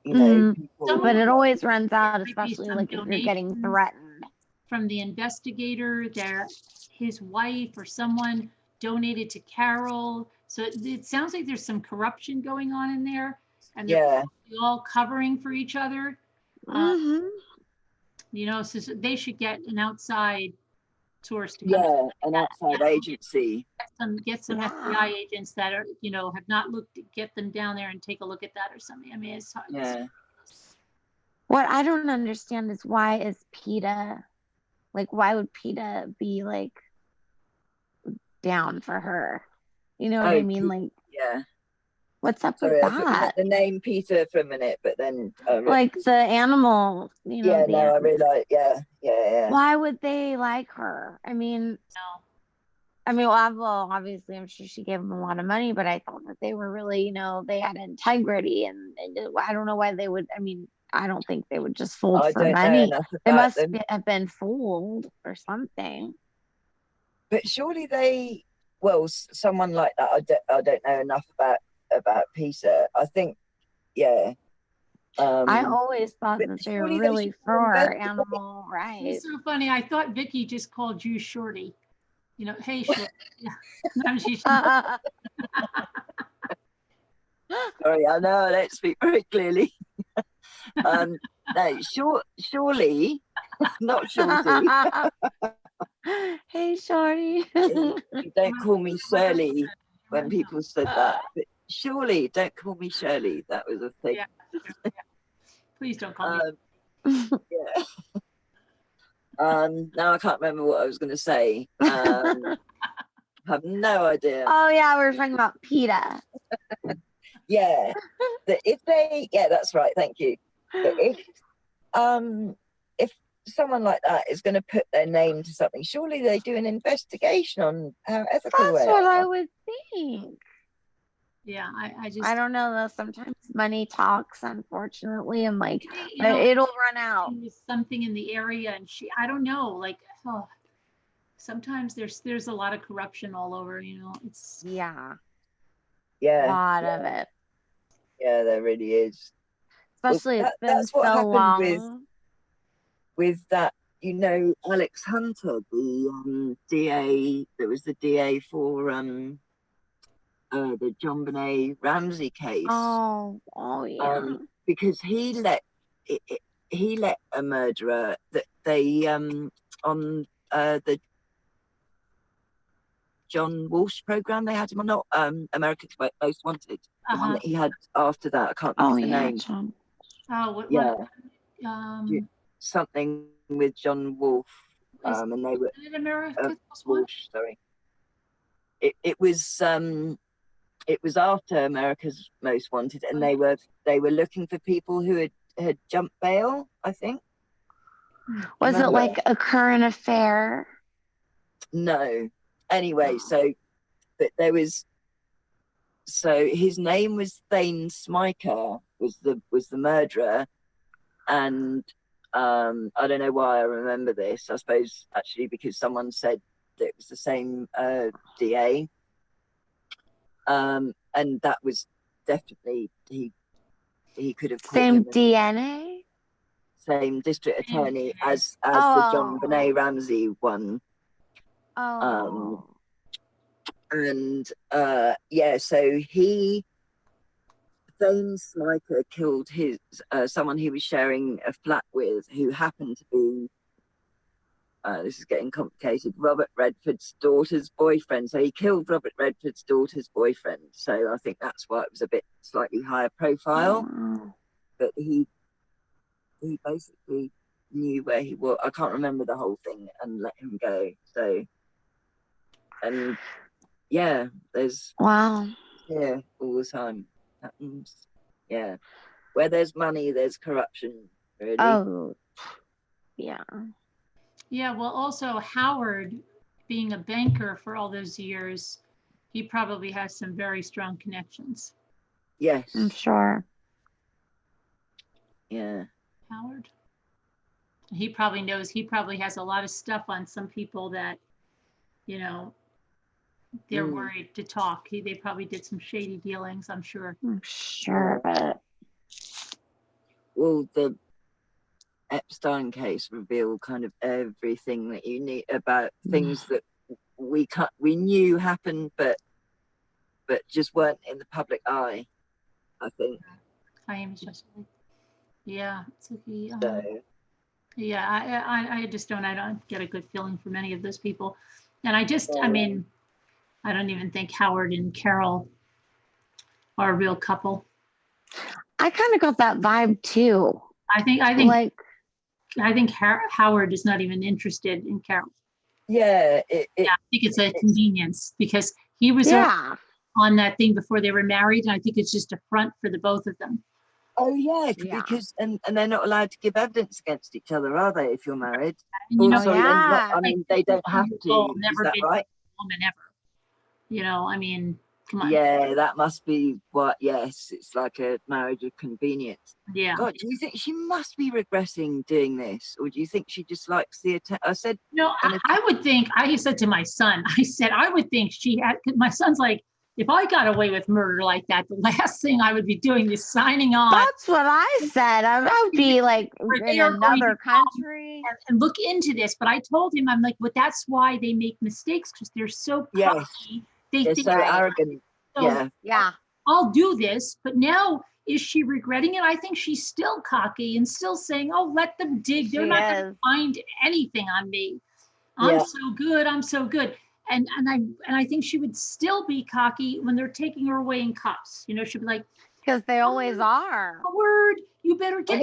you know people. But it always runs out, Might be especially some like if you're getting donations threatened. from the investigator that his wife or someone donated to Carol. So it sounds like there's some corruption going on in there, and they're all covering for each other. You know, so they should get an outside source to come. Yeah, an outside agency. Get some FBI agents that are, you know, have not looked, get them down there and take a look at that or something. I mean, it's hard. Yeah. What I don't understand is why is PETA, like, why would PETA be like down for her? You know what I mean? Like, yeah. What's up Sorry, with I was looking at that? the name Peter for a minute, but then like the animal, you know. Yeah, no, I realized. Yeah. Why would they like her? I mean, no. I mean, well, obviously, I'm sure she gave them a lot of money, but I thought that they were really, you know, they had integrity, and I don't know why they would. I mean, I don't think they would just fold for money. They must have been fooled or something. But surely someone like that. I don't know enough about Peter. I think, yeah. I always thought that they were really for animal rights. It's so funny. I thought Vicky just called you Shorty. You know, hey, Shorty. Sorry, I know I don't speak very clearly. No, surely, not Shorty. Hey, Shorty. You don't call me Shirley when people said that. But surely, don't call me Shirley. That was a thing. Yeah. Please don't call me. Yeah. Now I can't remember what I was going to say. I have no idea. Oh yeah, we were talking about PETA. Yeah. That's right. Thank you. But if someone like that is going to put their name to something, surely they do an investigation on how ethical That's they what are. I would think. Yeah, I don't know though. Sometimes money talks, unfortunately, and like it'll run out. Something in the area, and I don't know, like sometimes there's a lot of corruption all over. You know, it's a lot of it. Yeah, there really is. Especially it's been so long. With that, you know, Alex Hunter, the DA. There was the DA for the John Benet Ramsey case. Oh yeah. Because he let a murderer that they on the John Walsh program, they had him on, not America's Most Wanted. The one that he had after that, I can't remember the name. John. Something with John Wolfe, and they were Walsh. Sorry, it was after America's Most Wanted, and they were looking for people who had jumped bail, I think. Was it like a current affair? No. Anyway, but there was. So his name was Thane Smiker, was the murderer, and I don't know why I remember this. I suppose actually because someone said that it was the same DA, and that was definitely he could have same DNA. same district attorney as the John Oh. Benet Ramsey one. Oh. And yeah, so Thane Sniper killed his someone he was sharing a flat with, who happened to be this is getting complicated, Robert Redford's daughter's boyfriend. So he killed Robert Redford's daughter's boyfriend. So I think that's why it was a bit slightly higher profile. Oh. But he basically knew where he was. I can't remember the whole thing, and let him go. So, and yeah, there's Wow. all the time happens. Yeah, where there's money, there's corruption. Really. Oh. Yeah. Yeah, well, also Howard, being a banker for all those years, he probably has some very strong connections. Yes. I'm sure. Yeah. Howard. He probably knows, he probably has a lot of stuff on some people that, you know, they're worried to talk. They probably did some shady dealings, I'm sure. I'm sure of it. Well, the Epstein case revealed kind of everything that you need about things that we knew happened, but just weren't in the public eye, I think. I am especially. Yeah. So he, So, yeah, I just don't get a good feeling from any of those people. And I mean, I don't even think Howard and Carole are a real couple. I kind of got that vibe too. I think Like, Howard is not even interested in Carole. yeah, I think it's a convenience because he was on that thing before they were married, and I think it's just a front for the both of them. Oh yeah, because and they're not allowed to give evidence against each other, are they? If you're married, And, you know, I mean, they don't have to. Never Is that been right? a woman ever. You know, I mean, come on. Yeah, that must be what. Yes, it's like a marriage of convenience. Yeah. God, do you think she must be regretting doing this, or do you think she just likes the attention? I said, no, I would think. I said to my son, I would think she had. My son's like, if I got away with murder like that, the last thing I would be doing is signing on. That's what I said. I would be like in another country and look into this. But I told him, I'm like, but that's why they make mistakes, because they're so cocky. They're so arrogant. So, yeah. I'll do this. But now, is she regretting it? I think she's still cocky and still saying, oh, let them dig. They're not going to find anything on me. I'm so good. I'm so good. And I think she would still be cocky when they're taking her away in cuffs. You know, she'd be like, because they always are. Howard, you better get.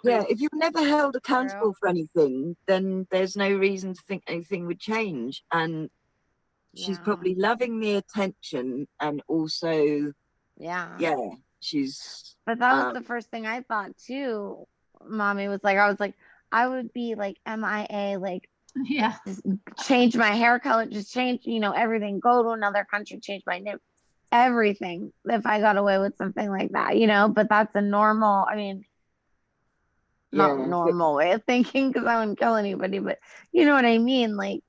If you've never held accountable for anything, then there's no reason to think anything would change. And she's probably loving the attention, and also, she's. But that was the first thing I thought too. Mommy was like, I would be like MIA, like. Yeah. Just change my hair color, just change, everything, go to another country, change my name, everything, if I got away with something like that, but that's a normal, I mean, not normal way of thinking, because I wouldn't kill anybody, but you know what I mean, like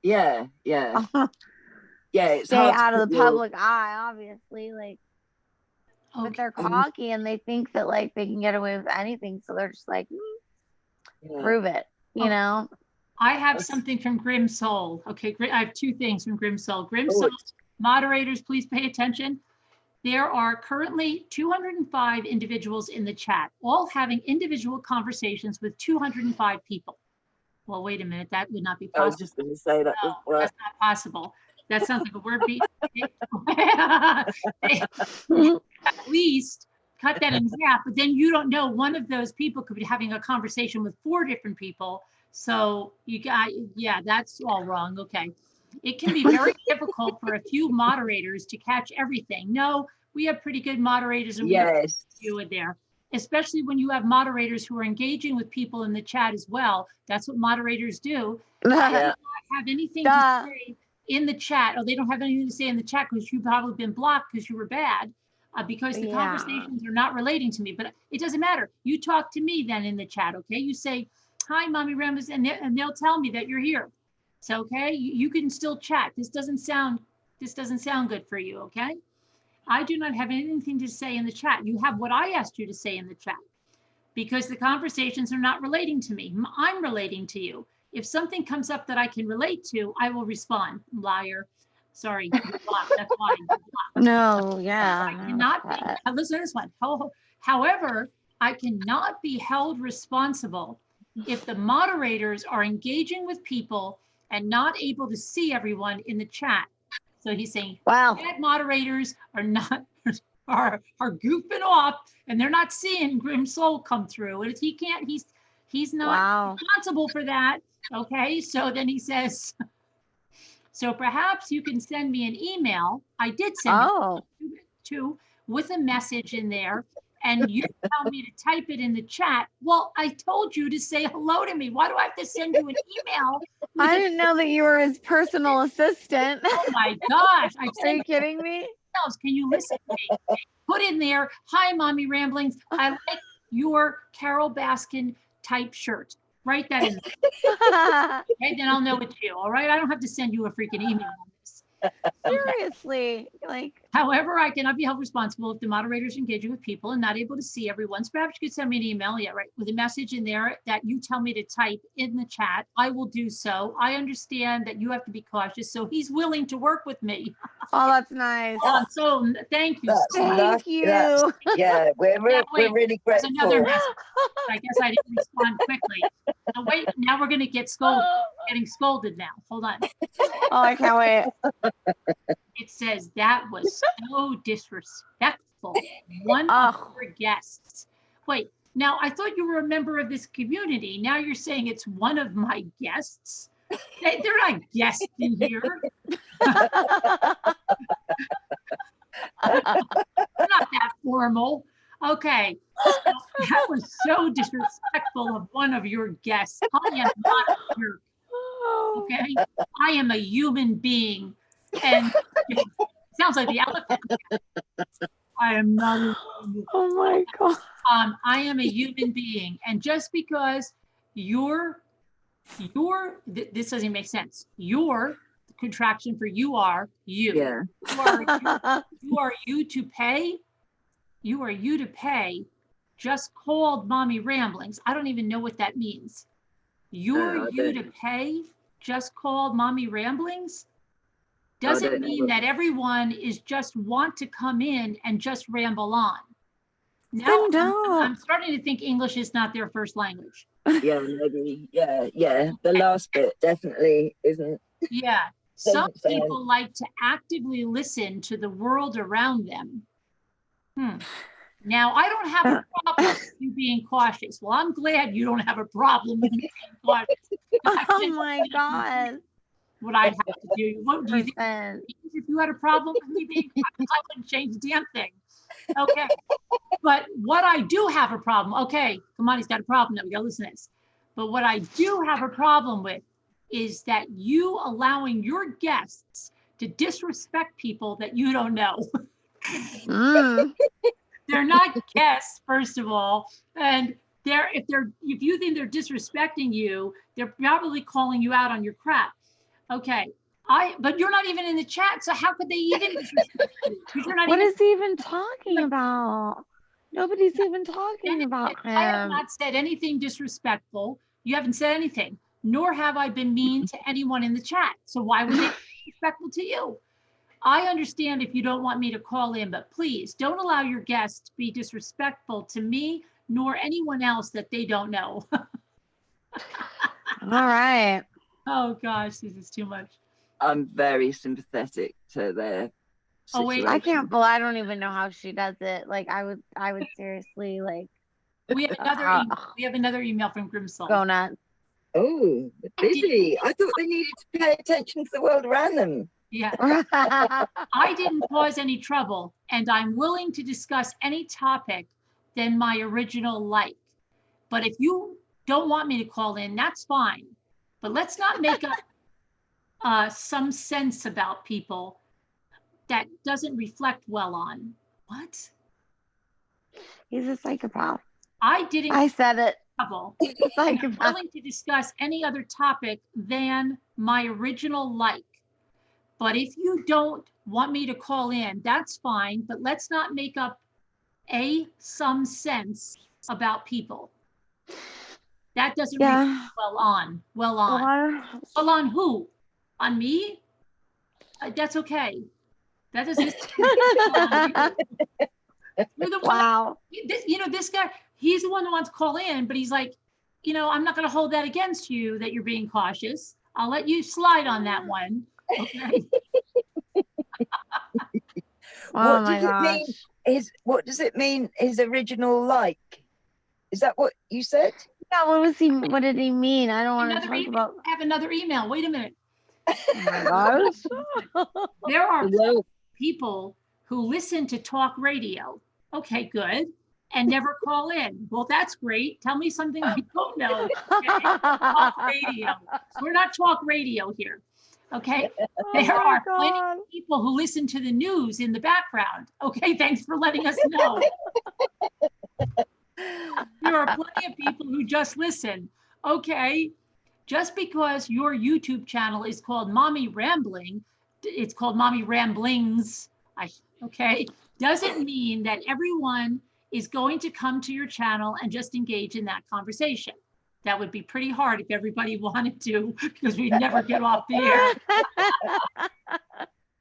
it's stay out of the public eye, obviously, like, but they're cocky and they think that like they can get away with anything, so they're just like prove it, you know. I have something from Grim Soul. Okay, I have two things from Grim Soul. Grim Soul, moderators, please pay attention. There are currently 205 individuals in the chat, all having individual conversations with 205 people. Well, wait a minute, that would not be possible. I was just going to say that. No, that's not possible. That sounds like a word beat. At least cut that in half, but then you don't know, one of those people could be having a conversation with 4 different people. So you got, that's all wrong. Okay. It can be very difficult for a few moderators to catch everything. No, we have pretty good moderators, and we do it there, especially when you have moderators who are engaging with people in the chat as well. That's what moderators do. They don't have anything to say in the chat. They don't have anything to say in the chat because you've probably been blocked because you were bad, because the conversations are not relating to me. But it doesn't matter. You talk to me then in the chat, okay? You say, hi, Mommy Rambus, and they'll tell me that you're here. So, okay, you can still chat. This doesn't sound good for you, okay? I do not have anything to say in the chat. You have what I asked you to say in the chat. because the conversations are not relating to me. I'm relating to you. If something comes up that I can relate to, I will respond. Liar. Sorry, you're blocked. That's why you're blocked. No, yeah. I cannot be, listen to this one. However, I cannot be held responsible if the moderators are engaging with people and not able to see everyone in the chat. So he's saying, wow, chat moderators are not are goofing off and they're not seeing Grim Soul come through. And if he can't, he's not responsible for that. Okay, so then he says, so perhaps you can send me an email. I did send two with a message in there, and you tell me to type it in the chat. Well, I told you to say hello to me. Why do I have to send you an email? I didn't know that you were his personal assistant. Oh my gosh. Are you kidding me? Can you listen to me? Put in there, hi, Mommy Ramblings. I like your Carole Baskin type shirt. Write that in there. Okay, then I'll know it's you. All right. I don't have to send you a freaking email on this. Seriously, like. However, I cannot be held responsible if the moderators engaging with people and not able to see everyone. So perhaps you could send me an email, yeah, right, with a message in there that you tell me to type in the chat. I will do so. I understand that you have to be cautious, so he's willing to work with me. Oh, that's nice. So thank you. Thank you. Yeah, we're really grateful. There's another message. I guess I didn't respond quickly. So wait, now we're going to get scolded. Getting scolded now. Hold on. Oh, I can't wait. It says that was so disrespectful. One of your guests. Wait, now I thought you were a member of this community. Now you're saying it's one of my guests. They're not guests in here. Not that formal. Okay, so that was so disrespectful of one of your guests. I am not a jerk. Okay, I am a human being, and it sounds like the elephant. I am not. Oh my God. I am a human being, and just because this doesn't make sense. Your contraction for you are you. Yeah. You are you to pay. You are you to pay. Just called Mommy Ramblings. I don't even know what that means. You're you to pay. Just called Mommy Ramblings. Doesn't mean that everyone is just want to come in and just ramble on. Now I'm starting to think English is not their first language. Yeah, maybe. Yeah. The last bit definitely isn't. Yeah. Some people like to actively listen to the world around them. Now, I don't have a problem with you being cautious. Well, I'm glad you don't have a problem with me being cautious. Oh my God. What I'd have to do. What do you think? If you had a problem with me being cautious, I wouldn't change the damn thing. Okay. But what I do have a problem, okay, come on, he's got a problem now. We got to listen to this. But what I do have a problem with is that you allowing your guests to disrespect people that you don't know. They're not guests, first of all, and if you think they're disrespecting you, they're probably calling you out on your crap. Okay, but you're not even in the chat, so how could they even disrespect you? What is he even talking about? Nobody's even talking about him. I have not said anything disrespectful. You haven't said anything, nor have I been mean to anyone in the chat. So why would they be disrespectful to you? I understand if you don't want me to call in, but please don't allow your guests to be disrespectful to me nor anyone else that they don't know. All right. Oh gosh, this is too much. I'm very sympathetic to their situation. I can't believe, I don't even know how she does it. Like I would seriously like. We have another email from Grimsoul. Go nuts. Oh, busy. I thought they needed to pay attention to the world around them. Yeah. I didn't cause any trouble, and I'm willing to discuss any topic than my original like. But if you don't want me to call in, that's fine. But let's not make up some sense about people that doesn't reflect well on. What? He's a psychopath. I said it. Trouble. I'm willing to discuss any other topic than my original like. But if you don't want me to call in, that's fine. But let's not make up some sense about people. That doesn't Yeah. reflect well on. Well on who? On me? That's okay. That doesn't. You're the one. Wow. This guy, he's the one that wants to call in, but he's like, I'm not going to hold that against you that you're being cautious. I'll let you slide on that one. Okay. Oh my gosh. What does it mean? His original like? Is that what you said? Yeah. What did he mean? I don't want to talk about. I have another email. Wait a minute. Oh my gosh. There are people who listen to talk radio. Okay, good. And never call in. Well, that's great. Tell me something I don't know. Okay? Talk radio. We're not talk radio here. Okay. There are plenty of people who listen to the news in the background. Okay. Thanks for letting us know. There are plenty of people who just listen. Okay. Just because your YouTube channel is called Mommy Rambling, it's called Mommy Ramblings. Okay. Doesn't mean that everyone is going to come to your channel and just engage in that conversation. That would be pretty hard if everybody wanted to, because we'd never get off the air.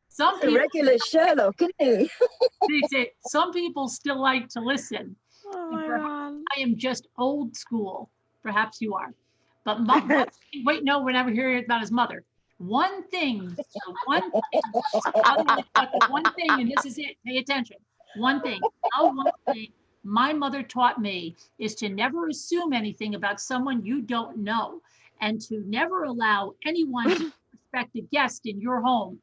Some people, regular Sherlock, isn't he? Some people still like to listen. Oh my God. I am just old school. Perhaps you are. But wait, no, we're never hearing about his mother. One thing, and this is it, pay attention. One thing my mother taught me is to never assume anything about someone you don't know, and to never allow anyone to respect a guest in your home.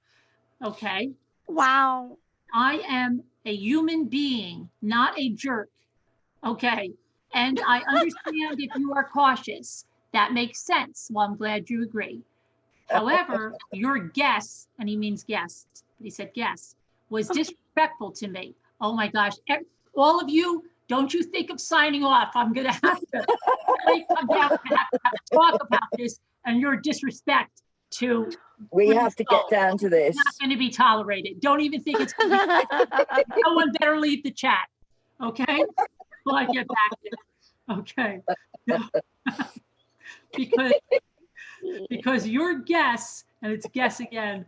Okay? Wow. I am a human being, not a jerk. Okay? And I understand if you are cautious. That makes sense. Well, I'm glad you agree. However, your guess, and he means guests, but he said guess, was disrespectful to me. Oh my gosh. All of you, don't you think of signing off. I'm going to have to really come down and have to talk about this and your disrespect to. We have to get down to this. It's not going to be tolerated. Don't even think it's going to be. No one better leave the chat. Okay? Till I get back there. Okay. Because your guess, and it's guess again,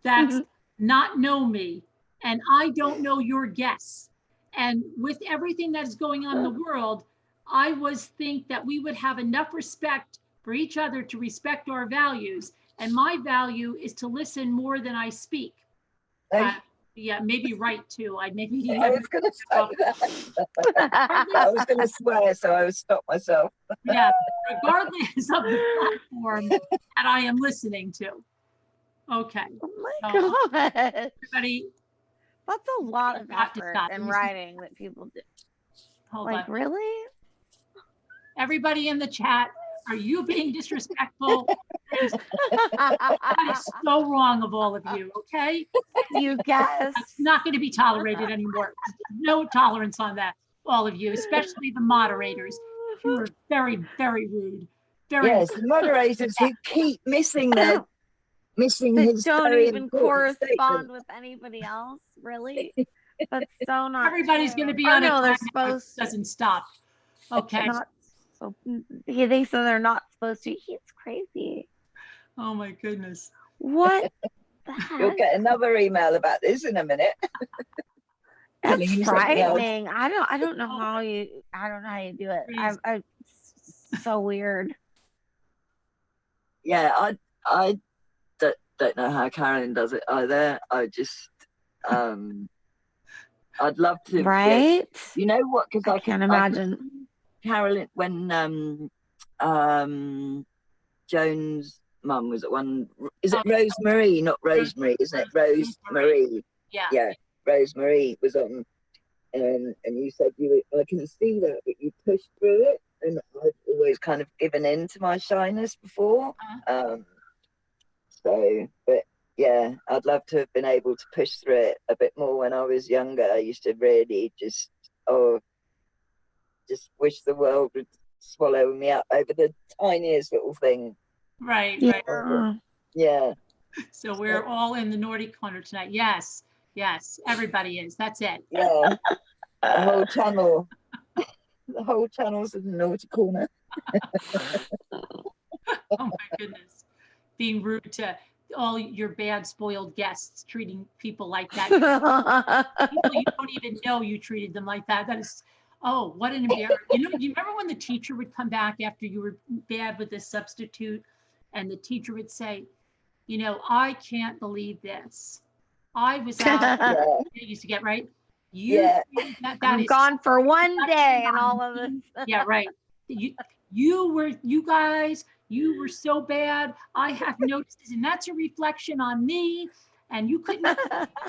that's not know me, and I don't know your guess. And with everything that is going on in the world, I think that we would have enough respect for each other to respect our values. And my value is to listen more than I speak. Yeah, maybe right too. I was going to say that. I was going to swear, so I would stop myself. Yeah, regardless of the platform that I am listening to. Okay. Oh my God. Everybody. That's a lot of effort and writing that people do. Hold on. Really? Everybody in the chat, are you being disrespectful? That is so wrong of all of you, okay? You guess. It's not going to be tolerated anymore. No tolerance on that, all of you, especially the moderators. You are very, very rude. Yes, the moderators who keep missing his don't even correspond with anybody else, really? That's so not everybody's going to be on it. They're supposed to. Doesn't stop. Okay. They said they're not supposed to. It's crazy. Oh my goodness. What? You'll get another email about this in a minute. That's frightening. I don't know how you do it. I so weird. Yeah, I don't know how Carolyn does it either. I just I'd love to. Right? You know what? Because I can't imagine. Carolyn, when Joan's mum was at one. Is it Rosemary? Not Rosemary, isn't it? Rosemary. Yeah. Yeah. Rosemary was on, and you said I can see that, but you pushed through it, and I've always kind of given in to my shyness before. So, but yeah, I'd love to have been able to push through it a bit more when I was younger. I used to really just wish the world would swallow me up over the tiniest little thing. Right. Yeah. So we're all in the naughty corner tonight. Yes, everybody is. That's it. Yeah. The whole channel. The the whole channel's a naughty corner. Oh my goodness. Being rude to all your bad, spoiled guests, treating people like that. People you don't even know, you treated them like that. That is, oh, what an embarrassment. You remember when the teacher would come back after you were bad with the substitute, and the teacher would say, I can't believe this. I was out. They used to get right. That I'm is gone for one day and all of this. Yeah, right. You guys were so bad. I have noticed this, and that's a reflection on me. And you couldn't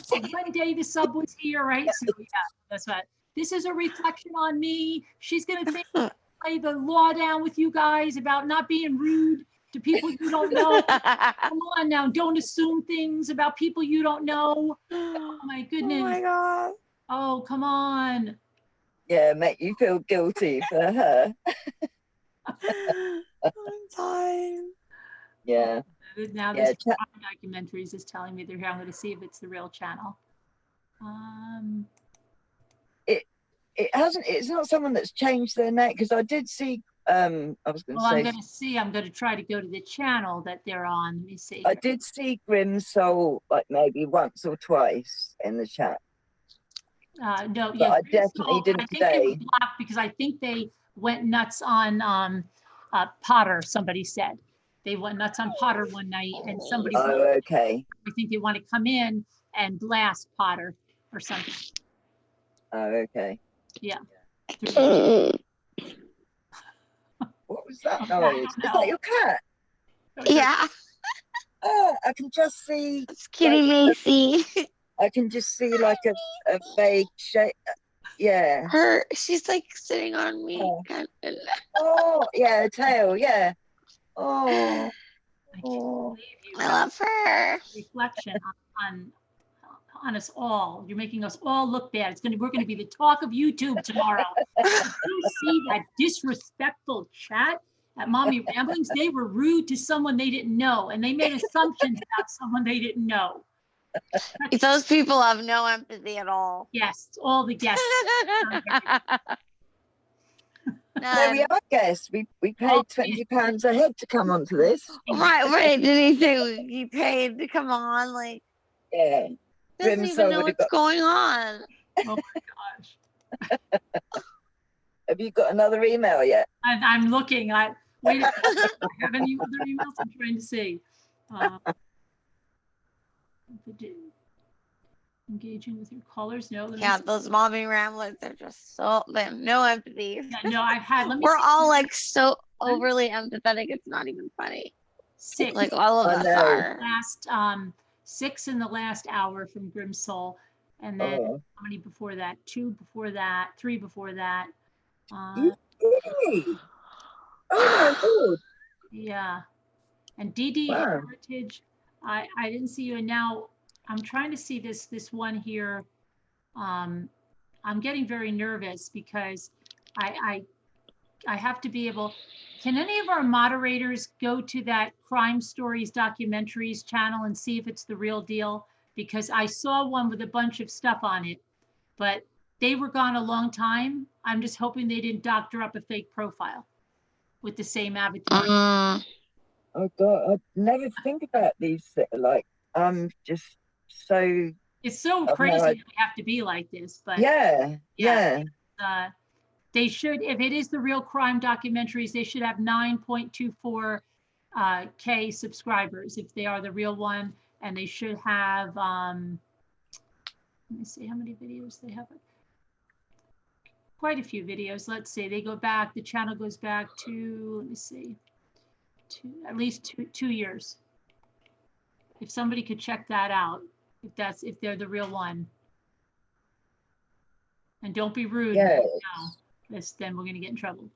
one day the sub was here, right? So yeah, that's what. This is a reflection on me. She's gonna think play the law down with you guys about not being rude to people you don't know. Come on now, don't assume things about people you don't know. Oh my goodness. Oh my God. Oh, come on. Yeah, make you feel guilty for her. I'm tired. Yeah. Now this documentaries is telling me they're here. I'm going to see if it's the real channel. It hasn't. It's not someone that's changed their name, because I did see. I was going to say. I'm going to see. I'm going to try to go to the channel that they're on. Let me see. I did see Grim Soul like maybe once or twice in the chat. No, but yeah, I definitely didn't I think today. they were blocked because I think they went nuts on Potter. Somebody said they went nuts on Potter one night, and somebody. Oh, okay. I think they want to come in and blast Potter or something. Oh, okay. Yeah. What was that noise? Is that your cat? Yeah. Oh, I can just see. It's Kitty Macy. I can just see like a vague shape. Yeah. She's like sitting on me. Oh, yeah, tail. Yeah. Oh. I love her. Reflection on us all. You're making us all look bad. We're gonna be the talk of YouTube tomorrow. You see that disrespectful chat at Mommy Ramblings? They were rude to someone they didn't know, and they made assumptions about someone they didn't know. Those people have no empathy at all. Yes, all the guests. There we are, guests. We paid £20 a head to come onto this. Right. Did he say he paid to come on? Like, yeah. Doesn't even know what's going on. Oh my gosh. Have you got another email yet? I'm looking. Wait. I have any other emails? I'm trying to see. Engaging with your callers. No. Yeah, those mommy ramblers are just they have no empathy. Yeah, no, I've had. We're all like so overly empathetic. It's not even funny. 6. Like all of us are. Last 6 in the last hour from Grim Soul, and then how many before that? 2 before that. 3 before that. Really? Oh my Lord. Yeah, and DD Heritage. I didn't see you, and now I'm trying to see this one here. I'm getting very nervous because I have to be able. Can any of our moderators go to that Crime Stories Documentaries channel and see if it's the real deal? Because I saw one with a bunch of stuff on it, but they were gone a long time. I'm just hoping they didn't doctor up a fake profile with the same avatar. Oh God, I never think about these. Like, I'm just so. It's so crazy that we have to be like this, but yeah. They should, if it is the real crime documentaries, they should have 9.24 K subscribers if they are the real one, and they should have. Let me see how many videos they have. Quite a few videos. Let's see. They go back. The channel goes back to. Let me see. At least two years. If somebody could check that out, if they're the real one. And don't be rude. Yeah. Then we're going to get in trouble.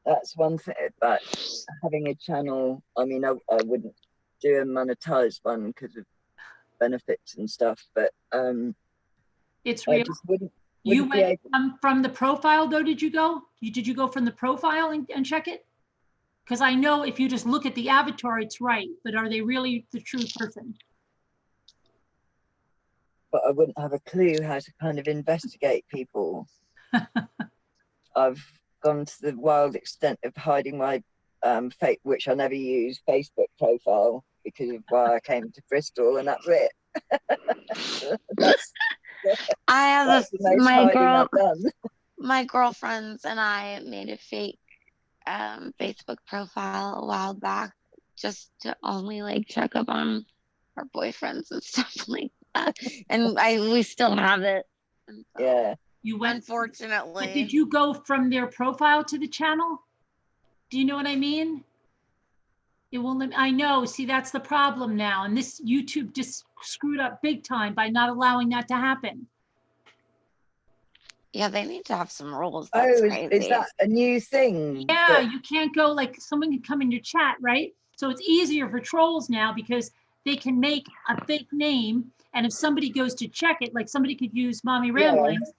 That's one thing about having a channel. I mean, I wouldn't do a monetized one because of benefits and stuff, but it's real. I just wouldn't you went from the profile though? Did you go? Did you go from the profile and check it? Because I know if you just look at the avatar, it's right. But are they really the true person? But I wouldn't have a clue how to kind of investigate people. I've gone to the wild extent of hiding my fake, which I never use, Facebook profile because of why I came to Bristol, and that's it. that's I have that's the most hiding I've done. My girlfriends and I made a fake Facebook profile a while back just to only like check up on our boyfriends and stuff like that. And we still have it. And so, Yeah. You went, unfortunately. but did you go from their profile to the channel? Do you know what I mean? It will. I know. See, that's the problem now. And this YouTube just screwed up big time by not allowing that to happen. Yeah, they need to have some rules. That's crazy. Is that a new thing? Yeah, you can't go, like, someone can come in your chat, right? So it's easier for trolls now because they can make a fake name. And if somebody goes to check it, like somebody could use Mommy Ramblings,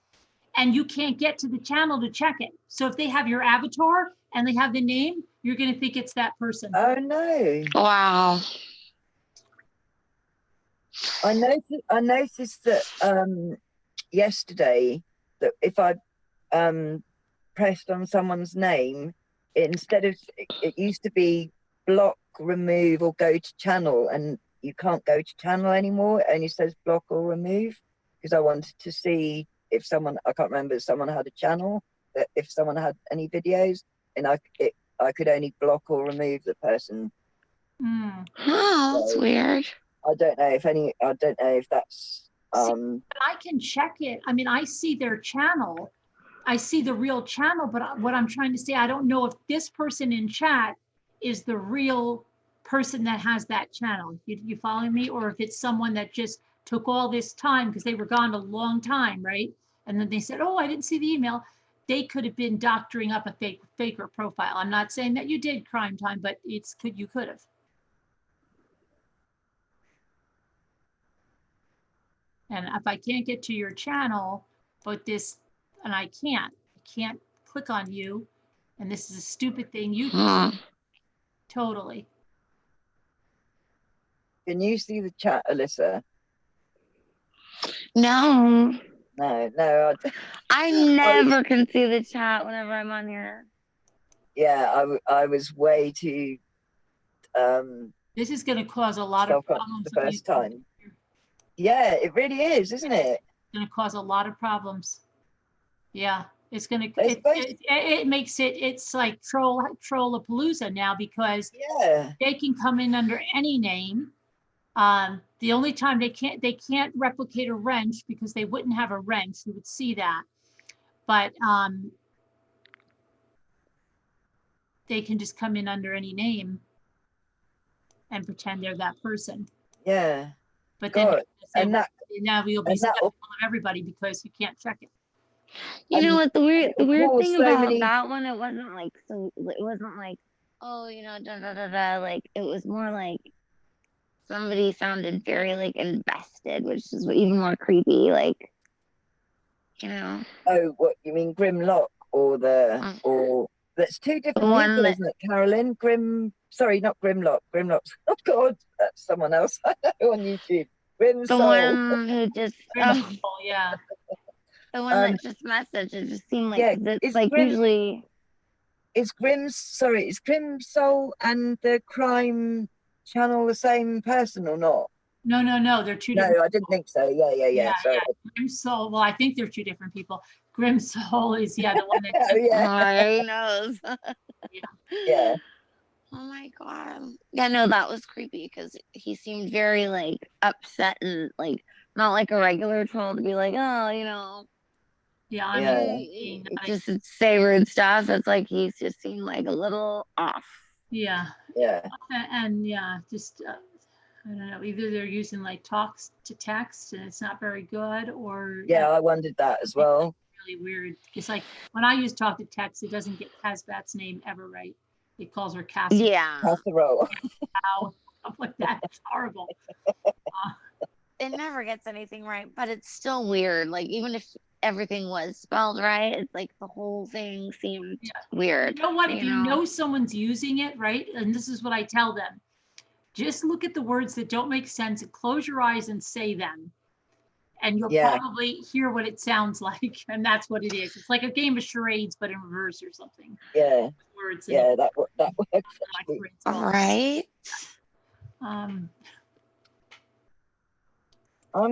and you can't get to the channel to check it. So if they have your avatar and they have the name, you're going to think it's that person. Oh no. Wow. I noticed that yesterday that if I pressed on someone's name, instead of, it used to be block, remove, or go to channel, and you can't go to channel anymore. It only says block or remove, because I wanted to see if someone, I can't remember if someone had a channel, that if someone had any videos, and I could only block or remove the person. Oh, that's weird. I don't know if that's I can check it. I mean, I see their channel. I see the real channel, but what I'm trying to say, I don't know if this person in chat is the real person that has that channel. You following me? Or if it's someone that just took all this time because they were gone a long time, right? And then they said, oh, I didn't see the email. They could have been doctoring up a faker profile. I'm not saying that you did, Crime Time, but you could have. And if I can't get to your channel, but and I can't click on you, and this is a stupid thing you do. Totally. Can you see the chat, Alyssa? No. No. I never can see the chat whenever I'm on here. Yeah, I was way too. This is going to cause a lot of problems the first time. Yeah, it really is, isn't it? It's going to cause a lot of problems. Yeah, it's going to. It makes it. It's like Trollapalooza now because they can come in under any name. The only time they can't replicate a wrench because they wouldn't have a wrench. You would see that, but they can just come in under any name and pretend they're that person. Yeah. But then now we'll be skeptical of everybody because you can't check it. You know what, the weird thing about that one, it wasn't like, oh, you know, like, it was more like somebody sounded very like invested, which is even more creepy, like, you know. Oh, what you mean, Grimlock or that's two different people, isn't it, Carolyn? Sorry, not Grimlock. Grimlock's, oh God, that's someone else I know on YouTube. Grim Soul. The one who just, yeah. The one that just messaged, it just seemed like, it's like usually. Is Grim Soul and the crime channel the same person or not? No, they're two different. No, I didn't think so. Yeah. Sorry. Yeah. Grim Soul, well, I think they're two different people. Grim Soul is, the one that. Who knows? Yeah. Oh my God. Yeah, no, that was creepy because he seemed very like upset and like not like a regular troll to be like, oh, you know. Yeah, I mean, just say rude stuff. It's like he's just seemed like a little off. Yeah. And just I don't know. Either they're using like talks to text and it's not very good, or I wondered that as well. Really weird. It's like when I use talk to text, it doesn't get Casbat's name ever right. It calls her Casserole. Yeah. Casserole. Stuff like that. It's horrible. It never gets anything right, but it's still weird. Like even if everything was spelled right, it's like the whole thing seemed weird. You know what? If you know someone's using it, right? And this is what I tell them. Just look at the words that don't make sense and close your eyes and say them. and you'll probably hear what it sounds like, and that's what it is. It's like a game of charades, but in reverse or something. Yeah. Words. Yeah, that works. All right. I'm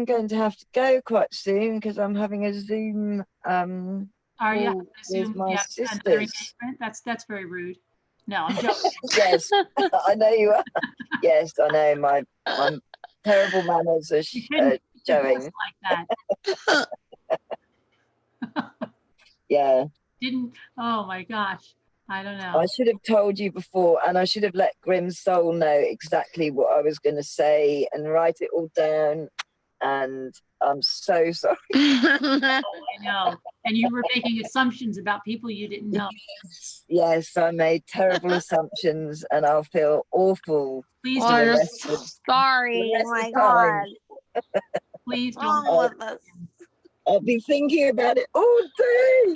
going to have to go quite soon because I'm having a Zoom. Are you with my another sisters? engagement? That's very rude. No, I'm joking. Yes, I know you are. Yes, I know my terrible manners are showing. Like that. Yeah. Oh my gosh. I don't know. I should have told you before, and I should have let Grim's Soul know exactly what I was going to say and write it all down. And I'm so sorry. I know. And you were making assumptions about people you didn't know. Yes, I made terrible assumptions, and I'll feel awful. Please don't. don't. Sorry. Oh my God. Please Wrong don't. with us. I'll be thinking about it all day.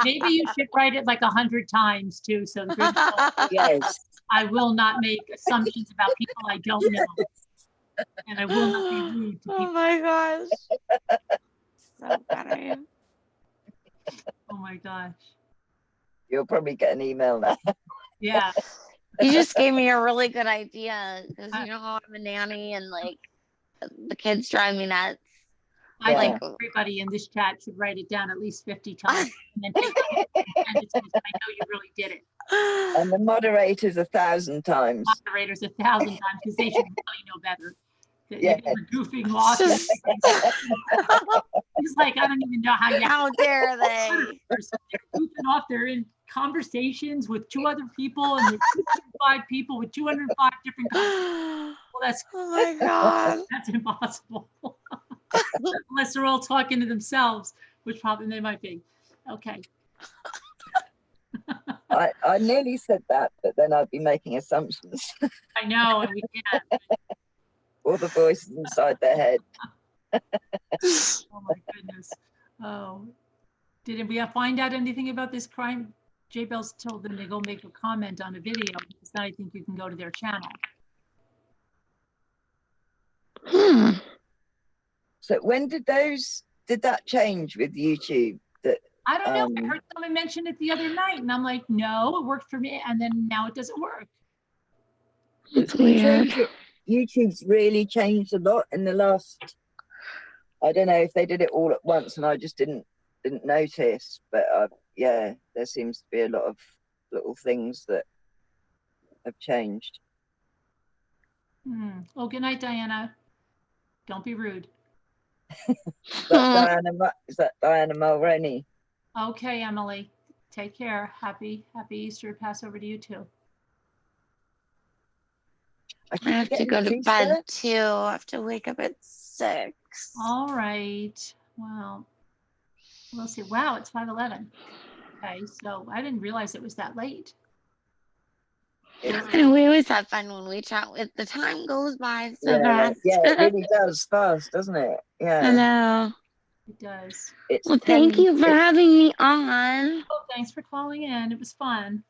Maybe you should write it like 100 times too. So yes, I will not make assumptions about people I don't know, and I will not be rude to people. Oh my gosh, so funny. Oh my gosh. You'll probably get an email now. Yeah. You just gave me a really good idea because you know how I'm a nanny and like the kids drive me nuts. I think everybody in this chat should write it down at least 50 times and then take it and send it to me so I know you really did it. And the moderators 1,000 times. Moderators 1,000 times because they should really know better. Yeah. You're goofing off. He's like, I don't even know how you. How dare they? They're goofing off. They're in conversations with 2 other people and 205 people with 205 different conversations. Well, that's oh my God. That's impossible. Unless they're all talking to themselves, which probably they might be. Okay. I nearly said that, but then I'd be making assumptions. I know, and we can't. All the voices inside their head. Oh my goodness. Oh, did we find out anything about this crime? Daybell's told them to go make a comment on a video because now I think you can go to their channel. So when did that change with YouTube? That I don't know. I heard someone mention it the other night, and I'm like, no, it worked for me, and then now it doesn't work. It's weird. YouTube's really changed a lot in the last. I don't know if they did it all at once, and I just didn't notice. But yeah, there seems to be a lot of little things that have changed. Well, good night, Diana. Don't be rude. Is that Diana Mulroney? Okay, Emily. Take care. Happy Easter. Pass over to you too. I have to go to bed too. I have to wake up at 6. All right. Well, we'll see. Wow, it's 5:11. Okay, so I didn't realize it was that late. And we always have fun when we chat. With the time goes by so fast. Yeah, it really does fast, doesn't it? Yeah. I know. It does. Well, thank you for having me on. Oh, thanks for calling in. It was fun.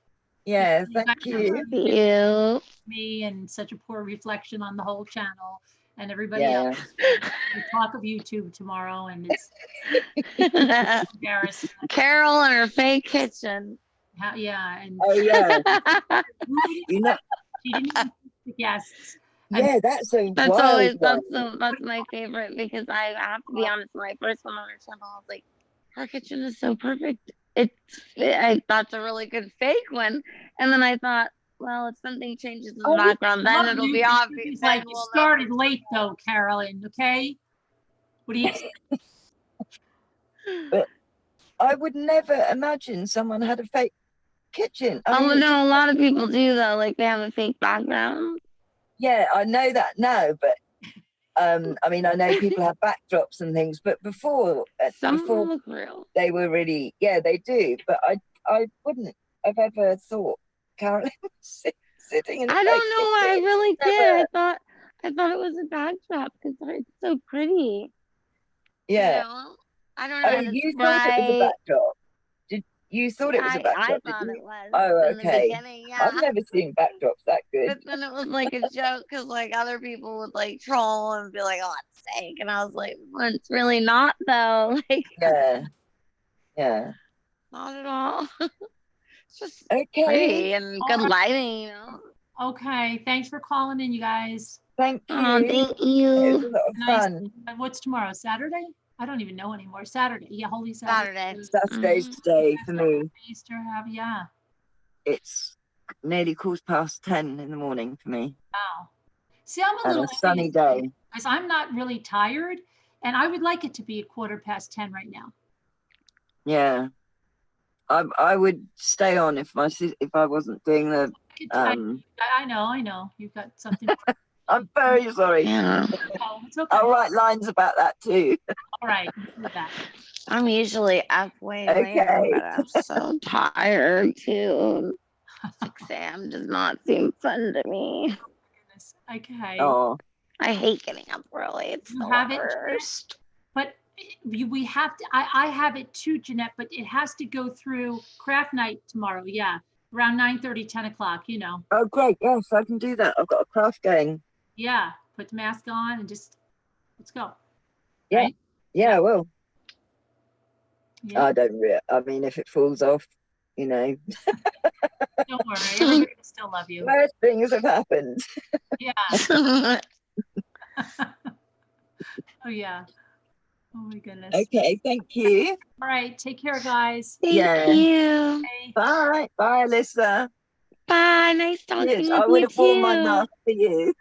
Yeah, thank you. Thank you. Me and such a poor reflection on the whole channel and everybody else. We talk of YouTube tomorrow, and it's embarrassing. Carole and her fake kitchen. Yeah, and you know, she didn't even the guests. Yeah, that's my favorite because I have to be honest. When I first went on her channel, I was like, her kitchen is so perfect. I thought it's a really good fake one, and then I thought, well, if something changes in the background, then it'll be obvious. Like you started late though, Carolyn. Okay, what do you? But I would never imagine someone had a fake kitchen. No, a lot of people do though. Like they have a fake background. Yeah, I know that now, but I mean, I know people have backdrops and things, but before look real. They were really, they do. But I wouldn't have ever thought Carolyn was sitting in. I don't know. I really did. I thought it was a backdrop because it's so pretty. Yeah. You know? I don't know. Oh, you thought it was a backdrop? You thought it was a I backdrop, did thought you? it was Oh, in the okay. beginning, I've yeah. never seen backdrops that good. But then it was like a joke because like other people would like troll and be like, "Oh, it's fake," and I was like, well, "It's really not though. Like, Yeah, yeah. not at all. It's just Okay. pretty and good lighting, you know." Okay, thanks for calling in, you guys. Thank Oh, you. thank It was you. a lot of Nice. fun. What's tomorrow? Saturday? I don't even know anymore. Saturday. Yeah, Holy Saturday. Saturday. Saturday's today for me. Easter have, yeah. It's nearly 10:15 in the morning for me. Wow. See, I'm a And little a sunny envious day. because I'm not really tired, and I would like it to be 10:15 right now. Yeah. I would stay on if I wasn't doing the I know. You've got something. I'm very sorry. Yeah. Oh, it's okay. I'll write lines about that too. All right. Do that. I'm usually up way later, Okay. but I'm so tired too. 6 a.m. does not seem fun to me. Goodness. Okay. Oh, I hate getting up early. It's You the have it, worst. but we have to. I have it too, Jeanette. But it has to go through craft night tomorrow. Yeah, around 9:30, 10 o'clock. You know. oh, great. Yes, I can do that. I've got a craft going. Yeah. Put the mask on and just let's go. Yeah. Right? Yeah, I will. Yeah. I mean, if it falls off, you know, Don't worry. Everybody will still love you. worse things have happened. Yeah. Oh yeah. Oh my goodness. Okay, thank you. All right. Take care, guys. Thank Yeah. you. Bye. Bye. Bye, Alyssa. Bye. Nice talking Yes, with I would you have worn my too. mask for you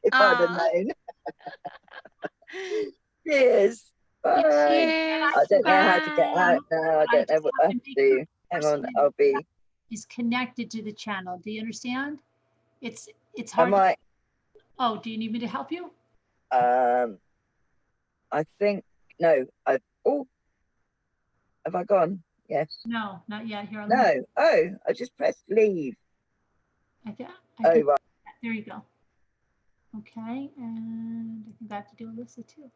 if I'd have Aw. known. Cheers. Bye. Cheers. I don't know how to get Bye. out now. I don't know what I have to do. Hang on, I'll be. Is connected to the channel. Do you understand? It's hard. Am I? Oh, do you need me to help you? I think no. Oh, have I gone? Yes. No, not yet. Here. No. Oh, I just pressed leave. I think, Oh, right. there you go. Okay, and I think I have to do Alyssa too.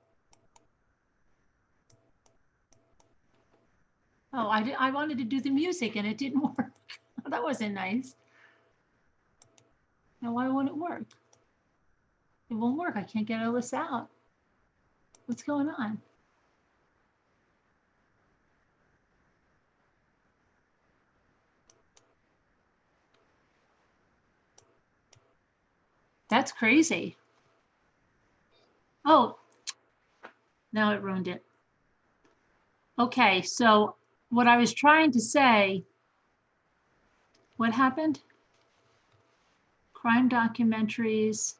Oh, I wanted to do the music and it didn't work. That wasn't nice. Now why won't it work? It won't work. I can't get Alyssa out. What's going on? That's crazy. Oh, now it ruined it. Okay, so what I was trying to say, what happened? Crime documentaries.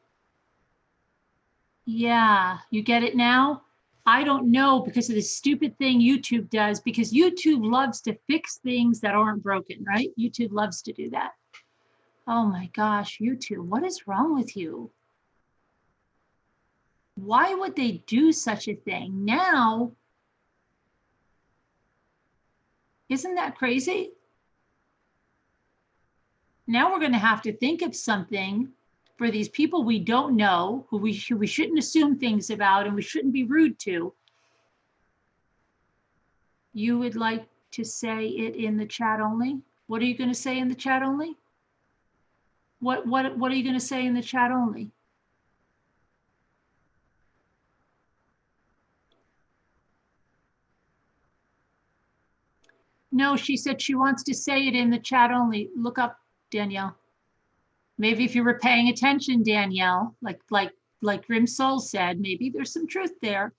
Yeah, you get it now? I don't know because of this stupid thing YouTube does, because YouTube loves to fix things that aren't broken, right? YouTube loves to do that. Oh my gosh, YouTube, what is wrong with you? Why would they do such a thing? Now, isn't that crazy? Now we're going to have to think of something for these people we don't know, who we shouldn't assume things about and we shouldn't be rude to. You would like to say it in the chat only? What are you going to say in the chat only? What are you going to say in the chat only? No, she said she wants to say it in the chat only. Look up, Danielle. Maybe if you were paying attention, Danielle, like Grim Soul said, maybe there's some truth there.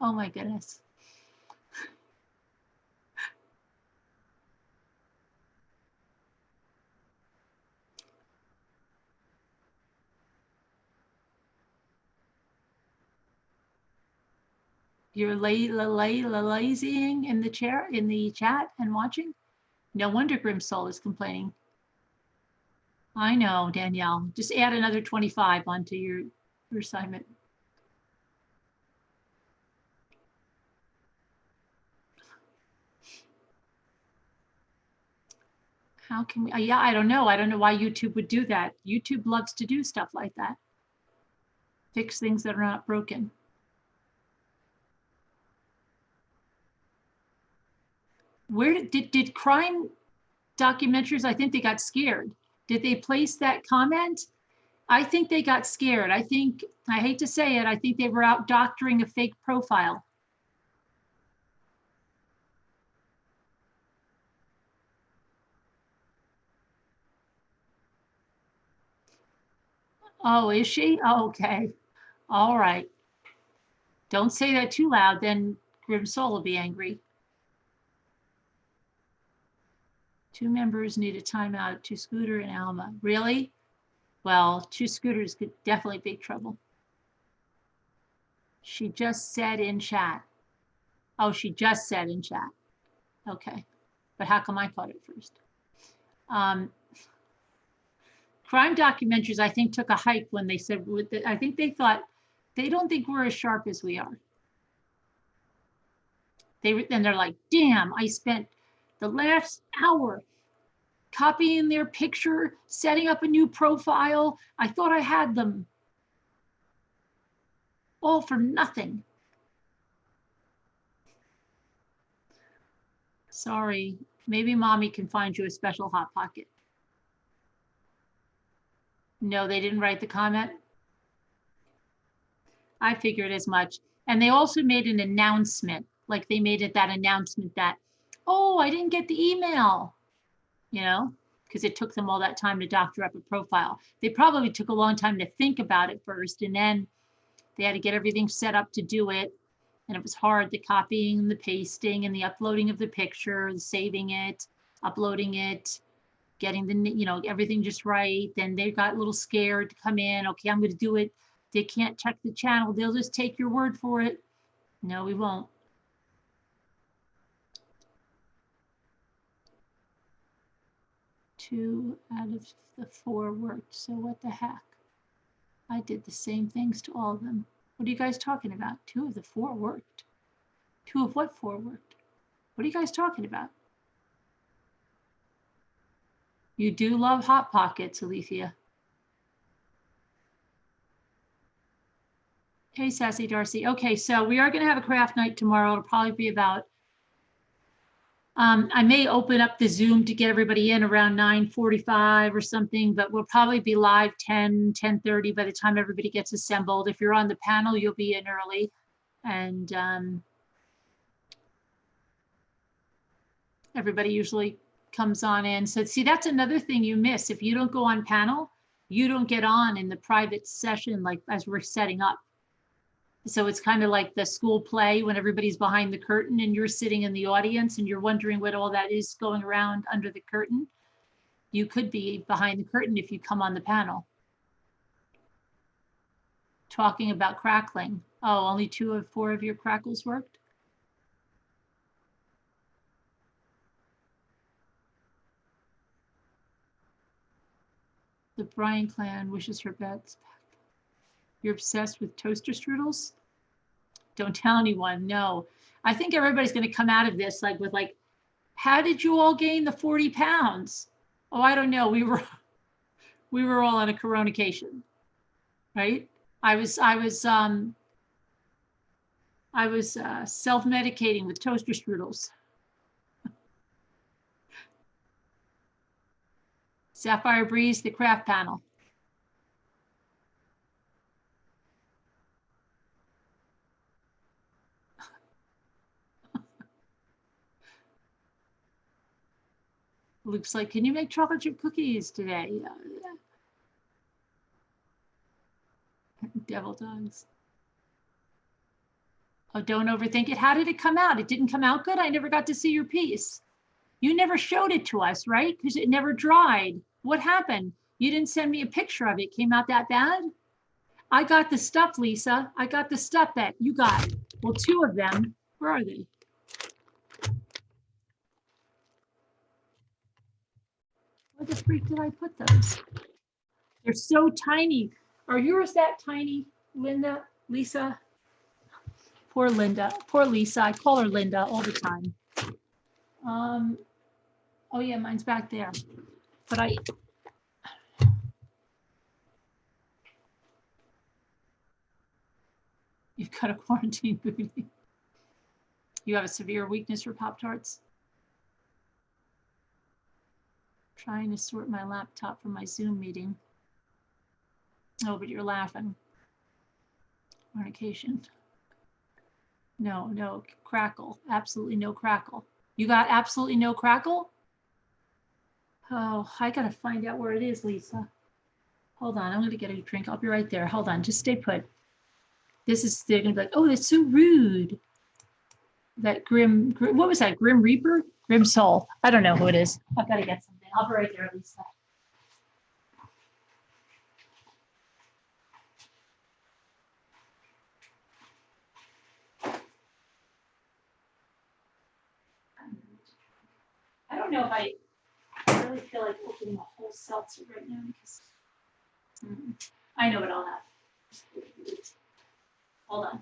Oh my goodness. You're lazying in the chat and watching? No wonder Grim Soul is complaining. I know, Danielle. Just add another 25 onto your assignment. How can we? Yeah, I don't know. I don't know why YouTube would do that. YouTube loves to do stuff like that. Fix things that are not broken. Where did crime documentaries, I think they got scared. Did they place that comment? I think they got scared. I think, I hate to say it, I think they were out doctoring a fake profile. Oh, is she? Oh, okay. All right. Don't say that too loud, then Grim Soul will be angry. 2 members need a timeout, 2 Scooter and Alma. Really? Well, 2 Scooters could definitely be trouble. She just said in chat. Oh, she just said in chat. Okay. But how come I caught it first? Crime documentaries, I think, took a hike when they said, I think they thought, they don't think we're as sharp as we are. And they're like, damn, I spent the last hour copying their picture, setting up a new profile. I thought I had them. All for nothing. Sorry, maybe mommy can find you a special Hot Pocket. No, they didn't write the comment. I figured as much. And they also made an announcement, like they made it that announcement that, oh, I didn't get the email, you know, because it took them all that time to doctor up a profile. They probably took a long time to think about it first, and then they had to get everything set up to do it. And it was hard, the copying, the pasting, and the uploading of the picture, the saving it, uploading it, getting the, you know, everything just right. Then they got a little scared to come in. Okay, I'm going to do it. They can't check the channel. They'll just take your word for it. No, we won't. Two out of the 4 worked. So what the heck? I did the same things to all of them. What are you guys talking about? 2 of the 4 worked. 2 of what 4 worked? What are you guys talking about? You do love Hot Pockets, Alethea. Hey, Sassy Darcy. Okay, so we are going to have a craft night tomorrow. It'll probably be about, I may open up the Zoom to get everybody in around 9:45 or something, but we'll probably be live 10:30 by the time everybody gets assembled. If you're on the panel, you'll be in early. And everybody usually comes on in. So see, that's another thing you miss. If you don't go on panel, you don't get on in the private session, like as we're setting up. So it's kind of like the school play when everybody's behind the curtain and you're sitting in the audience and you're wondering what all that is going around under the curtain. You could be behind the curtain if you come on the panel. Talking about crackling. Oh, only 2 of 4 of your crackles worked? The Bryan clan wishes her bets back. You're obsessed with toaster strudels? Don't tell anyone, no. I think everybody's going to come out of this like with like, how did you all gain the 40 pounds? Oh, I don't know. We were all on a coronation, right? I was self-medicating with toaster strudels. Sapphire Breeze, the craft panel. Luke's like, can you make chocolate chip cookies today? Devil dogs. Oh, don't overthink it. How did it come out? It didn't come out good? I never got to see your piece. You never showed it to us, right? Because it never dried. What happened? You didn't send me a picture of it. Came out that bad? I got the stuff, Lisa. I got the stuff that you got. Well, 2 of them. Where are they? Where the freak did I put those? They're so tiny. Are yours that tiny, Linda, Lisa? Poor Linda, poor Lisa. I call her Linda all the time. Oh yeah, mine's back there. But you've got a quarantine booty. You have a severe weakness for Pop-Tarts? Trying to sort my laptop from my Zoom meeting. Oh, but you're laughing. Fornication. No, no, crackle. Absolutely no crackle. You got absolutely no crackle? Oh, I gotta find out where it is, Lisa. Hold on, I'm gonna get a drink. I'll be right there. Hold on, just stay put. This is, they're gonna be like, oh, that's so rude. That grim, what was that, Grim Reaper? Grim Soul. I don't know who it is. I've gotta get something. I'll be right there, Lisa. I don't know if I really feel like opening a whole seltzer right now because I know what I'll have. Hold on.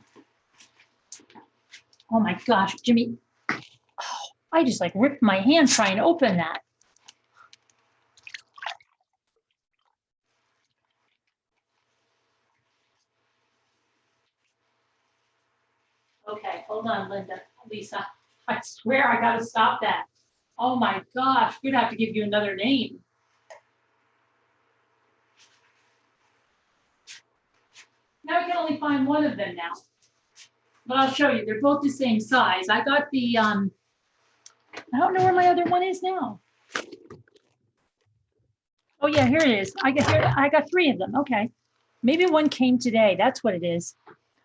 Oh my gosh, Jimmy. Oh, I just like ripped my hand trying to open that. Okay, hold on, Lisa. I swear I gotta stop that. Oh my gosh, we'd have to give you another name. Now I can only find one of them now. But I'll show you, they're both the same size. I got the, I don't know where my other one is now. Oh yeah, here it is. I got 3 of them, okay. Maybe one came today, that's what it is.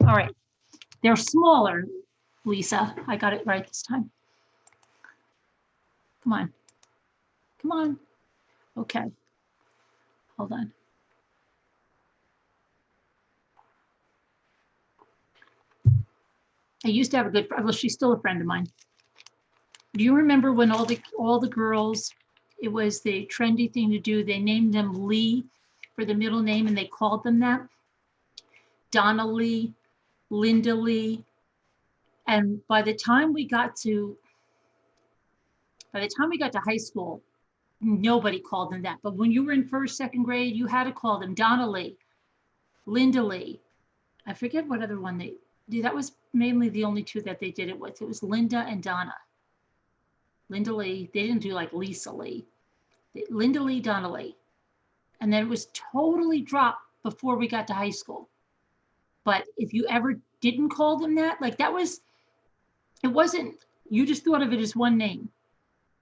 All right, they're smaller, Lisa. I got it right this time. Come on, come on. Okay, hold on. I used to have a good, well, she's still a friend of mine. Do you remember when all the girls, it was the trendy thing to do, they named them Lee for the middle name and they called them that? Donna Lee, Linda Lee. And by the time we got to high school, nobody called them that. But when you were in 1st, 2nd grade, you had to call them Donna Lee, Linda Lee. I forget what other one they did. That was mainly the only 2 that they did it with. It was Linda and Donna. Linda Lee, they didn't do like Lisa Lee. Linda Lee, Donna Lee. And then it was totally dropped before we got to high school. But if you ever didn't call them that, like that was, it wasn't, you just thought of it as one name,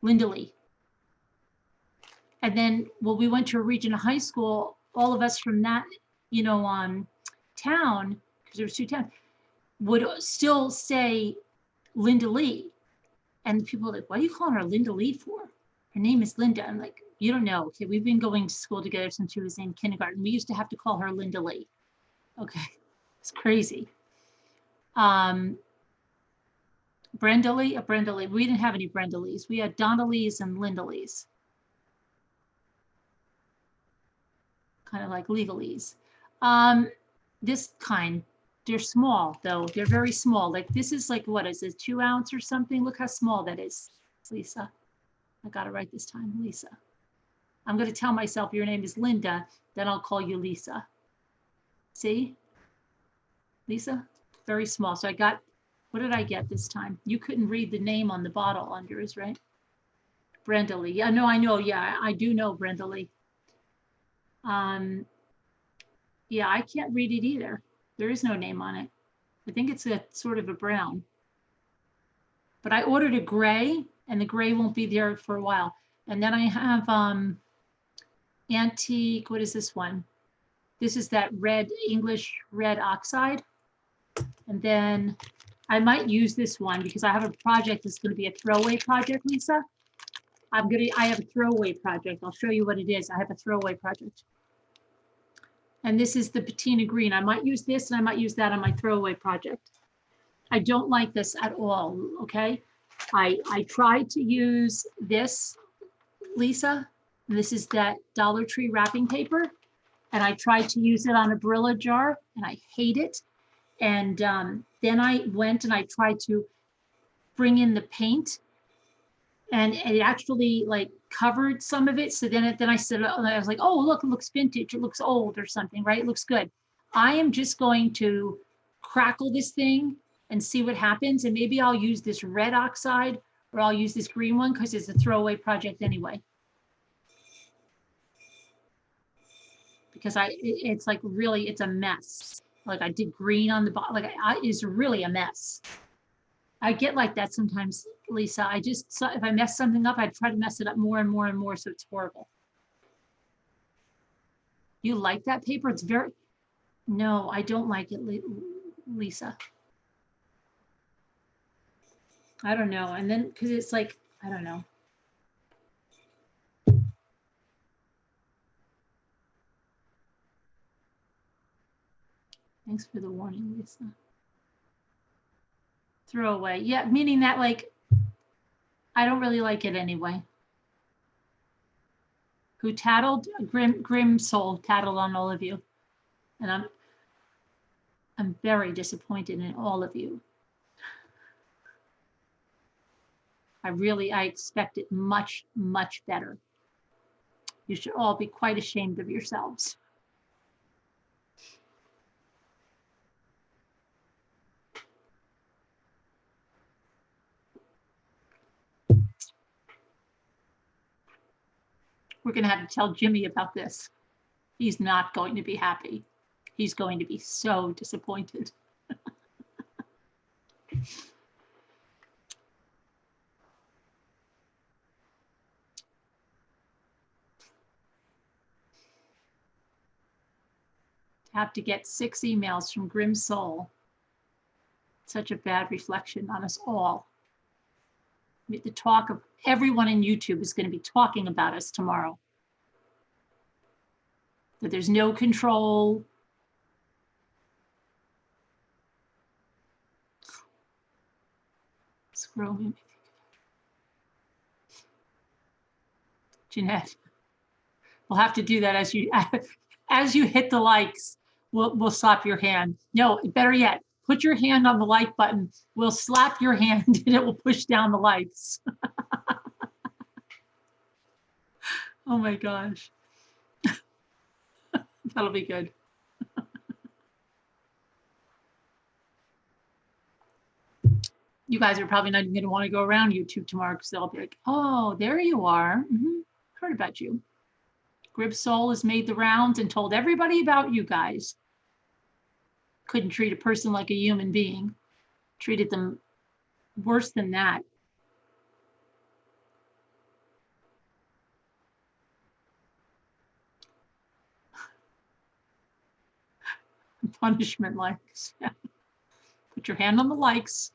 Linda Lee. And then when we went to a regional high school, all of us from that, town, because there was 2 towns, would still say Linda Lee. And people were like, what are you calling her Linda Lee for? Her name is Linda. I'm like, you don't know. Okay, we've been going to school together since she was in kindergarten. We used to have to call her Linda Lee. Okay, it's crazy. Brenda Lee. We didn't have any Brenda Lees. We had Donna Lees and Linda Lees. Kind of like legalese. This kind, they're small though. They're very small. Like this is like, what is it, 2 ounce or something? Look how small that is, Lisa. I got it right this time, Lisa. I'm going to tell myself your name is Linda, then I'll call you Lisa. See? Lisa, very small. So I got, what did I get this time? You couldn't read the name on the bottle on yours, right? Brenda Lee. Yeah, no, I know. Yeah, I do know Brenda Lee. Yeah, I can't read it either. There is no name on it. I think it's a sort of a brown. But I ordered a gray, and the gray won't be there for a while. And then I have antique, what is this one? This is that red, English red oxide. And then I might use this one because I have a project that's going to be a throwaway project, Lisa. I have a throwaway project. I'll show you what it is. I have a throwaway project. And this is the patina green. I might use this and I might use that on my throwaway project. I don't like this at all, okay? I tried to use this, Lisa. This is that Dollar Tree wrapping paper. And I tried to use it on a Brillo jar and I hate it. And then I went and I tried to bring in the paint and it actually like covered some of it. So then I said, I was like, oh, look, it looks vintage. It looks old or something, right? It looks good. I am just going to crackle this thing and see what happens. And maybe I'll use this red oxide or I'll use this green one because it's a throwaway project anyway. because it's like really, it's a mess. Like I did green on the bottom, like it's really a mess. I get like that sometimes, Lisa. If I mess something up, I try to mess it up more and more and more, so it's horrible. You like that paper? It's very, no, I don't like it, Lisa. I don't know. And then, because it's like, I don't know. Thanks for the warning, Lisa. Throw away. Yeah, meaning that like, I don't really like it anyway. Who tattled? Grim Soul tattled on all of you. And I'm very disappointed in all of you. I expected much, much better. You should all be quite ashamed of yourselves. We're going to have to tell Jimmy about this. He's not going to be happy. He's going to be so disappointed. Have to get 6 emails from Grim Soul. Such a bad reflection on us all. The talk of everyone in YouTube is going to be talking about us tomorrow. That there's no control. Scroll me. Jeanette, we'll have to do that as you hit the likes. We'll slap your hand. No, better yet, put your hand on the like button. We'll slap your hand and it will push down the likes. Oh my gosh. That'll be good. You guys are probably not even going to want to go around YouTube tomorrow because they'll be like, oh, there you are. Heard about you. Grib Soul has made the rounds and told everybody about you guys. Couldn't treat a person like a human being. Treated them worse than that. Punishment likes. Put your hand on the likes.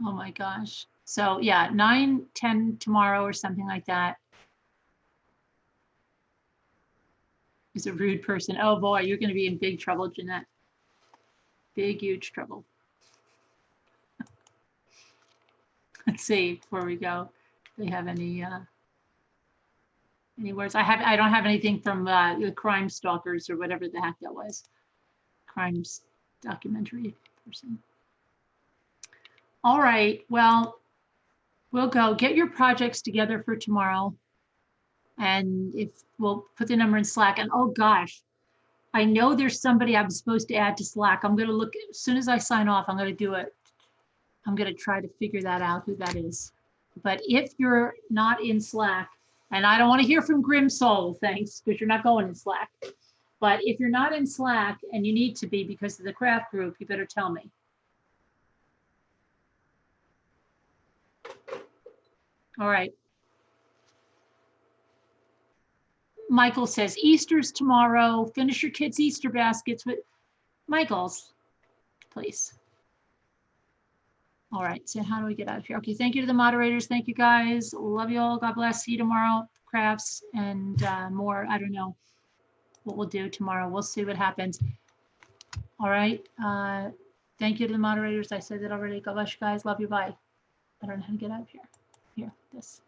Oh my gosh. So yeah, 9-10 tomorrow or something like that. Is a rude person. Oh boy, you're going to be in big trouble, Jeanette. Big, huge trouble. Let's see before we go. Do they have any words? I don't have anything from the Crime Stalkers or whatever the heck that was. Crimes documentary person. All right, well, we'll go. Get your projects together for tomorrow. And if we'll put the number in Slack. And oh gosh, I know there's somebody I'm supposed to add to Slack. I'm going to look, as soon as I sign off, I'm going to do it. I'm going to try to figure that out, who that is. But if you're not in Slack, and I don't want to hear from Grim Soul, thanks, because you're not going in Slack. But if you're not in Slack and you need to be because of the craft group, you better tell me. All right. Michael says, Easter's tomorrow. Finish your kids' Easter baskets with Michael's, please. All right, so how do we get out of here? Okay, thank you to the moderators. Thank you, guys. Love you all. God bless. See you tomorrow. Crafts and more. I don't know what we'll do tomorrow. We'll see what happens. All right. Thank you to the moderators. I said that already. God bless you guys. Love you. Bye. I don't know how to get out of here. Here, this.